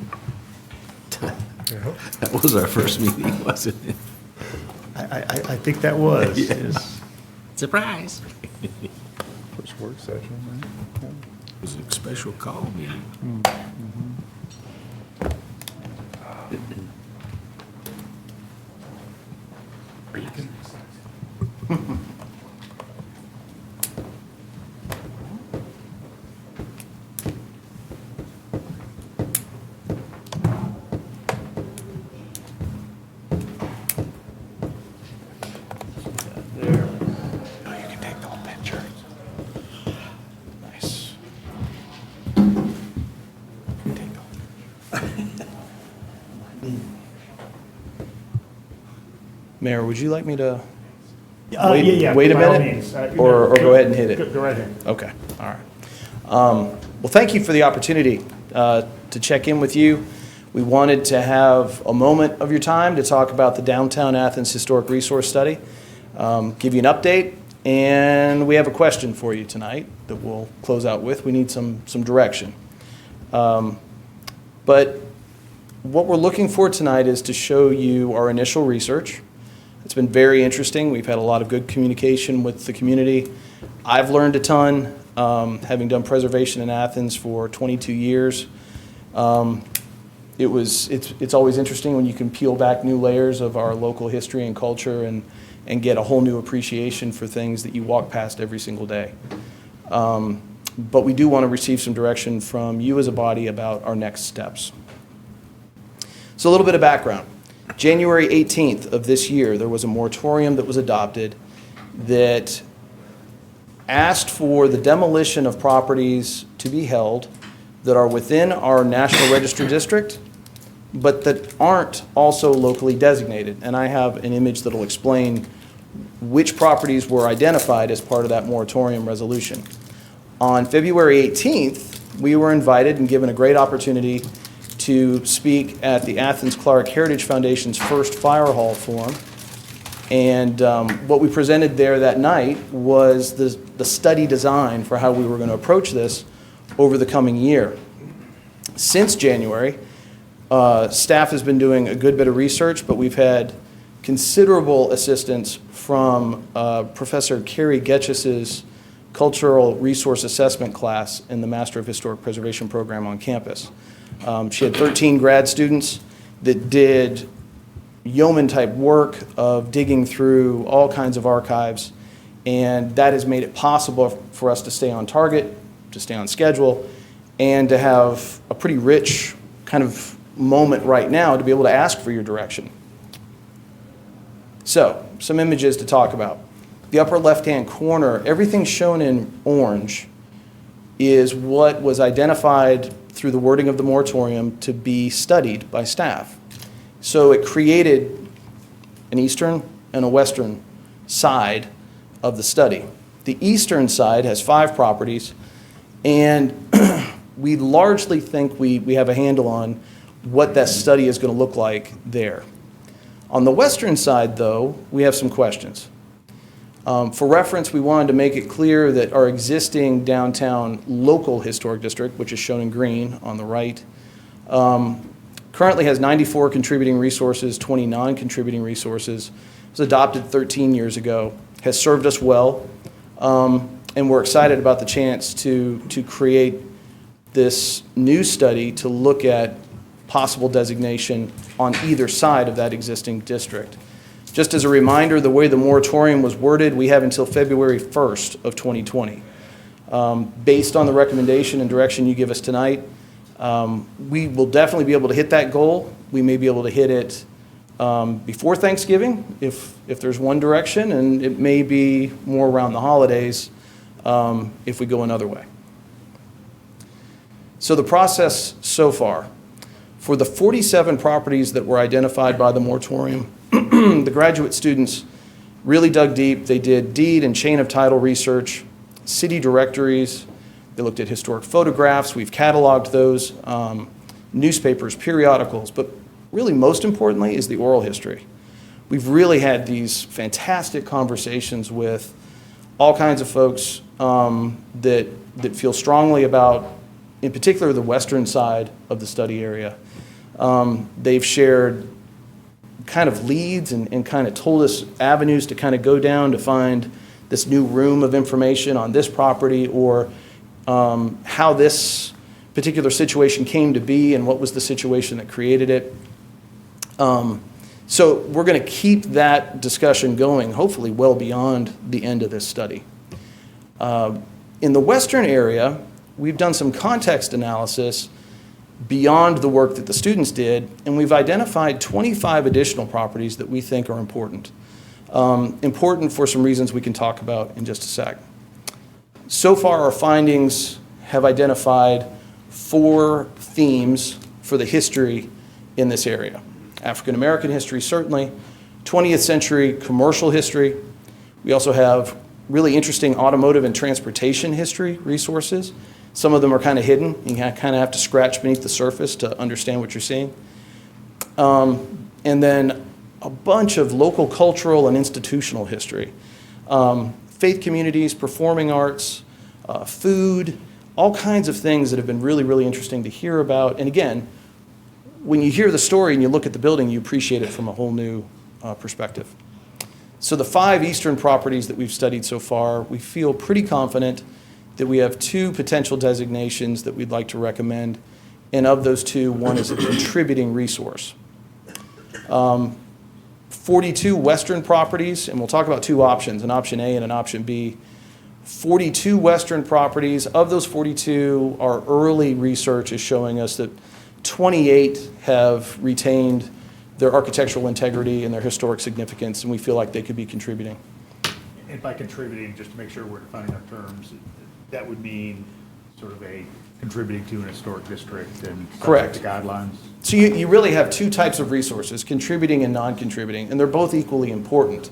That was our first meeting, wasn't it? I think that was. Yeah. Yes. Surprise. First work session, right? It was a special call meeting. Mayor, would you like me to Yeah, wait a by all minute? means. Or go ahead and hit it? Go right ahead. Okay, all right. Well, thank you for the opportunity to check in with you. We wanted to have a moment of your time to talk about the Downtown Athens Historic Resource Study, give you an update, And we have a question for you tonight that we'll close out with. We need some direction. But what we're looking for tonight is to show you our initial research. It's been very interesting. We've had a lot of good communication with the community. I've learned a ton, having done preservation in Athens for 22 years. It's always interesting when you can peel back new layers of our local history and culture and get a whole new appreciation for things that you walk past every single day. But we do want to receive some direction from you as a body about our next steps. So a little bit of background. January 18th of this year, there was a moratorium that was adopted that asked for the demolition of properties to be held that are within our National Register District, but that aren't also locally designated. And I have an image that will explain which properties were identified as part of that moratorium resolution. On February 18th, we were invited and given a great opportunity to speak at the Athens-Clarke Heritage Foundation's first Fire Hall Forum. And what we presented there that night was the study design for how we were going to approach this over the coming year. Since January, staff has been doing a good bit of research, but we've had considerable assistance from Professor Carrie Getches's Cultural Resource Assessment class in the Master of Historic Preservation program on campus. She had 13 grad students that did yeoman-type work of digging through all kinds of archives, and that has made it possible for us to stay on target, to stay on schedule, and to have a pretty rich kind of moment right now to be able to ask for your direction. So, some images to talk about. The upper left-hand corner, everything shown in orange is what was identified through the wording of the moratorium to be studied by staff. So it created an eastern and a western side of the study. The eastern side has 5 properties, and we largely think we have a handle on what that study is going to look like there. On the western side, though, we have some questions. For reference, we wanted to make it clear that our existing downtown local historic district, which is shown in green on the right, currently has 94 contributing resources, 20 non-contributing resources. It was adopted 13 years ago, has served us well, and we're excited about the chance to create this new study to look at possible designation on either side of that existing district. Just as a reminder, the way the moratorium was worded, we have until February 1st of 2020. Based on the recommendation and direction you give us tonight, we will definitely be able to hit that goal. We may be able to hit it before Thanksgiving if there's one direction, and it may be more around the holidays if we go another way. So the process so far, for the 47 properties that were identified by the moratorium, the graduate students really dug deep. They did deed and chain of title research, city directories. They looked at historic photographs. We've cataloged those, newspapers, periodicals, but really most importantly is the oral history. We've really had these fantastic conversations with all kinds of folks that feel strongly about, in particular, the western side of the study area. They've shared kind of leads and kind of told us avenues to kind of go down to find this new room of information on this property, or how this particular situation came to be and what was the situation that created it. So we're going to keep that discussion going, hopefully well beyond the end of this study. In the western area, we've done some context analysis beyond the work that the students did, and we've identified 25 additional properties that we think are important. Important for some reasons we can talk about in just a sec. So far, our findings have identified 4 themes for the history in this area. African American history, certainly, 20th century commercial history. We also have really interesting automotive and transportation history resources. Some of them are kind of hidden. You kind of have to scratch beneath the surface to understand what you're seeing. And then a bunch of local cultural and institutional history. faith communities, performing arts, food, all kinds of things that have been really, really interesting to hear about. And again, when you hear the story and you look at the building, you appreciate it from a whole new perspective. So the 5 eastern properties that we've studied so far, we feel pretty confident that we have 2 potential designations that we'd like to recommend. And of those 2, one is a contributing resource. 42 western properties, and we'll talk about 2 options, an option A and an option B. 42 western properties. Of those 42, our early research is showing us that 28 have retained their architectural integrity and their historic significance, and we feel like they could be contributing. And by contributing, just to make sure we're defining our terms, that would mean sort of a contributing to an historic district and Correct. subject to guidelines? So you really have 2 types of resources, contributing and non-contributing, and they're both equally important.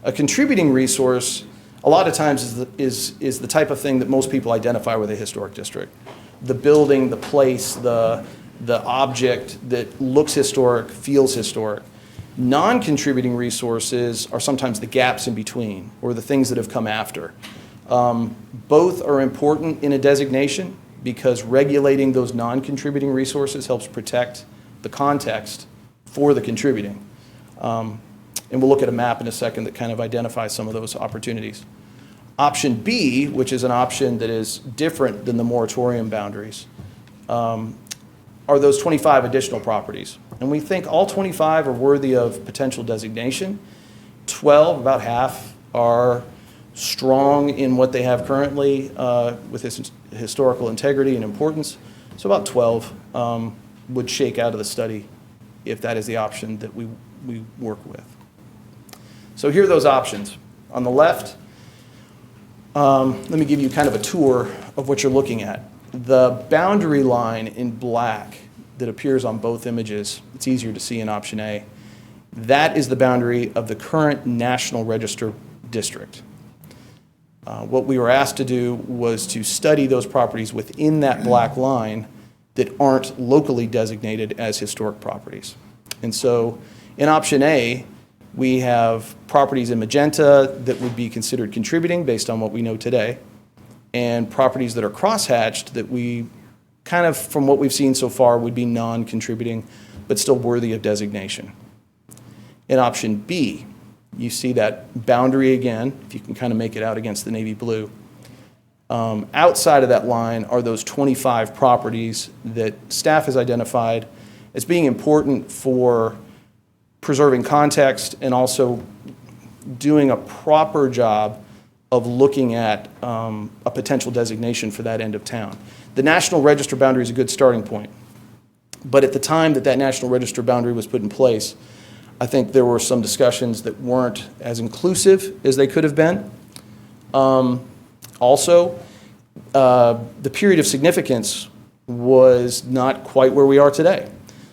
A contributing resource, a lot of times, is the type of thing that most people identify with a historic district. The building, the place, the object that looks historic, feels historic. Non-contributing resources are sometimes the gaps in between, or the things that have come after. Both are important in a designation because regulating those non-contributing resources helps protect the context for the contributing. And we'll look at a map in a second that kind of identifies some of those opportunities. Option B, which is an option that is different than the moratorium boundaries, are those 25 additional properties. And we think all 25 are worthy of potential designation. 12, about half, are strong in what they have currently with historical integrity and importance. So about 12 would shake out of the study if that is the option that we work with. So here are those options. On the left, let me give you kind of a tour of what you're looking at. The boundary line in black that appears on both images, it's easier to see in option A, that is the boundary of the current National Register district. What we were asked to do was to study those properties within that black line that aren't locally designated as historic properties. And so in option A, we have properties in magenta that would be considered contributing based on what we know today, and properties that are crosshatched that we kind of, from what we've seen so far, would be non-contributing, but still worthy of designation. In option B, you see that boundary again, if you can kind of make it out against the navy blue. Outside of that line are those 25 properties that staff has identified as being important for preserving context and also doing a proper job of looking at a potential designation for that end of town. The National Register boundary is a good starting point. But at the time that National Register boundary was put in place, I think there were some discussions that weren't as inclusive as they could have been. Also, the period of significance was not quite where we are today.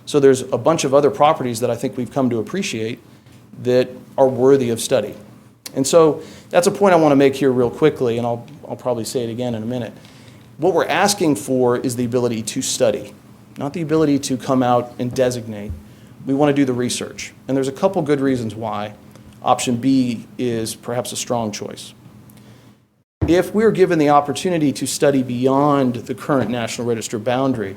So there's a bunch of other properties that I think we've come to appreciate that are worthy of study. And so that's a point I want to make here real quickly, and I'll probably say it again in a minute. What we're asking for is the ability to study, not the ability to come out and designate. We want to do the research. And there's a couple good reasons why option B is perhaps a strong choice. If we're given the opportunity to study beyond the current National Register boundary,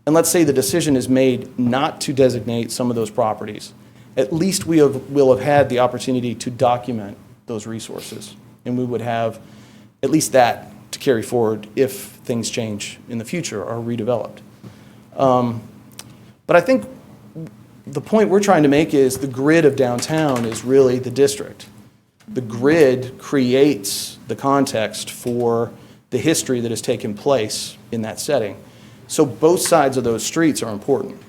and let's say the decision is made not to designate some of those properties, at least we'll have had the opportunity to document those resources. And we would have at least that to carry forward if things change in the future or are redeveloped. But I think the point we're trying to make is the grid of downtown is really the district. The grid creates the context for the history that has taken place in that setting. So both sides of those streets are important.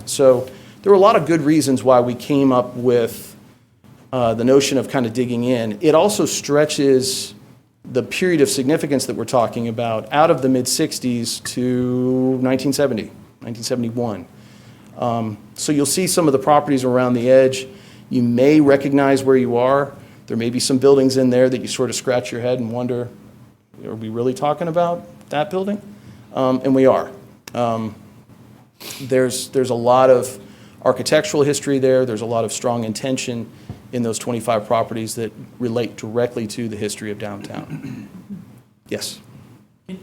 So there were a lot of good reasons why we came up with the notion of kind of digging in. It also stretches the period of significance that we're talking about out of the mid-60s to 1970, 1971. So you'll see some of the properties around the edge. You may recognize where you are. There may be some buildings in there that you sort of scratch your head and wonder, are we really talking about that building? And we are. There's a lot of architectural history there. There's a lot of strong intention in those 25 properties that relate directly to the history of downtown. Yes.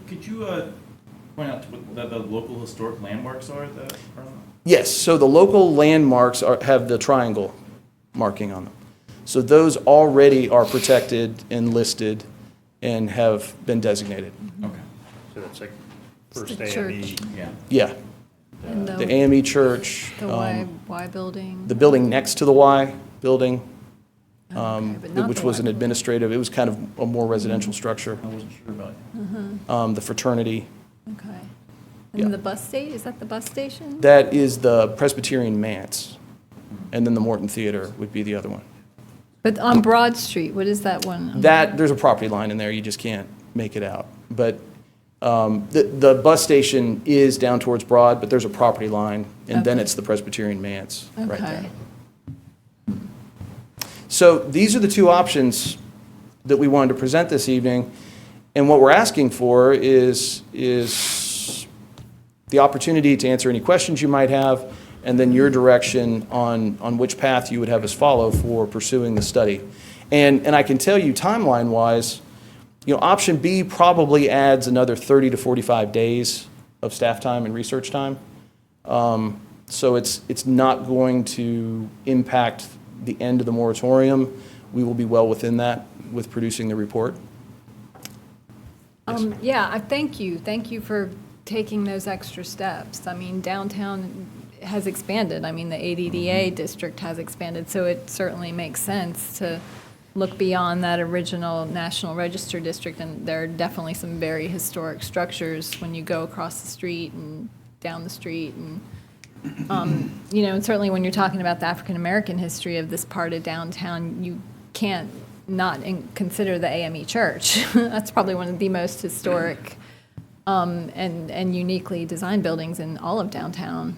Could you point out what the local historic landmarks are that are on? Yes, so the local landmarks have the triangle marking on them. So those already are protected and listed and have been designated. Okay. So that's like It's first the AME. church. Yeah. Yeah, And the AME Church. The Y building. The building next to the Y building, but not which the was Y an administrative, it was kind of a more residential structure. I wasn't sure about it. The fraternity, Okay. Yeah. And the bus station, is that the bus station? that is the Presbyterian Manse. And then the Morton Theater would be the other one. But on Broad Street, what is that one? There's a property line in there, you just can't make it out. But the bus station is down towards Broad, but there's a property line, and then Okay. it's the Presbyterian Manse right Okay. there. So these are the two options that we wanted to present this evening. And what we're asking for is the opportunity to answer any questions you might have, and then your direction on which path you would have us follow for pursuing the study. And I can tell you, timeline-wise, option B probably adds another 30 to 45 days of staff time and research time. So it's not going to impact the end of the moratorium. We will be well within that with producing the report. Yeah, I thank you. Thank you for taking those extra steps. I mean, downtown has expanded. I mean, the ADDA district has expanded, so it certainly makes sense to look beyond that original National Register district, and there are definitely some very historic structures when you go across the street and down the street, and and certainly when you're talking about the African-American history of this part of downtown, you can't not consider the AME Church. That's probably one of the most historic and uniquely designed buildings in all of downtown.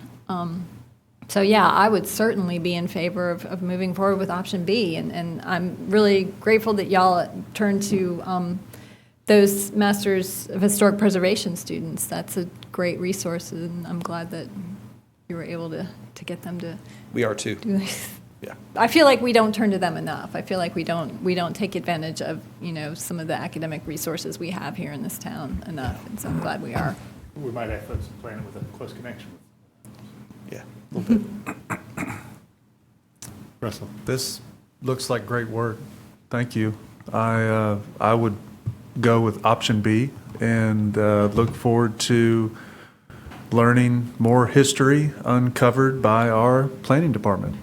So yeah, I would certainly be in favor of moving forward with option B, and I'm really grateful that y'all turned to those Masters of Historic Preservation students. That's a great resource, and I'm glad that you were able to get them to We are too. do this. Yeah. I feel like we don't turn to them enough. I feel like we don't take advantage of, some of the academic resources we have here in this town enough, and so I'm glad we are. We might have folks planning with a close connection. Yeah, a little bit. Russell? This looks like great work. Thank you. I would go with option B and look forward to learning more history uncovered by our planning department.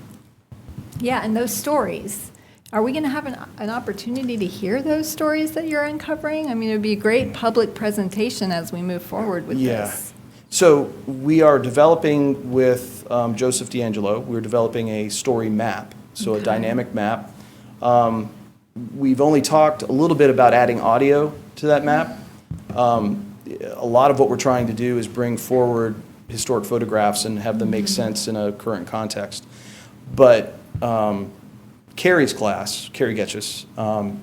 Yeah, and those stories. Are we going to have an opportunity to hear those stories that you're uncovering? I mean, it would be a great public presentation as we move forward with this. So we are developing with Joseph D'Angelo, we're developing a story map, so a dynamic map. We've only talked a little bit about adding audio to that map. A lot of what we're trying to do is bring forward historic photographs and have them make sense in a current context. But Carrie's class, Carrie Getchus,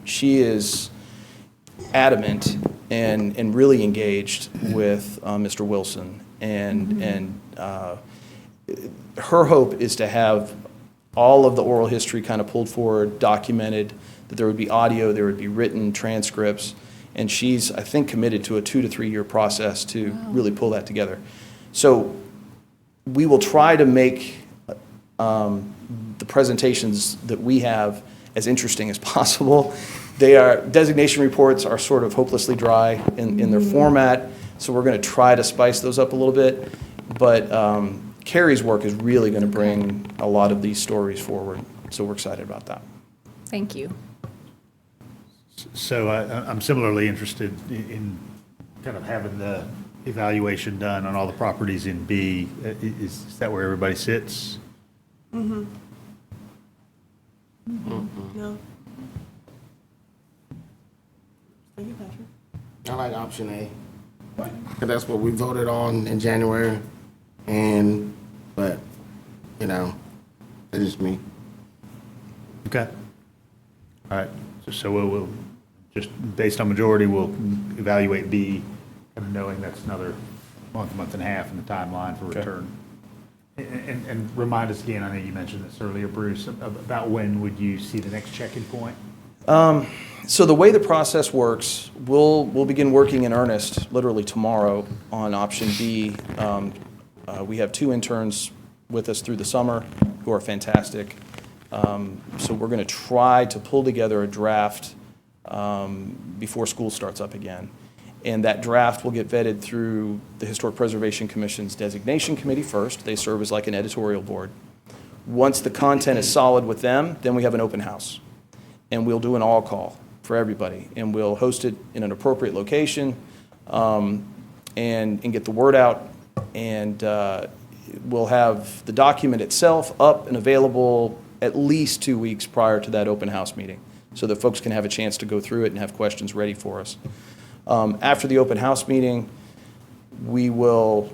she is adamant and really engaged with Mr. Wilson. And her hope is to have all of the oral history kind of pulled forward, documented, that there would be audio, there would be written transcripts. And she's, I think, committed to a 2 to 3 year process to really pull that together. So we will try to make the presentations that we have as interesting as possible. Designation reports are sort of hopelessly dry in their format, so we're going to try to spice those up a little bit. But Carrie's work is really going to bring a lot of these stories forward, so we're excited about that. Thank you. So I'm similarly interested in kind of having the evaluation done on all the properties in B. Is that where everybody sits? Mm-hmm. No. Thank you, Patrick. I like option A. Because that's what we voted on in January. But, it's just me. Okay. All right. So we'll just, based on majority, we'll evaluate B, kind of knowing that's another month and a half in the timeline for return. And remind us again, I know you mentioned this earlier, Bruce, about when would you see the next check-in point? So the way the process works, we'll begin working in earnest literally tomorrow on option B. We have 2 interns with us through the summer who are fantastic. So we're going to try to pull together a draft before school starts up again. And that draft will get vetted through the Historic Preservation Commission's designation committee first. They serve as like an editorial board. Once the content is solid with them, then we have an open house. And we'll do an all call for everybody. And we'll host it in an appropriate location and get the word out. And we'll have the document itself up and available at least 2 weeks prior to that open house meeting, so that folks can have a chance to go through it and have questions ready for us. After the open house meeting, we will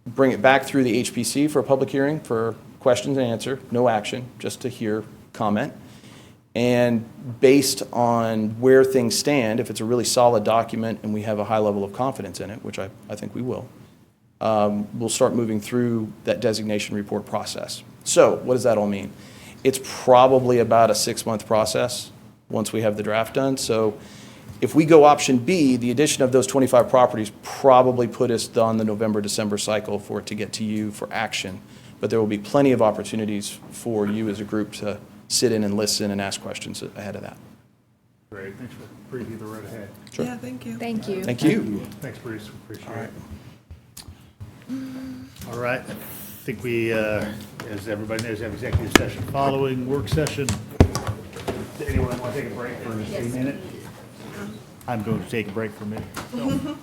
bring it back through the HPC for a public hearing for questions and answer, no action, just to hear comment. And based on where things stand, if it's a really solid document and we have a high level of confidence in it, which I think we will, we'll start moving through that designation report process. So what does that all mean? It's probably about a 6-month process once we have the draft done. So if we go option B, the addition of those 25 properties probably put us on the November-December cycle for it to get to you for action. But there will be plenty of opportunities for you as a group to sit in and listen and ask questions ahead of that. Great, thanks for the preview of the road ahead. Sure. Yeah, thank you. Thank you. Thank you. Thanks, Bruce, appreciate it. All right, I think we, as everybody knows, have executive session following work session. Does anyone want to take a break for a minute? I'm going to take a break for a minute.